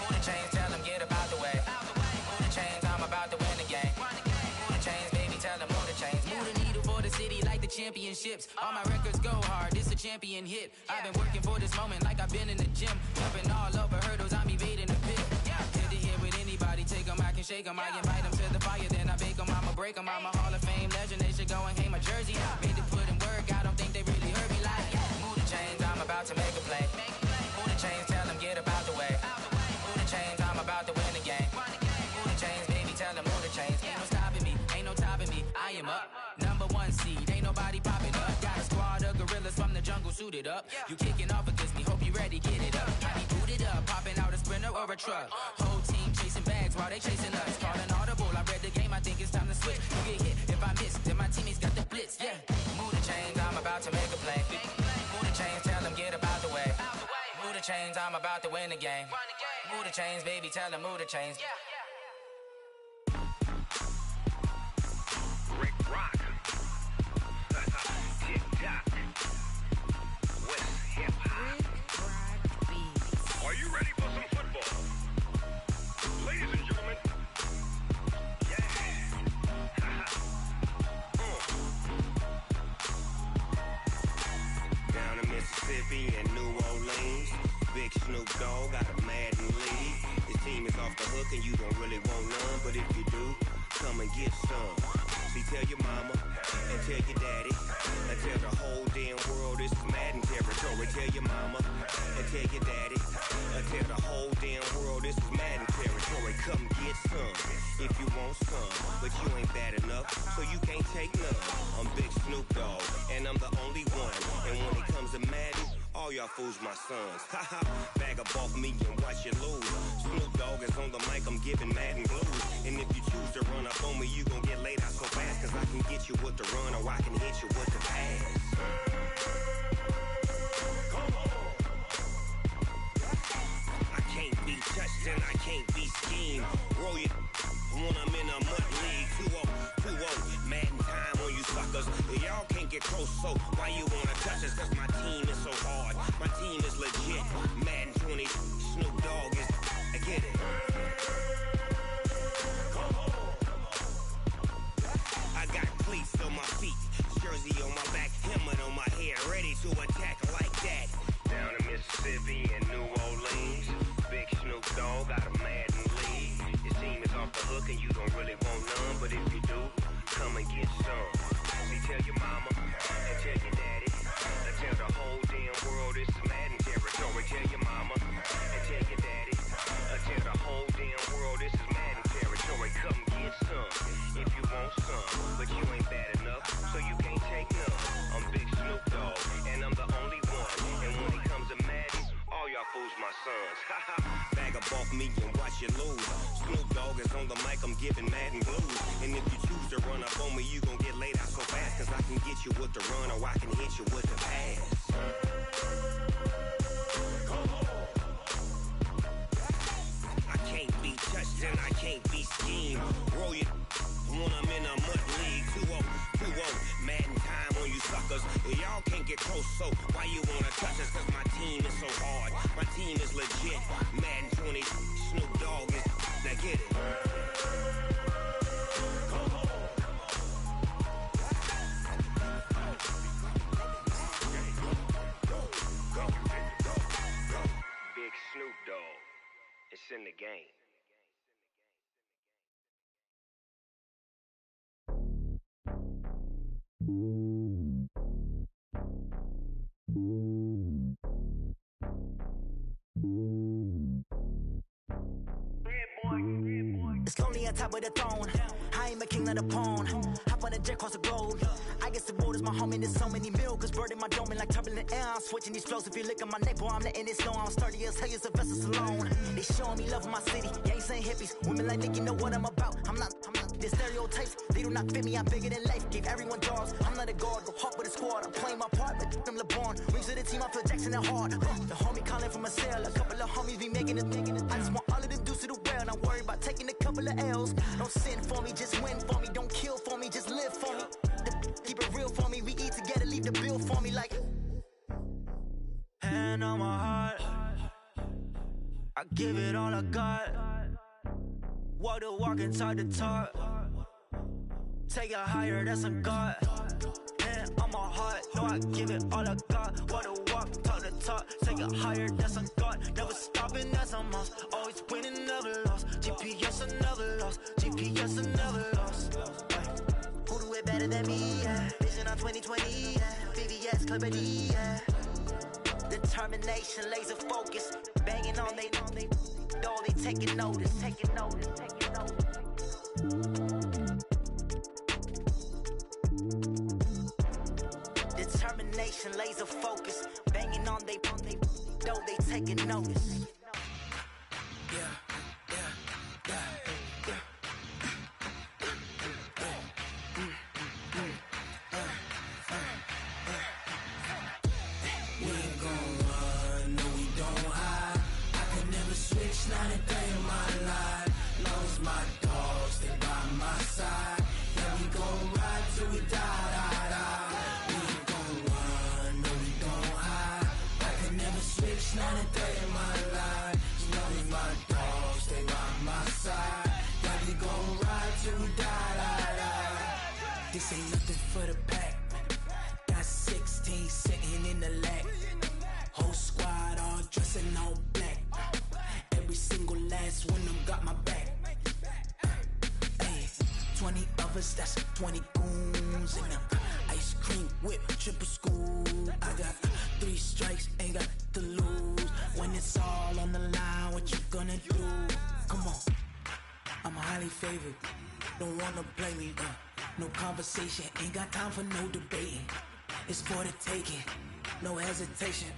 Move the chains, tell them get up out the way. Move the chains, I'm about to win the game. Move the chains, baby, tell them move the chains. Move the needle for the city like the championships. All my records go hard, this a champion hit. I've been working for this moment like I've been in the gym. Jumping all over hurdles, I'm evading the pit. Hit to hit with anybody, take them, I can shake them. I invite them to the fire, then I bake them, I'ma break them. I'm a Hall of Fame legend, they should go and hang my jersey. Made to put in work, I don't think they really heard me like. Move the chains, I'm about to make a play. Move the chains, tell them get up out the way. Move the chains, I'm about to win the game. Move the chains, baby, tell them move the chains. Ain't no stopping me, ain't no topping me. I am up, #1 seed, ain't nobody popping up. Got a squad of gorillas from the jungle suited up. You kicking off against me, hope you ready, get it up. I be booted up, popping out a sprinter or a truck. Whole team chasing bags while they chasing us. Calling audible, I read the game, I think it's time to switch. You get hit if I miss, then my teammates got the blitz. Yeah, move the chains, I'm about to make a play. Move the chains, tell them get up out the way. Move the chains, I'm about to win the game. Move the chains, baby, tell them move the chains. Rick Rock. TikTok. West Hip Hop. Are you ready for some football? Ladies and gentlemen. Yeah. Down in Mississippi and New Orleans, Big Snoop Dogg got a Madden league. His team is off the hook and you don't really want none, but if you do, come and get some. See, tell your mama and tell your daddy and tell the whole damn world this is Madden territory. Tell your mama and tell your daddy and tell the whole damn world this is Madden territory. come get some if you want some. But you ain't bad enough, so you can't take none. I'm Big Snoop Dogg, and I'm the only one. And when it comes to Madden, all y'all fools my sons. Haha, bag up off me and watch you lose. Snoop Dogg is on the mic, I'm giving Madden blues. And if you choose to run up on me, you gon' get laid out so fast. Cause I can get you with the run or I can hit you with the pass. I can't be touched and I can't be schemed. Roll it when I'm in a mud league. 2-0, Madden time on you suckers. Y'all can't get close, so why you wanna touch us? Cause my team is so hard, my team is legit. Madden 20, Snoop Dogg is, I get it. I got cleats on my feet, jersey on my back, helmet on my head, ready to attack like that. Down in Mississippi and New Orleans, Big Snoop Dogg got a Madden league. Your team is off the hook and you don't really want none, but if you do, come and get some. See, tell your mama and tell your daddy, and tell the whole damn world it's Madden territory. Tell your mama and tell your daddy, and tell the whole damn world this is Madden territory. Come get some if you want some, but you ain't bad enough, so you can't take none. I'm Big Snoop Dogg, and I'm the only one. And when it comes to Madden, all y'all fools my sons. Bag up off me and watch you lose. Snoop Dogg is on the mic, I'm giving Madden blues. And if you choose to run up on me, you gon' get laid out so fast. Cause I can get you with the run or I can hit you with the pass. I can't be touched and I can't be schemed. Roll it when I'm in a mud league. 2-0, Madden time on you suckers. Y'all can't get close, so why you wanna touch us? Cause my team is so hard, my team is legit. Madden 20, Snoop Dogg is, now get it. Big Snoop Dogg, it's in the game. It's lonely on top of the throne. I am a king of the pawn. Hop on a jet across the globe. I guess the road is my home and there's so many milkers burning my dome like turbulent air. I'm switching these flows. If you look at my neck, boy, I'm letting it snow. I'm sturdy as hell as a vessel alone. They showing me love in my city. Gangs ain't hippies. Women like Nicki know what I'm about. I'm not the stereotypes. They do not fit me. I'm bigger than life. Gave everyone dogs. I'm not a guard. Go hard with a squad. I'm playing my part, but them LeBron. Rings to the team. I feel Jackson and hard. The homie calling from a cell. A couple of homies be making it. I just want all of them dudes to do well. Not worry about taking a couple of L's. Don't sin for me, just win for me. Don't kill for me, just live for me. Keep it real for me. We eat together, leave the bill for me like. Hand on my heart, I give it all I got. Walk the walk and talk the talk. Take it higher, that's a God. Hand on my heart, no, I give it all I got. Walk the walk, talk the talk. Take it higher, that's a God. Never stopping, that's a must. Always winning, never lost. GPS, I never lost. GPS, I never lost. Who do it better than me? Yeah. Vision on 2020. Yeah. VVS, Clippity. Yeah. Determination, laser focus. Banging on they taking notice. Taking notice. Taking notice. Determination, laser focus. Banging on they taking notice. Not a day in my life. Long as my dogs, they by my side. Yeah, we gon' ride till we die. We ain't gon' run, no, we gon' hide. I can never switch, not a day in my life. As long as my dogs, they by my side. Yeah, we gon' ride till we die. This ain't nothing for the pack. Got 16 sitting in the lap. Whole squad all dressing all black. Every single last one of them got my back. Hey, 20 of us, that's 20 goons in them. Ice cream whip, triple school. I got 3 strikes, ain't got to lose. When it's all on the line, what you gonna do? Come on. I'm highly favored. Don't wanna play me, no conversation, ain't got time for no debating. It's for the taking, no hesitation,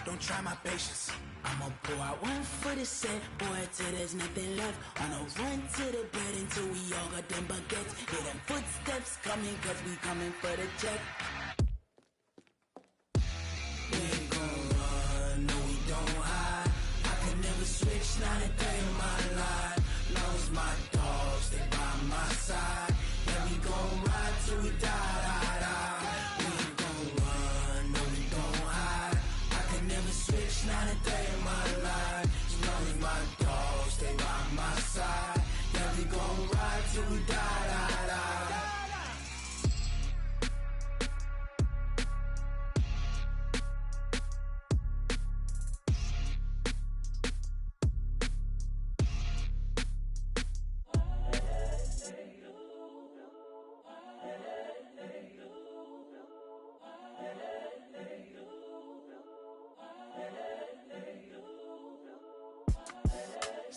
don't try my patience. I'ma pour out one for the set, boy, till there's nothing left. On a run to the bread until we all got them baguettes. Hear them footsteps coming, cause we coming for the check. We ain't gon' run, no we don't hide. I can never switch, not a day in my life. Long as my dogs, they by my side. Yeah, we gon' ride till we die. We ain't gon' run, no we don't hide. I can never switch, not a day in my life. As long as my dogs, they by my side. Yeah, we gon' ride till we die.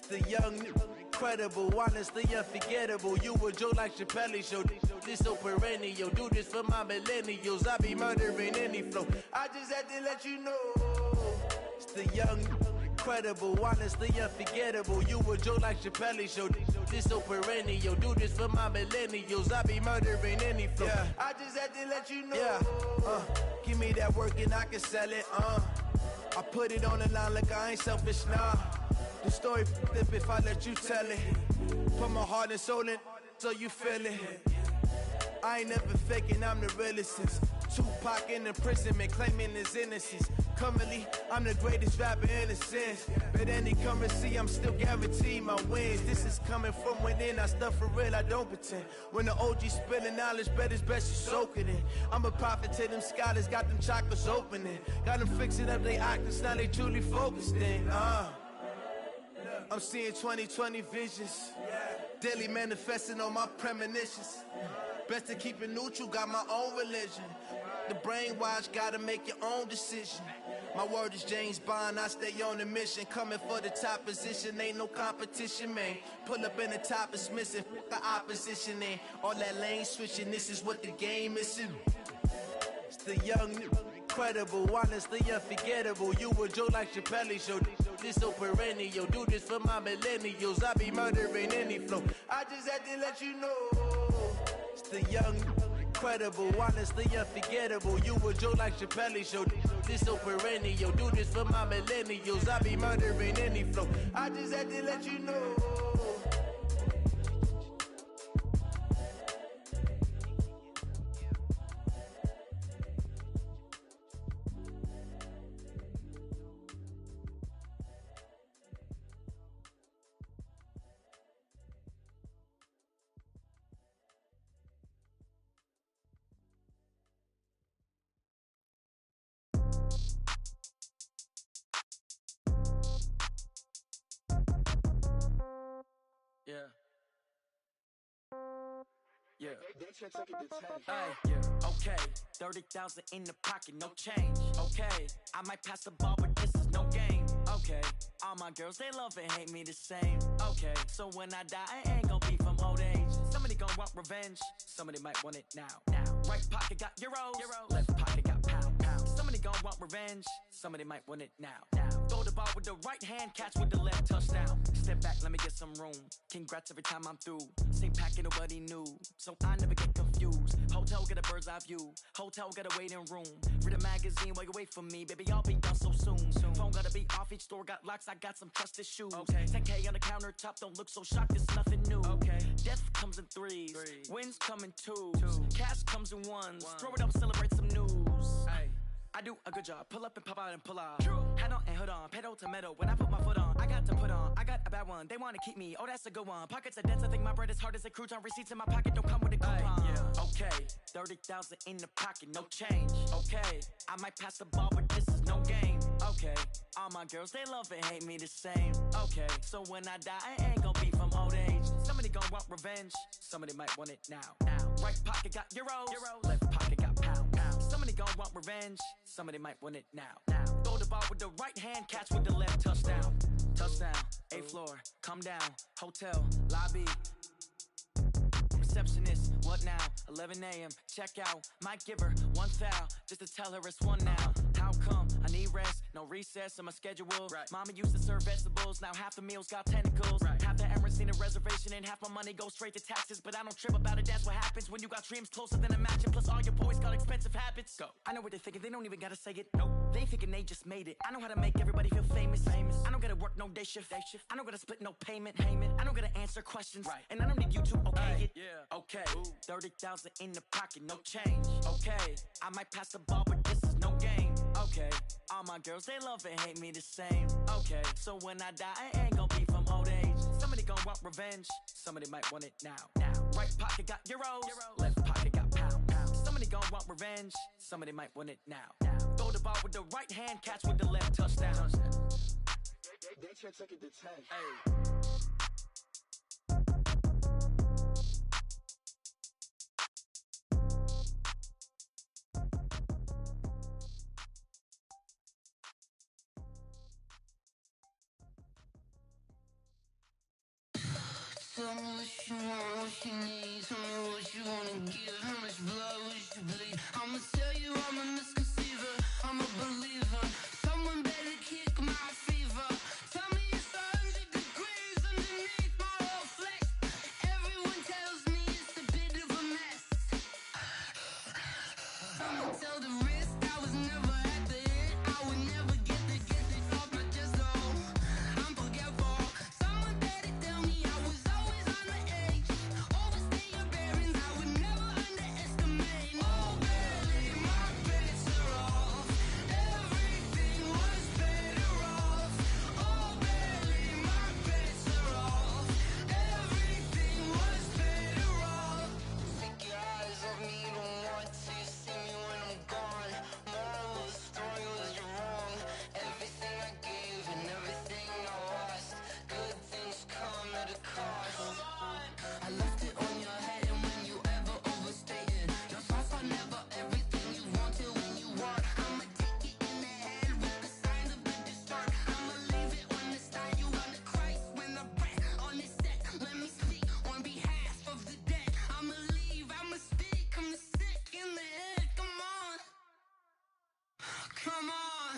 The young, incredible, honestly unforgettable. You a joke like Chappelle Show. This so perennial. Do this for my millennials. I be murdering any flow. I just had to let you know. It's the young, incredible, honestly unforgettable. You a joke like Chappelle Show. This so perennial. Do this for my millennials. I be murdering any flow. Yeah. I just had to let you know. Yeah. Give me that work and I can sell it. I put it on the line like I ain't selfish, nah. The story flip if I let you tell it. Put my heart and soul in so you feel it. I ain't never faking, I'm the realest since Tupac in imprisonment, claiming his innocence. Currently, I'm the greatest rapper in a sense. But any currency, I'm still guaranteed my wins. This is coming from within, I stuff for real, I don't pretend. When the OG spilling knowledge, bet it's best you soak it in. I'm a prophet to them scholars, got them chakras opening. Got them fixing up they octaves, now they truly focused in. I'm seeing 2020 visions, daily manifesting on my premonitions. Best to keep it neutral, got my own religion. The brainwash, gotta make your own decision. My word is James Bond, I stay on a mission. Coming for the top position, ain't no competition, man. Pull up in the top, it's missing, fuck the opposition, ain't all that lane switching, this is what the game is. It's the young, incredible, honestly unforgettable. You a joke like Chappelle Show. This so perennial. Do this for my millennials. I be murdering any flow. I just had to let you know. It's the young, incredible, honestly unforgettable. You a joke like Chappelle Show. This so perennial. Do this for my millennials. I be murdering any flow. I just had to let you know. Okay, 30,000 in the pocket, no change. Okay, I might pass the ball, but this is no game. Okay, all my girls, they love and hate me the same. Okay, so when I die, I ain't gon' be from old age. Somebody gon' want revenge, somebody might want it now. Right pocket got euros, left pocket got pounds. Somebody gon' want revenge, somebody might want it now. Throw the ball with the right hand, catch with the left, touchdown. Step back, let me get some room. Congrats every time I'm through. Same packet, nobody knew, so I never get confused. Hotel get a bird's eye view, hotel got a waiting room. Read a magazine while you wait for me, baby, I'll be done so soon. Phone gotta be off, each store got locks, I got some trusted shoes. 10K on the countertop, don't look so shocked, it's nothing new. Death comes in threes, wins come in twos. Cash comes in ones, throw it up, celebrate some news. I do a good job, pull up and pop out and pull out. Head on and hood on, pedal to metal. When I put my foot on, I got to put on. I got a bad one, they wanna keep me, oh that's a good one. Pockets are dense, I think my bread is hard as a crouton. Receipts in my pocket don't come with a coupon. Okay, 30,000 in the pocket, no change. Okay, I might pass the ball, but this is no game. Okay, all my girls, they love and hate me the same. Okay, so when I die, I ain't gon' be from old age. Somebody gon' want revenge, somebody might want it now. Right pocket got euros, left pocket got pounds. Somebody gon' want revenge, somebody might want it now. Throw the ball with the right hand, catch with the left, touchdown. Touchdown, 8th floor, come down, hotel, lobby. Receptionist, what now? 11 a.m., check out. Might give her one foul, just to tell her it's one now. How come? I need rest, no recess in my schedule. Right. Mama used to serve vegetables, now half the meals got tentacles. Right. Half the Emirates need a reservation and half my money goes straight to taxes. But I don't trip about it, that's what happens when you got dreams closer than a match. And plus all your boys got expensive habits. Go. I know what they're thinking, they don't even gotta say it. Nope. They thinking they just made it. I know how to make everybody feel famous. I don't gotta work no day shift. I don't gotta split no payment. I don't gotta answer questions. Right. And I don't need you to okay it. Yeah. Okay. 30,000 in the pocket, no change. Okay. I might pass the ball, but this is no game. Okay. All my girls, they love and hate me the same. Okay. So when I die, I ain't gonna be from old age. Somebody gon' want revenge. Somebody might want it now. Right pocket got euros. Left pocket got pounds. Somebody gon' want revenge. Somebody might want it now. Throw the ball with the right hand, catch with the left, touchdown. They check it to 10. Hey. Tell me what you want, what you need. Tell me what you wanna give. How much blood would you bleed? I'ma tell you I'm a misconceiver. I'm a believer. Someone better kick my fever. Tell me it's 100 degrees underneath my whole flesh. Everyone tells me it's a bit of a mess. I'ma tell the risk I was never at the end. I would never get it off my chest though. I'm forgetful. Someone better tell me I was always on the edge. Overstay your bearings, I would never underestimate. Oh baby, my bets are off. Everything was better off. Oh baby, my bets are off. Everything was better off. Take your eyes off me, don't want to see me when I'm gone. Moral of the story was you're wrong. Everything I gave and everything I lost. Good things come at a cost. I left it on your head, and when you ever overstay it, your thoughts are never everything you wanted when you want. I'ma take it in the head with the signs of the distort. I'ma leave it on the side. You on the Christ when the breath on this set. Let me speak on behalf of the dead. I'ma leave, I'ma speak. I'm sick in the head. Come on, come on.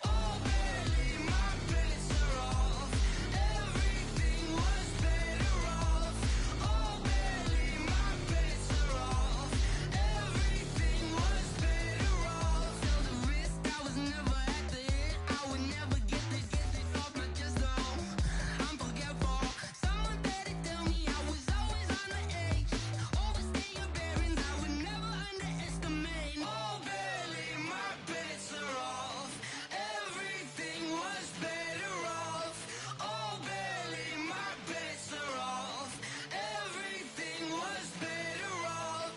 Oh baby, my bets are off. Everything was better off. Oh baby, my bets are off. Everything was better off. Tell the risk I was never at the end. I would never get it off my chest though. I'm forgetful. Someone better tell me I was always on the edge. Overstay your bearings, I would never underestimate. Oh baby, my bets are off. Everything was better off. Oh baby, my bets are off. Everything was better off.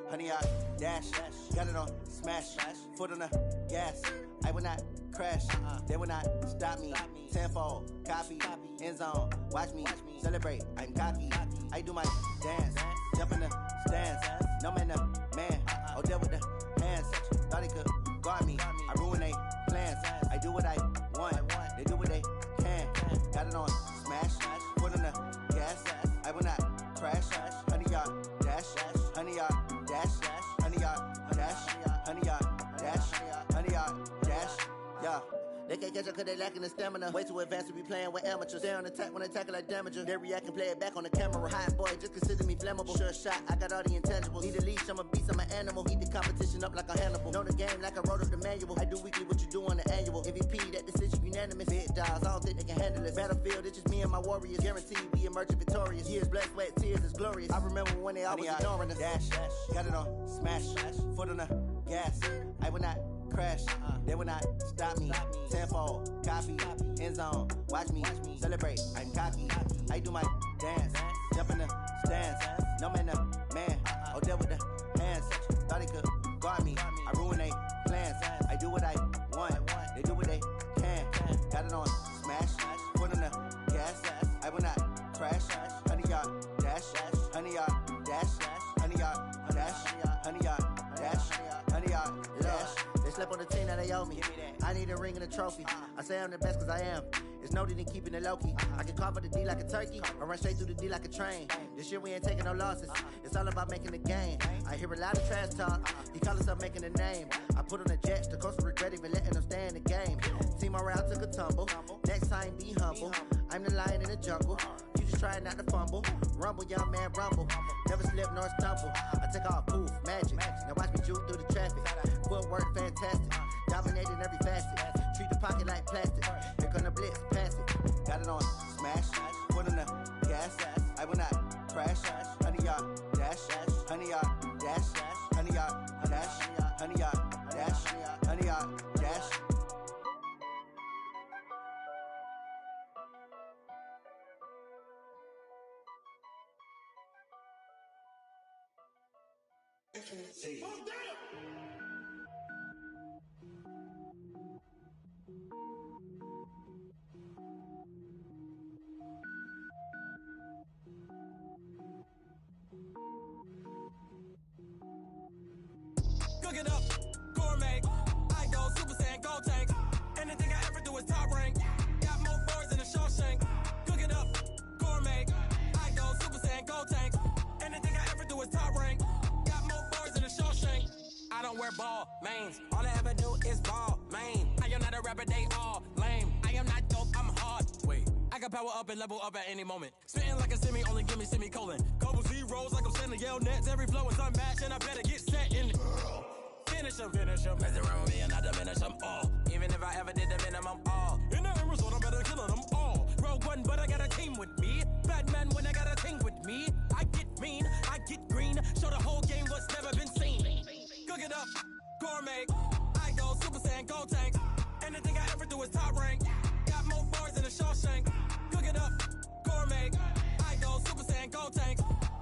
Honey, I dash, got it on smash, foot on the gas. I will not crash, they will not stop me. Tenfold, copy, end zone, watch me celebrate. I'm cocky, I do my dance, jump in the stands. No man, man, oh there with the hands. Thought he could guard me, I ruin they plans. I do what I want, they do what they can. Got it on smash, foot on the gas. I will not crash, honey, y'all dash, honey, y'all dash, honey, y'all dash, honey, y'all dash, honey, y'all dash, yeah. They can't catch up cause they lacking the stamina. Way too advanced to be playing with amateurs. Stay on attack when they tackle like damager. They react and play it back on the camera. Hot boy, just consider me flammable. Sure shot, I got all the intangibles. Need a leash, I'm a beast, I'm an animal. Heat the competition up like a Hannibal. Know the game like I wrote up the manual. I do weekly what you do on the annual. MVP, that decision unanimous. Big dogs, I don't think they can handle it. Battlefield, it's just me and my warriors. Guaranteed we emerging victorious. Years, blood, sweat, tears, is glorious. I remember when they always ignoring us. Dash, got it on smash, foot on the gas. I will not crash, they will not stop me. Tenfold, copy, end zone, watch me celebrate. I'm cocky, I do my dance, jump in the stands. No man, man, oh there with the hands. Thought he could guard me, I ruin they plans. I do what I want, they do what they can. Got it on smash, foot on the 100 yard dash, 100 yard dash, 100 yard dash, 100 yard dash. They slept on the team that they owe me. I need a ring and a trophy. I say I'm the best cause I am. It's noted in keeping it low-key. I can carve the D like a turkey or run straight through the D like a train. This year we ain't taking no losses. It's all about making the game. I hear a lot of trash talk. He call himself making a name. I put on the jets. The coach regret even letting them stay in the game. Team morale took a tumble. Next time be humble. I'm the lion in the jungle. You just trying not to fumble. Rumble, young man, rumble. Never slip nor stumble. I take off, poof, magic. Now watch me juke through the traffic. Footwork fantastic. Dominating every facet. Treat the pocket like plastic. Here come the blitz, pass it. Got it on smash. Put on the gas. I will not crash. 100 yard dash. 100 yard dash. 100 yard dash. 100 yard dash. 100 yard dash. See. Cook it up, gourmet. I go Super Saiyan, Gold Tank. Anything I ever do is top rank. Got more boys than a Shawshank. Cook it up, gourmet. I go Super Saiyan, Gold Tank. Anything I ever do is top rank. Got more boys than a Shawshank. I don't wear ball mains. All I ever do is ball main. I am not a rapper, they all lame. I am not dope, I'm hard. Wait, I can power up and level up at any moment. Spitting like a semi, only give me semicolon. Couple zeros like I'm sending yell nets. Every flow is unmatched and I better get set in. Finish them. Mess around with me and I diminish them all. Even if I ever did the minimum, all. In the end result, I'm better killing them all. Rogue One, but I got a team with me. Batman when I got a team with me. I get mean, I get green. Show the whole game what's never been seen. Cook it up, gourmet. I go Super Saiyan, Gold Tank. Anything I ever do is top rank. Got more bars than a Shawshank. Cook it up, gourmet. I go Super Saiyan, Gold Tank.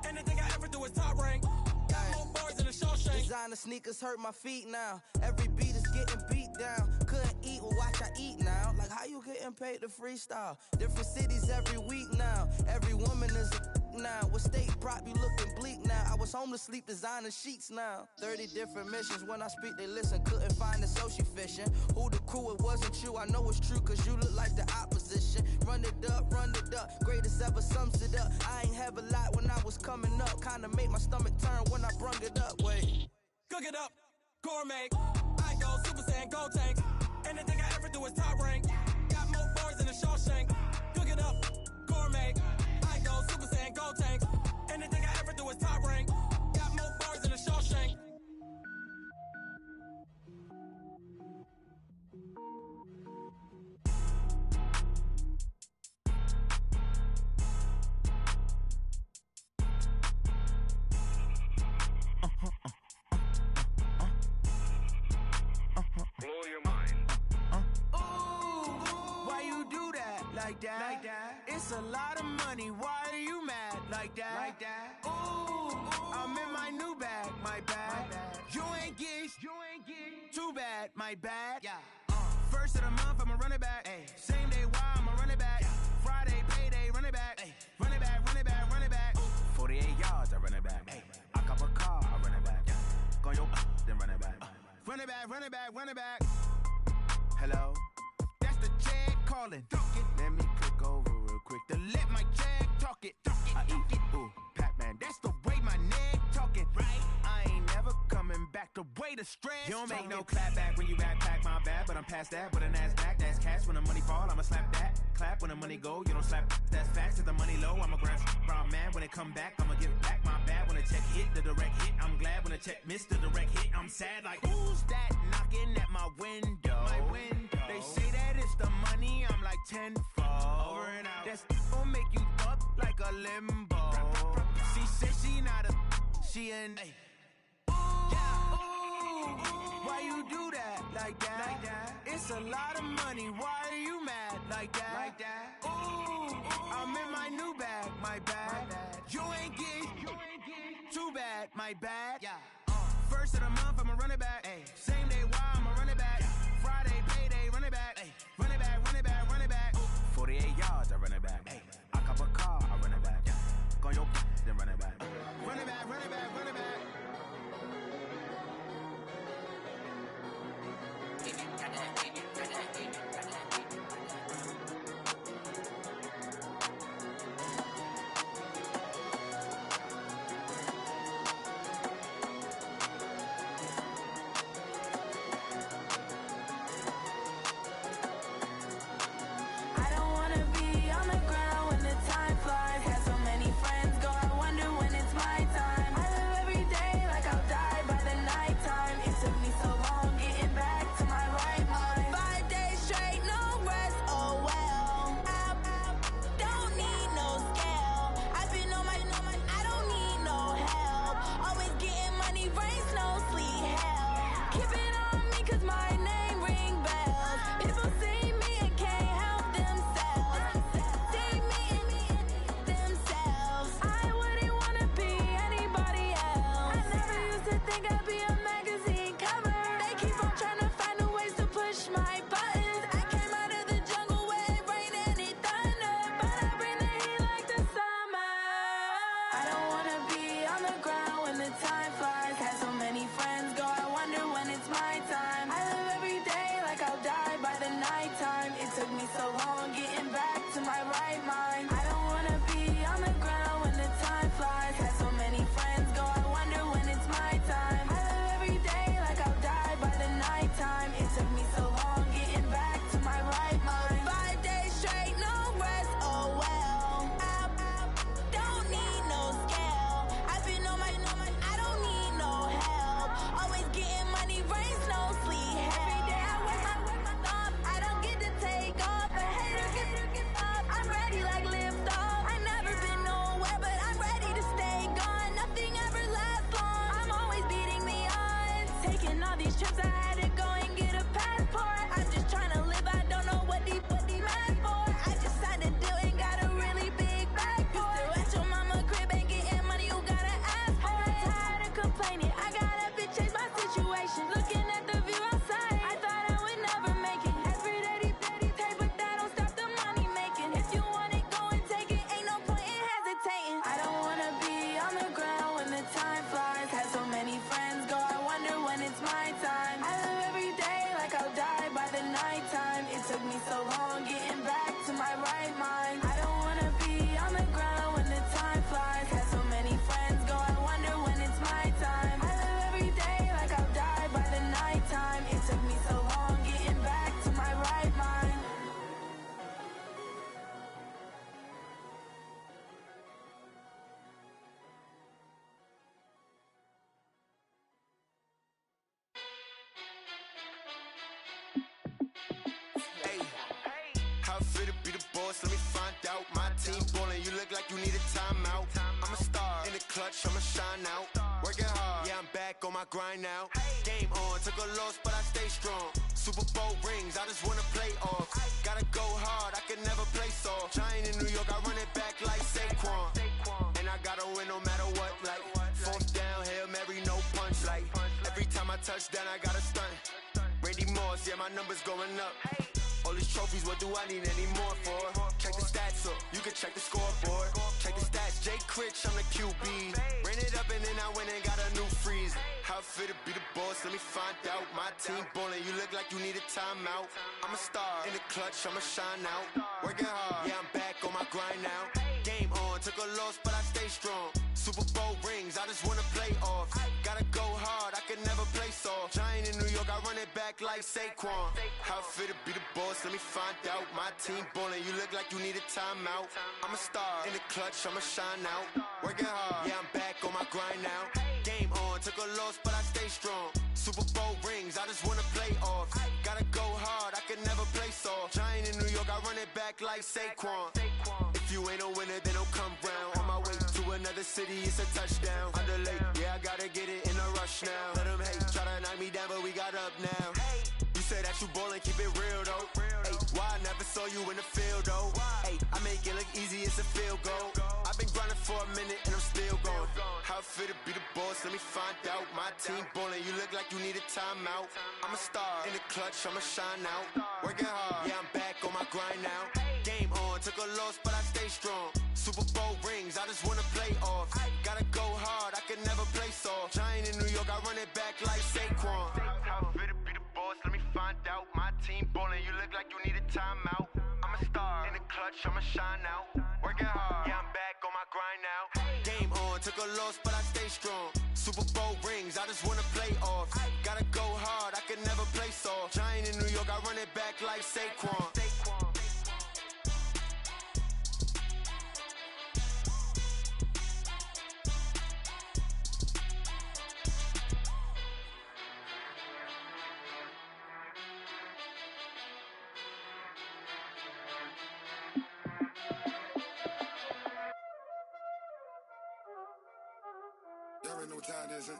Anything I ever do is top rank. Got more bars than a Shawshank. Designer sneakers hurt my feet now. Every beat is getting beat down. Couldn't eat, well watch I eat now. Like how you getting paid to freestyle? Different cities every week now. Every woman is a now. What state prop you looking bleak now? I was home to sleep designer sheets now. 30 different missions. When I speak they listen. Couldn't find it so she fishing. Who the crew, it wasn't you. I know it's true cause you look like the opposition. Run it up. Greatest ever sums it up. I ain't have a lot when I was coming up. Kinda made my stomach turn when I brung it up. Wait. Cook it up, gourmet. I go Super Saiyan, Gold Tank. Anything I ever do is top rank. Got more bars than a Shawshank. Cook it up, gourmet. I go Super Saiyan, Gold Tank. Anything I ever do is top rank. Got more bars than a Shawshank. Blow your mind. Why you do that? Like that? It's a lot of money. Why are you mad? Like that? Ooh, I'm in my new bag. My bad. You ain't get too bad. My bad. Yeah. First of the month, I'ma run it back. Ay. Same day, why I'ma run it back. Friday, payday, run it back. Ay. Run it back. 48 yards, I run it back. Ay. I cop a car, I run it back. Go your then run it back. Run it back. Hello? That's the Jag calling. Let me click over real quick to let my Jag talk it. I eat it, ooh, Pac-Man. That's the way my neck talking. Right? I ain't never coming back the way the stress. You don't make no clap back when you backpack, my bad. But I'm past that with a NASDAQ. That's cash when the money fall, I'ma slap that. Clap when the money go, you don't slap. That's facts. If the money low, I'ma grab brown man. When it come back, I'ma give back my bad. When the check hit, the direct hit. I'm glad when the check missed the direct hit. I'm sad like, who's that knocking at my window? They say that it's the money, I'm like tenfold. Over and out. That's gon' make you up like a limbo. She said she not a, she an. Why you do that? Like that? It's a lot of money. Why are you mad? Like that? Ooh, I'm in my new bag. My bad. You ain't get too bad. My bad. Yeah. First of the month, I'ma run it back. Ay. Same day, why I'ma run it back. Friday, payday, run it back. Ay. Run it back. 48 yards, I run it back. Ay. I cop a car, I run it back. Go your then run it back. these trips, I had to go and get a passport. I'm just trying to live, I don't know what these mad for. I just signed a deal and got a really big bag for it. Still at your mama crib, ain't getting money, you gotta ask for it. I'm tired of complaining, I gotta change my situation. Looking at the view outside, I thought I would never make it. Every day they take, but that don't stop the money making. If you want it, go and take it, ain't no point in hesitating. I don't wanna be on the ground when the time flies. Had so many friends go, I wonder when it's my time. I live every day like I'll die by the nighttime. It took me so long getting back to my right mind. I don't wanna be on the ground when the time flies. Had so many friends go, I wonder when it's my time. I live every day like I'll die by the nighttime. It took me so long getting back to my right mind. Hey, how it feel to be the boss? Let me find out. My team ballin', you look like you need a timeout. I'm a star in the clutch, I'ma shine out. Working hard, yeah, I'm back on my grind now. Game on, took a loss, but I stay strong. Super Bowl rings, I just wanna play off. Gotta go hard, I can never play soft. Giant in New York, I run it back like Saquon. And I gotta win no matter what, like fourth down, Hail Mary, no punch. Like every time I touch down, I gotta stunt. Randy Moss, yeah, my numbers going up. All these trophies, what do I need any more for? Check the stats up, you can check the scoreboard. Check the stats, Jay Critch, I'm the QB. Ran it up and then I went and got a new freeze. How it feel to be the boss, let me find out. My team ballin', you look like you need a timeout. I'm a star in the clutch, I'ma shine out. Working hard, yeah, I'm back on my grind now. Game on, took a loss, but I stay strong. Super Bowl rings, I just wanna play off. Gotta go hard, I can never play soft. Giant in New York, I run it back like Saquon. How it feel to be the boss, let me find out. My team ballin', you look like you need a timeout. I'm a star in the clutch, I'ma shine out. Working hard, yeah, I'm back on my grind now. Game on, took a loss, but I stay strong. Super Bowl rings, I just wanna play off. Gotta go hard, I can never play soft. Giant in New York, I run it back like Saquon. If you ain't a winner, then don't come round. On my way to another city, it's a touchdown. Underlay, yeah, I gotta get it in a rush now. Let them hate, try to knock me down, but we got up now. You say that you ballin', keep it real though. Hey, why I never saw you in the field though? Hey, I make it look easy, it's a field goal. I've been grinding for a minute and I'm still going. How it feel to be the boss, let me find out. My team ballin', you look like you need a timeout. I'm a star in the clutch, I'ma shine out. Working hard, yeah, I'm back on my grind now. Game on, took a loss, but I stay strong. Super Bowl rings, I just wanna play off. Gotta go hard, I can never play soft. Giant in New York, I run it back like Saquon. How it feel to be the boss, let me find out. My team ballin', you look like you need a timeout. I'm a star in the clutch, I'ma shine out. Working hard, yeah, I'm back on my grind now. Game on, took a loss, but I stay strong. Super Bowl rings, I just wanna play off. Gotta go hard, I can never play soft. Giant in New York, I run it back like Saquon. Y'all already know what time it is, huh?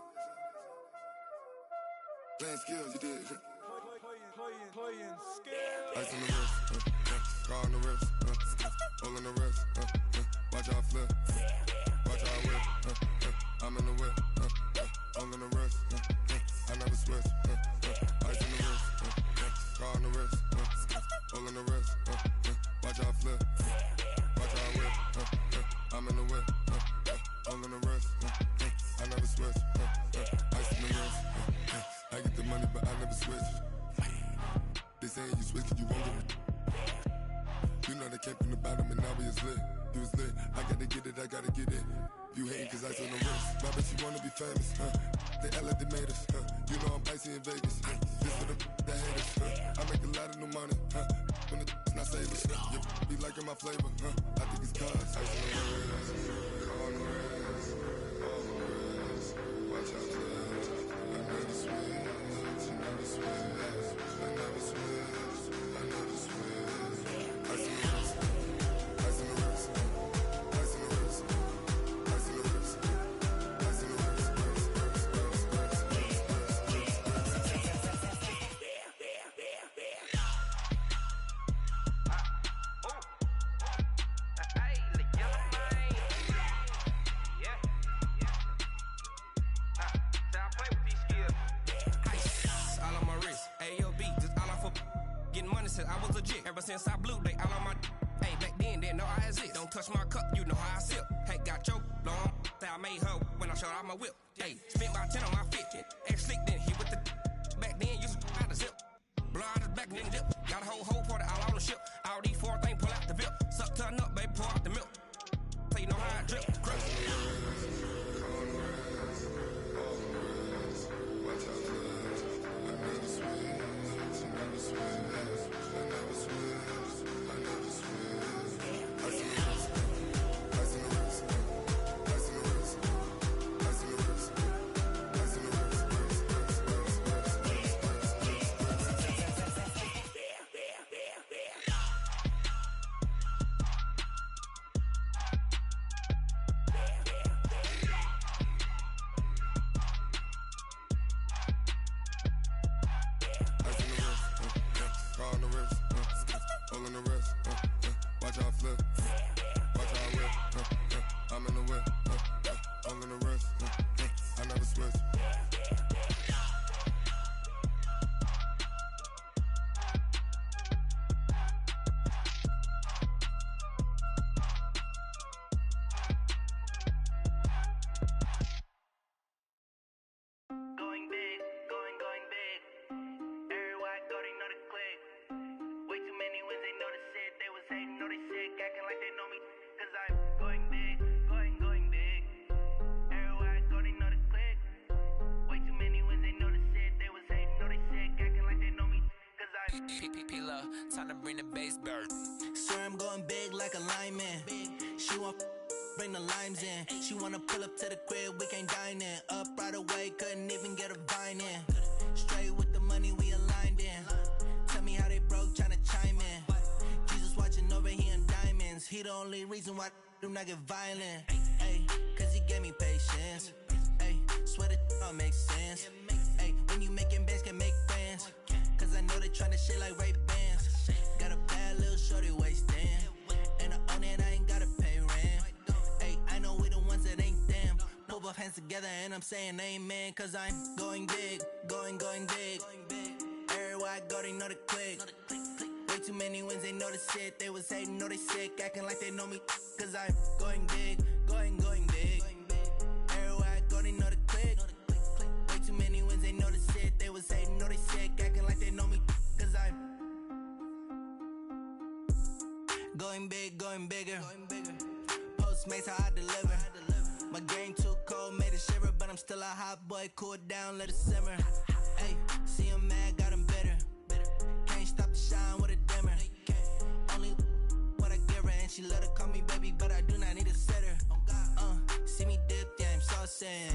Playing skills, you did. Playing skills. Ice on the wrist, car on the wrist, hole on the wrist, watch out flip, watch out whip, I'm in the whip, hole on the wrist, I never switch, ice on the wrist, car on the wrist, hole on the wrist, watch out flip, watch out whip, I'm in the whip, hole on the wrist, I never switch, ice on the wrist, I get the money but I never switch. They saying you switch cause you won't get it. You know they came from the bottom and now we is lit. You was lit, I gotta get it, I gotta get it. You hating cause ice on the wrist. Why bet you wanna be famous, They act like they made us, You know I'm icy in Vegas, This for the that hate us, I make a lot of new money, When it's not savers, You be liking my flavor, I think it's cause ice on the wrist, on the wrist, on the wrist. Watch out for that, I never switch, I never switch. money since I was legit. Ever since I blew, they all on my hey, back then, didn't know I exist. Don't touch my cup, you know how I sip. Hey, got your long, say I made her when I showed out my whip. Hey, spent my 10 on my fit. Ex slick, then hit with the back then, used to out the zip. Blow out his back, then dip. Got a whole party all on the ship. All these 4 things, pull out the VIP. Suck, turn up, baby, pour out the milk. So you know how I drip. Time to bring the bass bird. Swear I'm going big like a lineman. She want bring the limes in. She wanna pull up to the crib, we can't dine in. Up right away, couldn't even get a vine in. Straight with the money we aligned in. Tell me how they broke, tryna chime in. Jesus watching over here in diamonds. He the only reason why I do not get violent. Ay, cause he gave me patience. Ay, swear that all makes sense. Ay, when you making bands can make friends. Cause I know they tryna shit like Ray Bans. Got a bad little shorty wasting. And I own it, I ain't gotta pay rent. Ay, I know we the ones that ain't them. Put both hands together and I'm saying amen. Cause I'm going big, going big. Everywhere I go, they know the click. Way too many wins, they know the shit. They was hating, know they sick, acting like they know me. Cause I'm going big, going big. Everywhere I go, they know the click. Way too many wins, they know the shit. They was hating, know they sick, acting like they know me. Cause I'm going big, going bigger. Postmates how I deliver. My game too cold, made it shiver. But I'm still a hot boy, cool it down, let it simmer. Hey, see him mad, got him bitter. Can't stop the shine with a dimmer. Only what I give her, and she let her call me baby, but I do not need a sitter. See me dip, yeah, I'm saucing.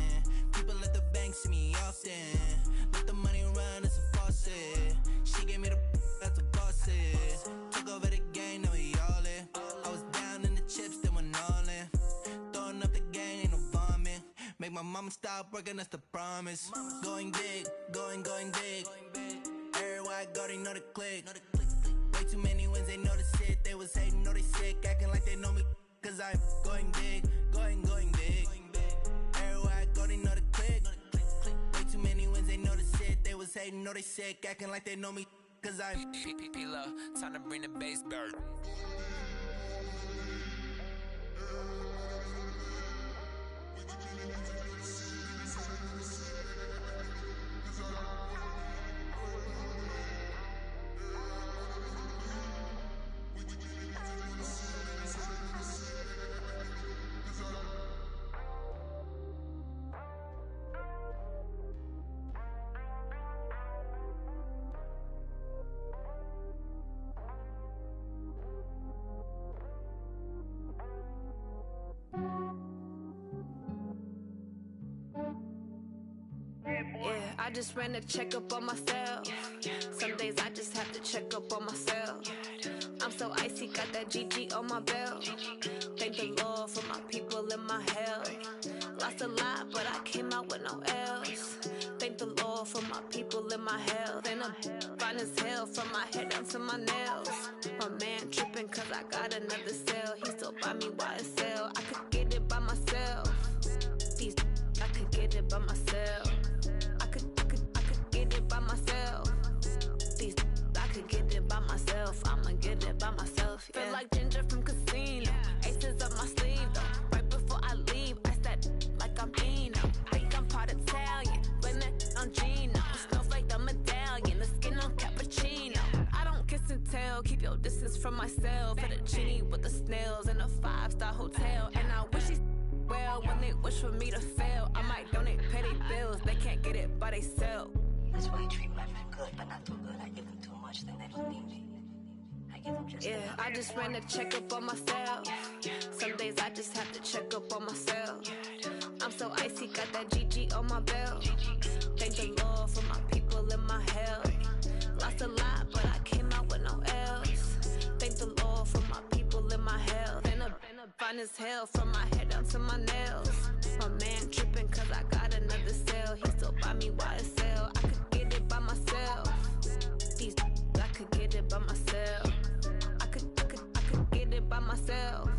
People at the bank see me often. Let the money run, it's a faucet. She gave me the that's a faucet. Took over the game, now we all in. I was down in the chips, then went all in. Throwing up the gang, ain't no vomit. Make my mama stop working, that's the promise. Going big, going big. Everywhere I go, they know the click. Way too many wins, they know the shit. They was hating, know they sick, acting like they know me. Cause I'm going big, going big. Everywhere I go, they know the click. Way too many wins, they know the shit. They was hating, know they sick, acting like they know me. Cause I'm P-P-P-Love, time to bring the bass bird. I just ran a checkup on myself. Some days I just have to check up on myself. I'm so icy, got that GG on my belt. Thank the Lord for my people in my health. Lost a lot, but I came out with no else. Thank the Lord for my people in my health. And I'm fine as hell from my head down to my nails. My man tripping cause I got another cell. He still buy me YSL. I could get it by myself. These I could get it by myself. I could get it by myself. These I could get it by myself. get it by myself. Feel like Ginger from Casino. Aces up my sleeve though. Right before I leave, I said like I'm Eno. Think I'm part Italian, blame that on Gino. Snowflake the medallion, the skin on cappuccino. I don't kiss and tell, keep your distance from myself. Fettuccine with the snails in a 5-star hotel. And I wish he's well when they wish for me to fail. I might donate petty bills, they can't get it by themselves. That's why I treat my friend good, but not too good. I give them too much, then they don't need me. I give them just enough. I just ran a checkup on myself. Some days I just have to check up on myself. I'm so icy, got that GG on my belt. Thank the Lord for my people in my health. Lost a lot, but I came out with no else. Thank the Lord for my people in my health. And a fine as hell from my head down to my nails. My man tripping cause I got another cell. He still buy me YSL. I could get it by myself. These I could get it by myself. I could get it by myself.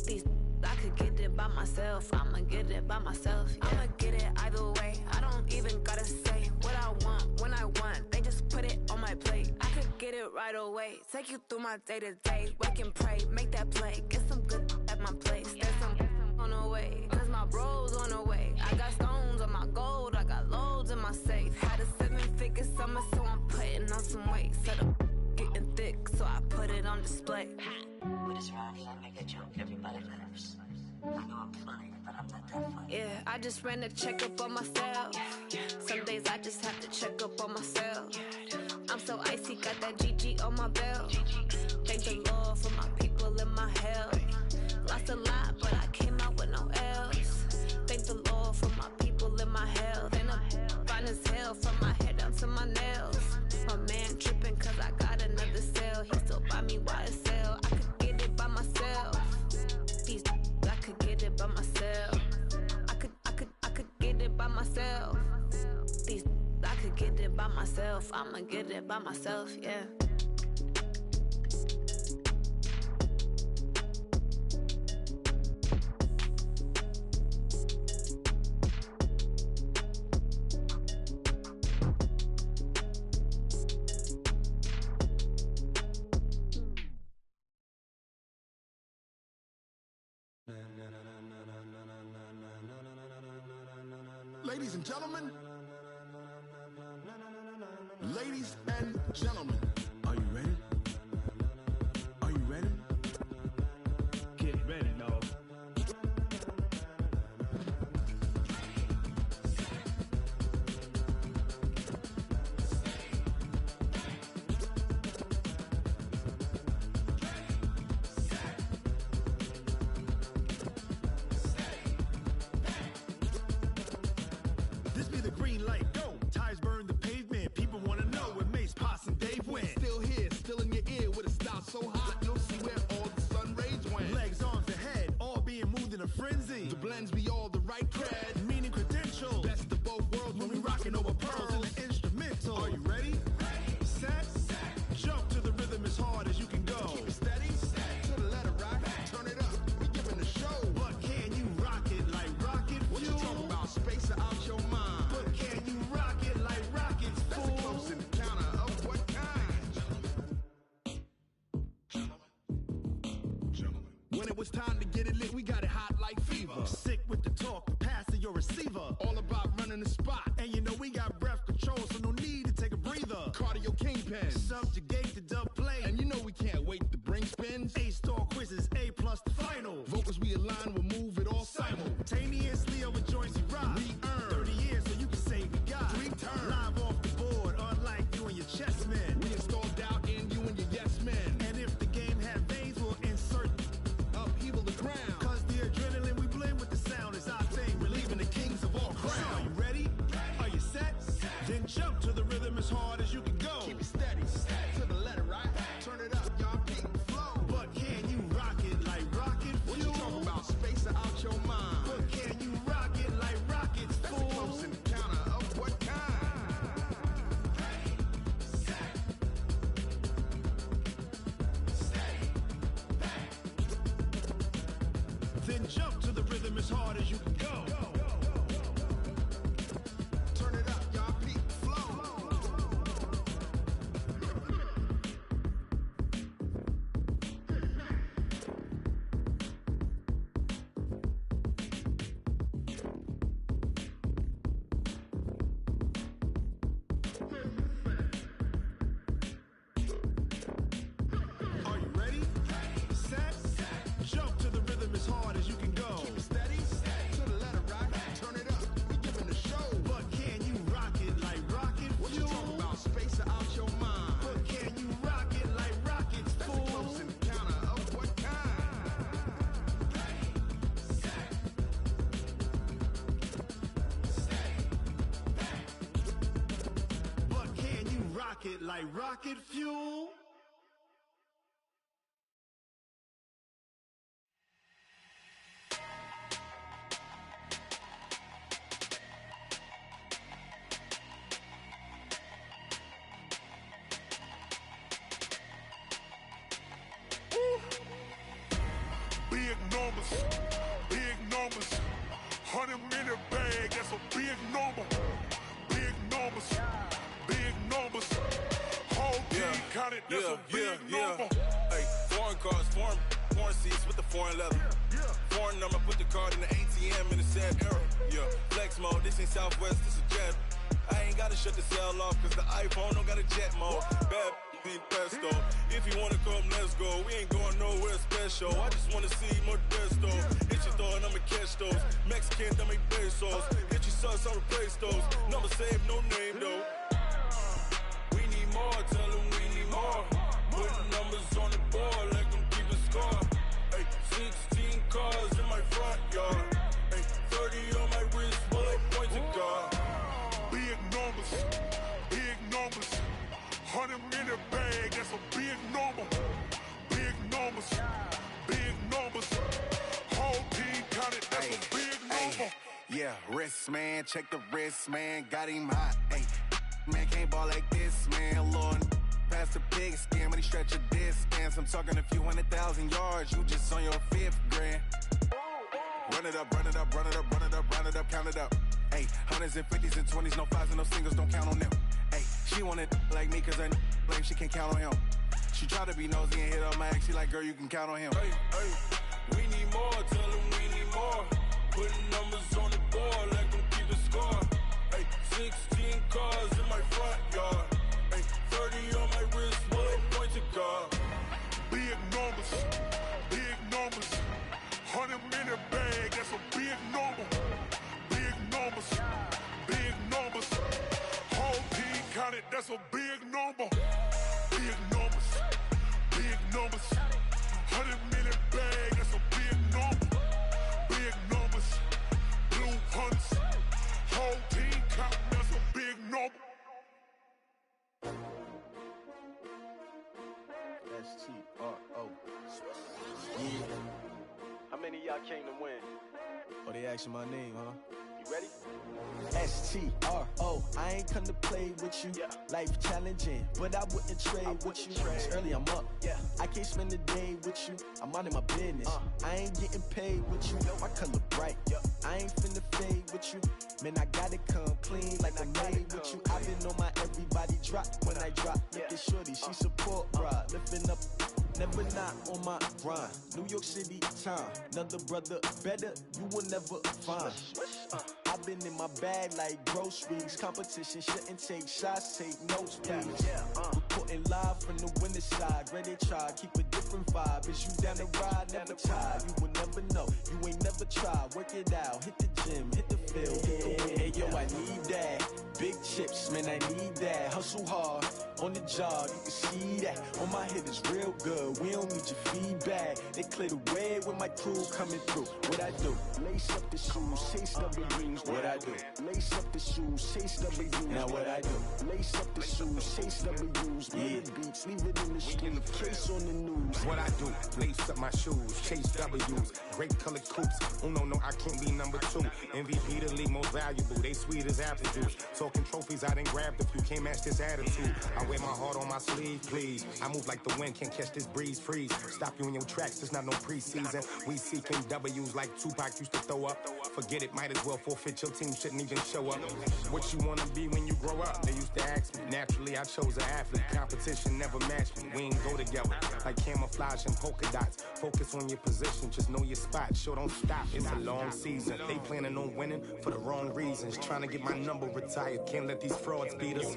These I could get it by myself. I'ma get it by myself. Yeah. I'ma get it either way. I don't even gotta say what I want when I want. They just put it on my plate. I could get it right away. Take you through my day to day. Wake and pray, make that play. Get some good at my place. There's some on the way. Cause my bro's on the way. I got stones on my gold. I got loads in my safe. Had a 7-figure summer, so I'm putting on some weight. Set up getting thick, so I put it on display. With this round here, I make a joke. Everybody laughs. I know I'm funny, but I'm not that funny. Yeah, I just ran a checkup on myself. Some days I just have to check up on myself. I'm so icy, got that GG on my belt. Thank the Lord for my people in my health. Lost a lot, but I came out with no else. Thank the Lord for my people in my health. And I'm fine as hell from my head down to my nails. My man tripping cause I got another cell. He still buy me YSL. I could get it by myself. These I could get it by myself. I could get it by myself. These I could get it by myself. I'ma get it by myself, yeah. Ladies and gentlemen, ladies and gentlemen, are you ready? Are you ready? Get ready, dog. This be the green light, go. Tires burn the pavement. People wanna know where Mace, Potts, and Dave went. Still here, still in your ear with a style so hot, you'll see where all the sun rays went. Legs, arms, the head, all being moved in a frenzy. The blends be all the right cred, meaning credentials. Best of both worlds when we rockin' over pearls in the instrumental. Are you ready? Set, jump to the rhythm as hard as you can go. Keep it steady, to the letter rock, turn it up. We giving a show, but can you rock it like rocket fuel? What you talking about? Space out your mind. But can you rock it like rockets, fool? That's a close encounter of what kind? When it was time to get it lit, we got it hot like fever. Sick with the talk, pass to your receiver. All about running the spot. And you know we got breath control, so no need to take a breather. Cardio kingpin, subjugate the dub play. And you know we can't wait to bring spins. A-star quizzes, A+ the final. Vocals we align, we'll move it all simultaneously over joints we rock. We earn 30 years so you can say we got 3 turns. Live off the board, unlike you and your chess men. We installed doubt in you and your yes men. And if the game had veins, we'll insert upheaval the ground. Cause the adrenaline we blend with the sound is our thing. Relieving the kings of all crowns. So are you ready? Are you set? Then jump to the rhythm as hard as you can go. Keep it steady, to the letter right. Turn it up, y'all beat the flow. But can you rock it like rocket fuel? What you talking about? Space out your mind. But can you rock it like rockets, fool? That's a close encounter of what kind? Then jump to the rhythm as hard as you can go. Turn it up, y'all beat the flow. it like rocket fuel. Big numbers, 100-minute bag, that's a big number. Big numbers, whole team counted, that's a big number. Hey, foreign cars, foreign seats with the foreign leather. Foreign number, put the card in the ATM in the sad era. Yeah, flex mode, this ain't Southwest, this is jet. I ain't gotta shut the cell off, cause the iPhone don't got a jet mode. Bad being pesto. If you wanna come, let's go. We ain't going nowhere special. I just wanna see Modesto. Hit your thought, I'ma catch those. Mexican, that make pesos. Get your sauce, I'll replace those. Number saved, no name though. We need more, tell them we need more. Putting numbers on the board, like them keep a score. Hey, 16 cars in my front yard. Hey, 30 on my wrist, bullet points a car. Big numbers, 100-minute bag, that's a big number. Big numbers, whole team counted, that's a big number. Yeah, wrist man, check the wrist man, got him hot. Ay, man can't ball like this, man. Lord, past the pig skin when he stretch a distance. I'm talking a few 100,000 yards, you just on your 5th grand. Run it up, count it up. Ay, hundreds and 50s and 20s, no 5s and no singles, don't count on them. Ay, she want it like me, cause her blame she can't count on him. She try to be nosy and hit on my ex, she like, girl, you can count on him. Hey, we need more, tell them we need more. Putting numbers on the board, like them keep a score. Hey, 16 cars in my front yard. Hey, 30 on my wrist, bullet points a car. Big numbers, 100-minute bag, that's a big number. Big numbers, whole team counted, that's a big number. Big numbers, 100-minute bag, that's a big number. Big numbers, blue hunts, whole team counting, that's a big number. STRO. Yeah. How many of y'all came to win? Oh, they asking my name, huh? You ready? STRO. I ain't come to play with you. Life challenging, but I wouldn't trade with you. It's early, I'm up. I can't spend the day with you. I'm minding my business. I ain't getting paid with you. My color bright. I ain't finna fade with you. Man, I gotta come clean like I made with you. I've been on my everybody drop when I drop. Look at shorty, she support, bruh. Lifting up. Never not on my grind. New York City time. Another brother better, you will never find. I've been in my bag like groceries. Competition shouldn't take shots, take notes, please. Reporting live from the winter side. Ready to try, keep a different vibe. Is you down the ride, never tired. You will never know, you ain't never tried. Work it out, hit the gym, hit the field. Hey yo, I need that. Big chips, man, I need that. Hustle hard, on the job, you can see that. On my head is real good, we don't need your feedback. They clear the way with my crew coming through. What I do? Lace up the shoes, chase W's. What I do? Lace up the shoes, chase W's. Now what I do? Lace up the shoes, chase W's. Yeah. Beats, leave it in the street, case on the news. What I do? Lace up my shoes, chase W's. Great colored coops. Uno, no, I can't be number 2. MVP the league most valuable. They sweet as apple juice. Talking trophies, I didn't grab the few. Can't match this attitude. I wear my heart on my sleeve, please. I move like the wind, can't catch this breeze, freeze. Stop you in your tracks, there's not no preseason. We seeking W's like Tupac used to throw up. Forget it, might as well forfeit, your team shouldn't even show up. What you wanna be when you grow up? They used to ask me. Naturally, I chose an athlete. Competition never matched me. We ain't go together like camouflage and polka dots. Focus on your position, just know your spot. Show don't stop, it's a long season. They planning on winning for the wrong reasons. Trying to get my number retired, can't let these frauds beat us.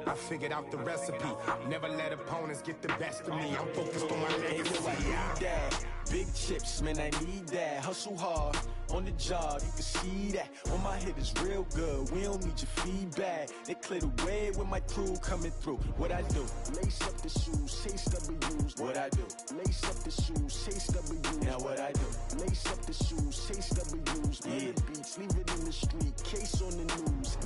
I figured out the recipe. Never let opponents get the best of me. I'm focused on my legacy. I need that. Big chips, man, I need that. Hustle hard, on the job, you can see that. On my head is real good, we don't need your feedback. They clear the way with my crew coming through. What I do? Lace up the shoes, chase W's. What I do? Lace up the shoes, chase W's. Now what I do? Lace up the shoes, chase W's. Yeah. Beats, leave it in the street, case on the news.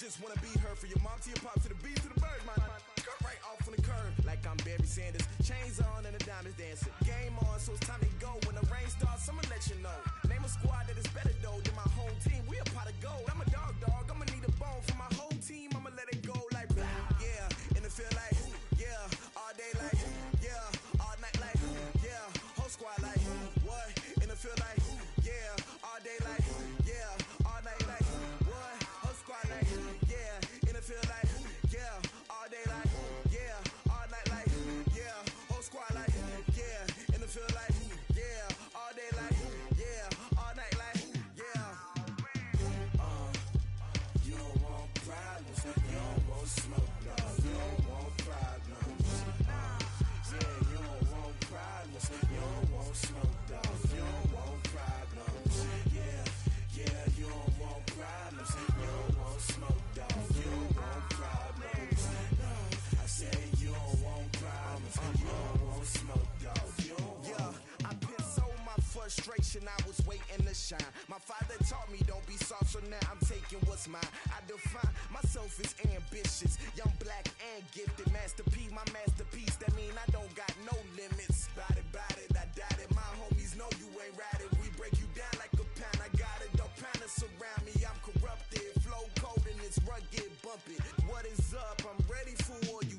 just wanna be her. From your mom to your pop to the beat to the bird, man. Cut right off on the curb, like I'm Barry Sanders. Chains on and the diamonds dancing. Game on, so it's time to go. When the rain starts, I'ma let you know. Name a squad that is better though than my home team. We a pot of gold. I'm a dog. I'ma need a bone for my whole team. I'ma let it go like yeah, and it feel like yeah, all day like yeah, all night like yeah, whole squad like what? And it feel like yeah, all day like yeah, all night like what? Whole squad like yeah, and it feel like yeah, all day like yeah, all night like yeah, whole squad like yeah, and it feel like yeah, all day like yeah, all night like yeah. You don't want problems, you don't want smoke, no, you don't want problems. Yeah, you don't want problems, you don't want smoke, dog, you don't want problems. Yeah, you don't want problems, you don't want smoke, dog, you don't want problems. No, I said you don't want problems, you don't want smoke, dog, you don't want. Yeah, I pissed so my frustration, I was waiting to shine. My father taught me don't be soft, so now I'm taking what's mine. I define myself as ambitious, young, black, and gifted. Master P, my masterpiece, that mean I don't got no limits. Bout it, I doubt it. My homies know you ain't ride it. We break you down like a pound. I got it, don't panic surround me. I'm corrupted, flow cold and it's rugged, bump it. What is up? I'm ready for all you